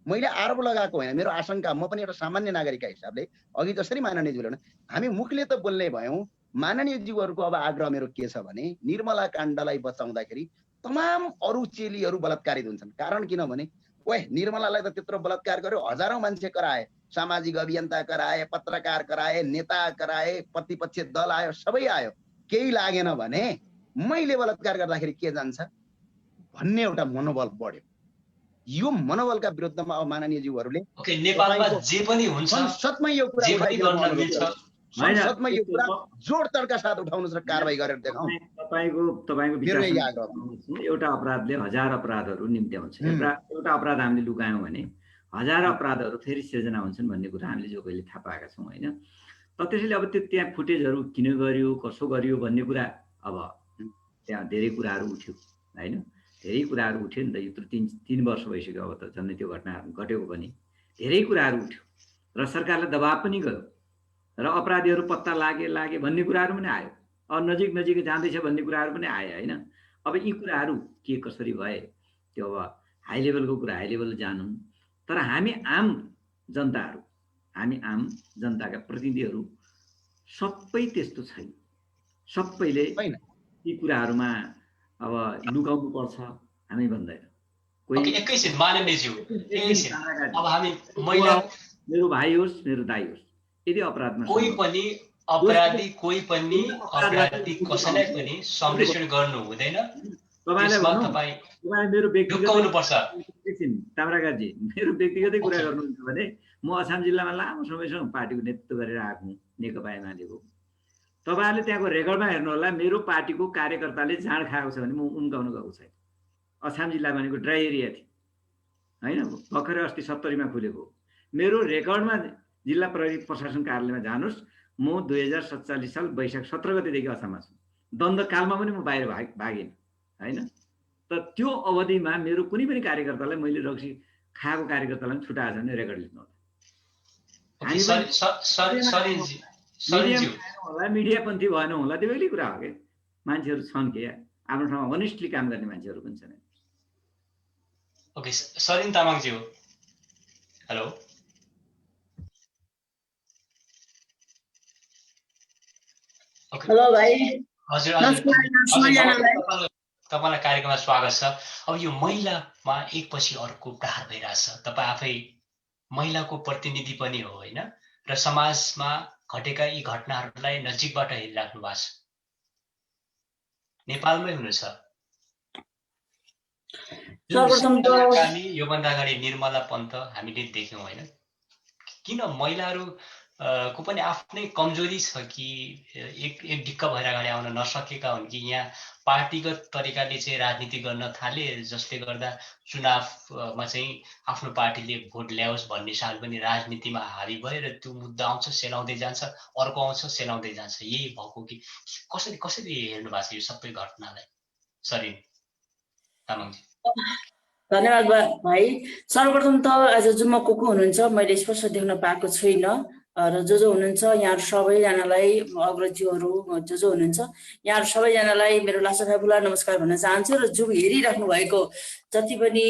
Speaker 10: मैले आरोप लगाएको होइन, मेरो आशंका, म पनि एउटा सामान्य नागरिकका हिसाबले अघि जसरी माननीयज्यूले भने हामी मुखले त बोल्ने भयौँ, माननीयज्यूहरूको अब आग्रह मेरो के छ भने निर्मला काण्डलाई बचाउँदाखेरि तमाम अरू चेलीहरू बलात्कारित हुन्छन्। कारण किनभने ओए निर्मलालाई त त्यत्रो बलात्कार गर्यो, हजारौं मान्छे कराए, सामाजिक अभियन्ता कराए, पत्रकार कराए, नेता कराए, प्रतिपक्ष दल आयो, सबै आयो, केही लागेन भने मैले बलात्कार गर्दाखेरि के जान्छ भन्ने एउटा मनोबल बढ्यो। यो मनोबलका विरुद्धमा अब माननीयज्यूहरूले
Speaker 11: नेपालमा जे पनि हुन्छ,
Speaker 10: संसदमा यो कुरा संसदमा यो कुरा जोडतडका साथ उठाउनु र कारबाही गरेर देखाउँ।
Speaker 5: तपाईँको एउटा अपराधले हजार अपराधहरू निम्त्याउँछ। एउटा अपराध हामीले लुकायौँ भने हजार अपराधहरू फेरि सिर्जना हुन्छन् भन्ने कुरा हामीले जो कहिले थाहा पाएका छौँ होइन। त्यसैले अब त्यो त्यहाँ फुटेजहरू किन गर्यो, कसो गर्यो भन्ने कुरा अब त्यहाँ धेरै कुराहरू उठ्यो होइन, धेरै कुराहरू उठ्यो नि त। यो 3 वर्ष भइसक्यो अब त झन् त्यो घटना घटेको पनि धेरै कुराहरू उठ्यो र सरकारलाई दबाब पनि गयो र अपराधीहरू पत्ता लागे भन्ने कुराहरू पनि आयो, नजिक जाँदैछ भन्ने कुराहरू पनि आयो होइन। अब यी कुराहरू के कसरी भए त्यो अब हाई लेभलको कुरा हाई लेभल जानौँ, तर हामी आम जनताहरू, हामी आम जनताका प्रतिनिधिहरू सबै त्यस्तो छैन। सबैले यी कुराहरूमा अब लुकाउनु पर्छ हामी भन्दैन।
Speaker 11: एकैछिन माननीयज्यू, एकैछिन, अब हामी महिला,
Speaker 5: मेरो भाइ होस् मेरो दाइ होस्, यदि अपराधमा
Speaker 11: कोही पनि अपराधी कसैलाई पनि संरक्षण गर्नु हुँदैन।
Speaker 5: मेरो ताम्राकारजी मेरो व्यक्तिगतै कुरा गर्नुहुन्छ भने म अछाम जिल्लामा लामो समयसम्म पार्टीको नेतृत्व गरेर आएको हुँ, नेकपा एमालेको। तपाईँहरूले त्यहाँको रेकर्डमा हेर्नु होला, मेरो पार्टीको कार्यकर्ताले जाँड खाएको छ भने म उम्काउनु गएको छैन। अछाम जिल्ला भनेको ड्राई एरिया थियो होइन, भर्खरै अस्ति 70मा खुलेको। मेरो रेकर्डमा जिल्ला प्रहरी प्रशासन कार्यालयमा जानुहोस्, म 2047 साल वैशाख 17 गतेदेखि अछाममा छु। द्वन्द्वकालमा पनि म बाहिर भागेन होइन। त त्यो अवधिमा मेरो कुनै पनि कार्यकर्तालाई मैले रक्सी खाएको कार्यकर्तालाई छुटाएको छ भने रेकर्ड लिनु होला। मिडियापन्थी भएन होला, त्यो बेग्लै कुरा हो क्या। मान्छेहरू छन् के आफ्नो ठाउँमा अनेस्टली काम गर्ने मान्छेहरू पनि छन्।
Speaker 11: ओके, सरिन तामाङज्यू, हेलो।
Speaker 12: हेलो भाइ,
Speaker 11: हजुर तपाईँलाई कार्यक्रममा स्वागत छ। अब यो महिलामा एकपछि अर्को प्रहार भइरहेछ। तपाईँ आफै महिलाको प्रतिनिधि पनि हो होइन, र समाजमा घटेका यी घटनाहरूलाई नजिकबाट हेरिराख्नु भएको छ। नेपालमै हुनुहुन्छ। योभन्दा अगाडि निर्मला पन्त हामीले देख्यौँ होइन, किन महिलाहरू को पनि आफ्नै कमजोरी छ कि एक ढिक्क भएर अगाडि आउन नसकेका हुन् कि यहाँ पार्टीगत तरिकाले चाहिँ राजनीति गर्न थाले, जसले गर्दा चुनावमा चाहिँ आफ्नो पार्टीले भोट ल्याओस् भन्ने साल पनि राजनीतिमा हावी भयो र त्यो मुद्दा आउँछ सेलाउँदै जान्छ, अर्को आउँछ सेलाउँदै जान्छ। यही भएको कि कसरी हेर्नु भएको छ यो सबै घटनालाई? सरिन तामाङजी।
Speaker 12: धन्यवाद भाइ। सर्वप्रथम त आज जुम्मा को हुनुहुन्छ मैले स्पष्ट देख्न पाएको छुइनँ, र जो हुनुहुन्छ यहाँहरू सबैजनालाई, अग्रजीहरू जो हुनुहुन्छ यहाँहरू सबैजनालाई मेरो लासाफाफुला नमस्कार भन्न चाहन्छु। र जो हेरिराख्नु भएको जति पनि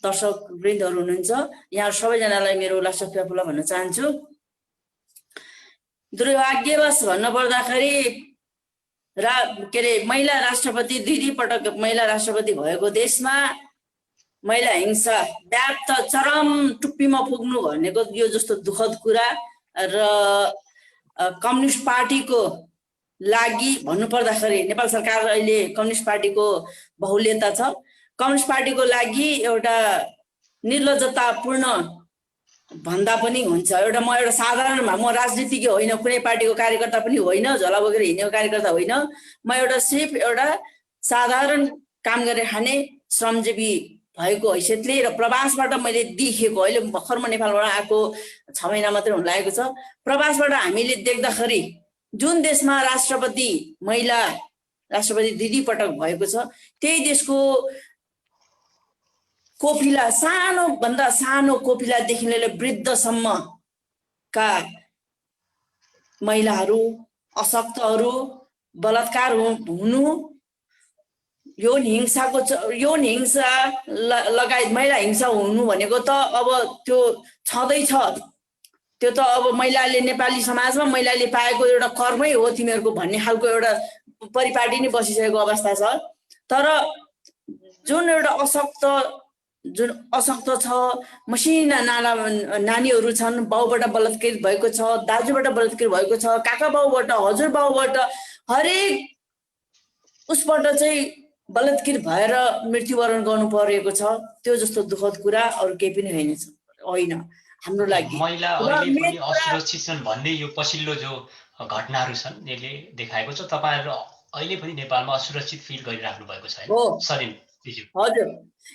Speaker 12: दर्शक वृन्दहरू हुनुहुन्छ यहाँहरू सबैजनालाई मेरो लासाफाफुला भन्न चाहन्छु। दुर्भाग्यवश भन्नुपर्दाखेरि के अरे महिला राष्ट्रपति, 2 पटक महिला राष्ट्रपति भएको देशमा महिला हिंसा व्याप्त चरम टुप्पीमा पुग्नु भनेको यो जस्तो दुःखद कुरा। र कम्युनिस्ट पार्टीको लागि भन्नुपर्दाखेरि नेपाल सरकार अहिले कम्युनिस्ट पार्टीको बहुल्यता छ। कम्युनिस्ट पार्टीको लागि एउटा निर्लज्जतापूर्ण भन्दा पनि हुन्छ। म एउटा साधारण, म राजनीतिज्ञ होइन, कुनै पार्टीको कार्यकर्ता पनि होइन, झोला बोकेर हिँड्ने कार्यकर्ता होइन। म सिर्फ एउटा साधारण काम गरेर खाने श्रमजीवी भएको हैसियतले र प्रवासबाट मैले देखेको, अहिले भर्खर म नेपालबाट आएको 6 महिना मात्रै हुन लागेको छ। प्रवासबाट हामीले देख्दाखेरि जुन देशमा महिला राष्ट्रपति 2 पटक भएको छ, त्यही देशको कोपिला, सानोभन्दा सानो कोपिलादेखि लिएर वृद्धसम्मका महिलाहरू, अशक्तहरू बलात्कार हुनु, यौन हिंसा लगायत महिला हिंसा हुनु भनेको त अब त्यो छँदैछ। त्यो त अब महिलाले, नेपाली समाजमा महिलाले पाएको एउटा कर्मै हो तिमीहरूको भन्ने खालको एउटा परिपाटी नै बसिसकेको अवस्था छ। तर जुन अशक्त छ, मसिना नानीहरू छन्, बाउबाट बलात्कृत भएको छ, दाजुबाट बलात्कृत भएको छ, काका बाउबाट, हजुर बाउबाट, हरेक उसबाट चाहिँ बलात्कृत भएर मृत्युवरण गर्नु परेको छ। त्यो जस्तो दुःखद कुरा अरू केही पनि होइन हाम्रो लागि।
Speaker 11: महिला अहिले पनि असुरक्षित छन् भन्ने यो पछिल्लो जो घटनाहरू छन् यसले देखाएको छ। तपाईँहरू अहिले पनि नेपालमा असुरक्षित फिल गरिराख्नु भएको छ हैन?
Speaker 12: हजुर,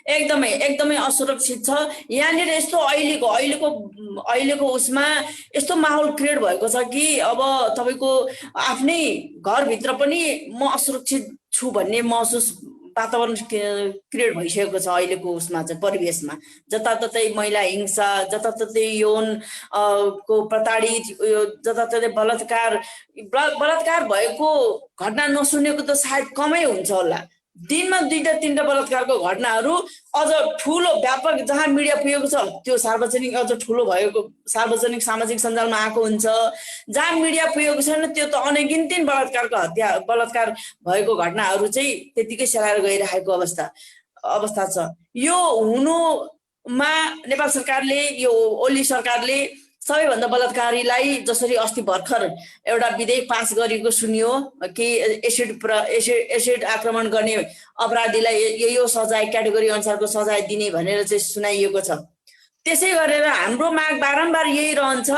Speaker 12: एकदमै असुरक्षित छ। यहाँनिर यस्तो अहिलेको उसमा यस्तो माहौल क्रिएट भएको छ कि अब तपाईँको आफ्नै घरभित्र पनि म असुरक्षित छु भन्ने महसुस वातावरण क्रिएट भइसकेको छ अहिलेको उसमा चाहिँ, परिवेशमा। जताततै महिला हिंसा, जताततै यौन को प्रताडित, जताततै बलात्कार भएको घटना नसुनेको त सायद कमै हुन्छ होला। दिनमा 2-3 बलात्कारको घटनाहरू अझ ठुलो व्यापक जहाँ मिडिया पुगेको छ त्यो सार्वजनिक अझ ठुलो भएको सार्वजनिक सामाजिक सञ्जालमा आएको हुन्छ। जहाँ मिडिया पुगेको छैन त्यो त अनगिन्ती बलात्कार भएको घटनाहरू चाहिँ त्यतिकै सेलाएर गइरहेको अवस्था छ। यो हुनुमा नेपाल सरकारले, यो ओली सरकारले सबैभन्दा बलात्कारीलाई, जसरी अस्ति भर्खर एउटा विधेयक पास गरेको सुनियो कि एसिड आक्रमण गर्ने अपराधीलाई यो सजाय, क्याटेगोरी अनुसारको सजाय दिने भनेर चाहिँ सुनाइएको छ। त्यसै गरेर हाम्रो माग बारम्बार यही रहन्छ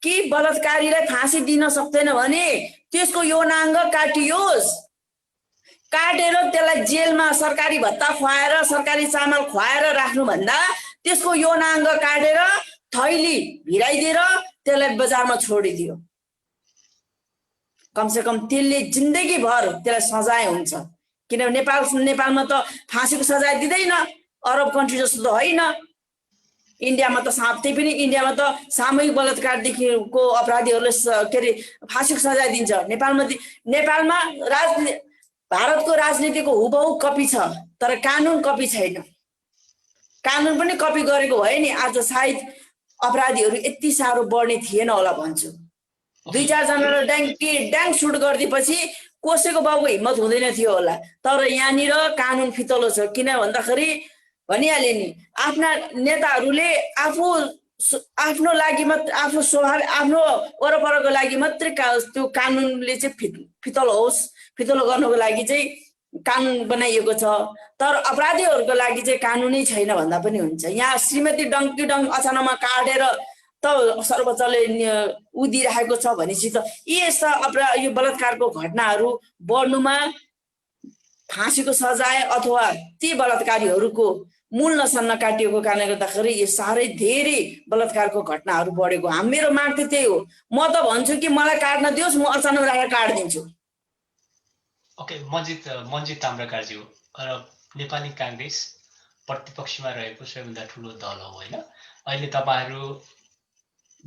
Speaker 12: कि बलात्कारीलाई फाँसी दिन सक्दैन भने त्यसको यौनाङ्ग काटियोस्, काटेर त्यसलाई जेलमा सरकारी भत्ता खुवाएर, सरकारी चामल खुवाएर राख्नुभन्दा त्यसको यौनाङ्ग काटेर थैली भिराइदिएर त्यसलाई बजारमा छोडिदियो। कमसेकम त्यसले जिन्दगीभर त्यसलाई सजाय हुन्छ। किनभने नेपालमा त फाँसीको सजाय दिँदैन, अरब कन्ट्री जस्तो त होइन। इन्डियामा त त्यही पनि इन्डियामा त सामूहिक बलात्कारदेखिको अपराधीहरूले के अरे फाँसीको सजाय दिन्छ। नेपालमा भारतको राजनीतिको हुबहु कपी छ, तर कानुन कपी छैन। कानुन पनि कपी गरेको भए नि आज सायद अपराधीहरू यति साह्रो बढ्ने थिएन होला भन्छु। 2-4 जनालाई ड्याङ सुट गरिदिएपछि कसैको बाबुको हिम्मत हुँदैन थियो होला। तर यहाँनिर कानुन फितलो छ। किन भन्दाखेरि भनिहाले नि, आफ्ना नेताहरूले आफ्नो लागि मात्र, आफ्नो स्वभाव, आफ्नो वरपरको लागि मात्रै त्यो कानुनले चाहिँ फितलो होस्, फितलो गर्नको लागि चाहिँ कानुन बनाइएको छ। तर अपराधीहरूको लागि चाहिँ कानुनै छैन भन्दा पनि हुन्छ। यहाँ श्रीमती डङ्की अचानकमा काटेर त सर्वोच्चले दिइराखेको छ भनेपछि त यस्ता यो बलात्कारको घटनाहरू बढ्नुमा फाँसीको सजाय अथवा ती बलात्कारीहरूको मूल नसा नकाटिएको कारणले गर्दाखेरि यो साह्रै धेरै बलात्कारको घटनाहरू बढेको। मेरो माग त त्यही हो। म त भन्छु कि मलाई काट्न दियोस्, म अचानक राखेर काटिदिन्छु।
Speaker 11: ओके, मन्जित ताम्राकारज्यू, र नेपाली काङ्ग्रेस प्रतिपक्षमा रहेको सबैभन्दा ठुलो दल हो होइन? अहिले तपाईँहरू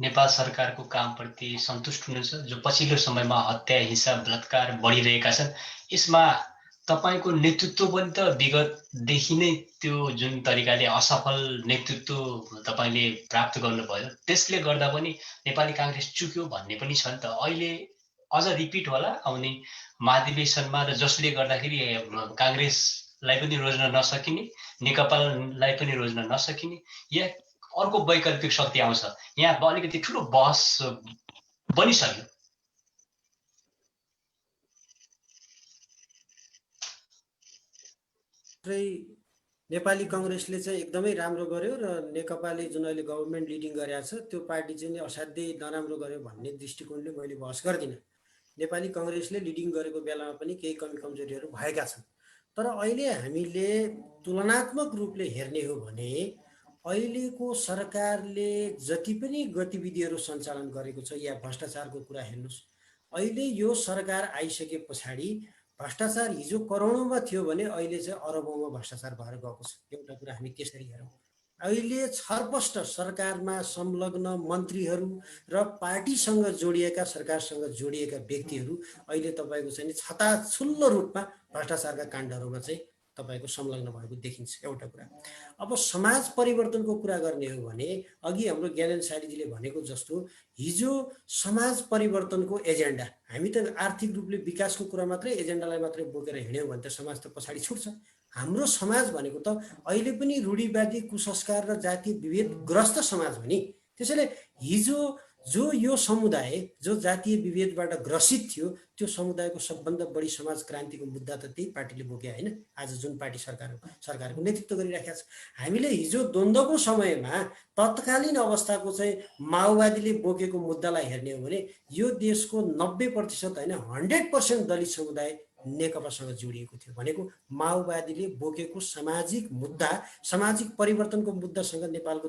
Speaker 11: नेपाल सरकारको कामप्रति सन्तुष्ट हुनुहुन्छ? जो पछिल्लो समयमा हत्या, हिंसा, बलात्कार बढिरहेका छन्, यसमा तपाईँको नेतृत्व पनि त विगतदेखि नै त्यो जुन तरिकाले असफल नेतृत्व तपाईँले प्राप्त गर्नुभयो, त्यसले गर्दा पनि नेपाली काङ्ग्रेस चुक्यो भन्ने पनि छ नि त। अहिले अझ रिपिट होला आउने महाधिवेशनमा, र जसले गर्दाखेरि काङ्ग्रेसलाई पनि रोज्न नसकिने, नेकपालाई पनि रोज्न नसकिने, या अर्को वैकल्पिक शक्ति आउँछ। यहाँ अलिकति ठुलो बहस बनिसक्यो।
Speaker 4: नेपाली काङ्ग्रेसले चाहिँ एकदमै राम्रो गर्यो र नेकपाले जुन अहिले गभर्मेन्ट लिडिङ गरेको छ त्यो पार्टी चाहिँ असाध्यै नराम्रो गर्यो भन्ने दृष्टिकोणले मैले बहस गर्दिनँ। नेपाली काङ्ग्रेसले लिडिङ गरेको बेलामा पनि केही कमी कमजोरीहरू भएका छन्। तर अहिले हामीले तुलनात्मक रूपले हेर्ने हो भने अहिलेको सरकारले जति पनि गतिविधिहरू सञ्चालन गरेको छ या भ्रष्टाचारको कुरा हेर्नुहोस्, अहिले यो सरकार आइसके पछाडि भ्रष्टाचार हिजो करोडौँमा थियो भने अहिले चाहिँ अरबौँमा भ्रष्टाचार भएर गएको छ। एउटा कुरा हामी त्यसरी हेरौँ। अहिले छरपष्ट सरकारमा संलग्न मन्त्रीहरू र पार्टीसँग जोडिएका, सरकारसँग जोडिएका व्यक्तिहरू अहिले तपाईँको चाहिँ छताछुल्लो रूपमा भ्रष्टाचारका काण्डहरूमा चाहिँ तपाईँको संलग्न भएको देखिन्छ। एउटा कुरा। अब समाज परिवर्तनको कुरा गर्ने हो भने अघि हाम्रो ज्ञानेन्द्र सारीजीले भनेको जस्तो हिजो समाज परिवर्तनको एजेन्डा, हामी त आर्थिक रूपले विकासको कुरा मात्रै एजेन्डालाई मात्रै बोकेर हिँड्यौँ भने त समाज त पछाडि छुट्छ। हाम्रो समाज भनेको त अहिले पनि रूढिवादी, कुसंस्कार र जातीय विभेदग्रस्त समाज हो नि। त्यसैले हिजो जो यो समुदाय जो जातीय विभेदबाट ग्रसित थियो त्यो समुदायको सबभन्दा बढी समाज क्रान्तिको मुद्दा त त्यही पार्टीले बोक्यो होइन? आज जुन पार्टी सरकारको नेतृत्व गरिराखेको छ। हामीले हिजो द्वन्द्वको समयमा तत्कालीन अवस्थाको चाहिँ माओवादीले बोकेको मुद्दालाई हेर्ने हो भने यो देशको 90% होइन 100% दलित समुदाय नेकपासँग जोडिएको थियो। भनेको माओवादीले बोकेको सामाजिक मुद्दा, सामाजिक परिवर्तनको मुद्दासँग नेपालको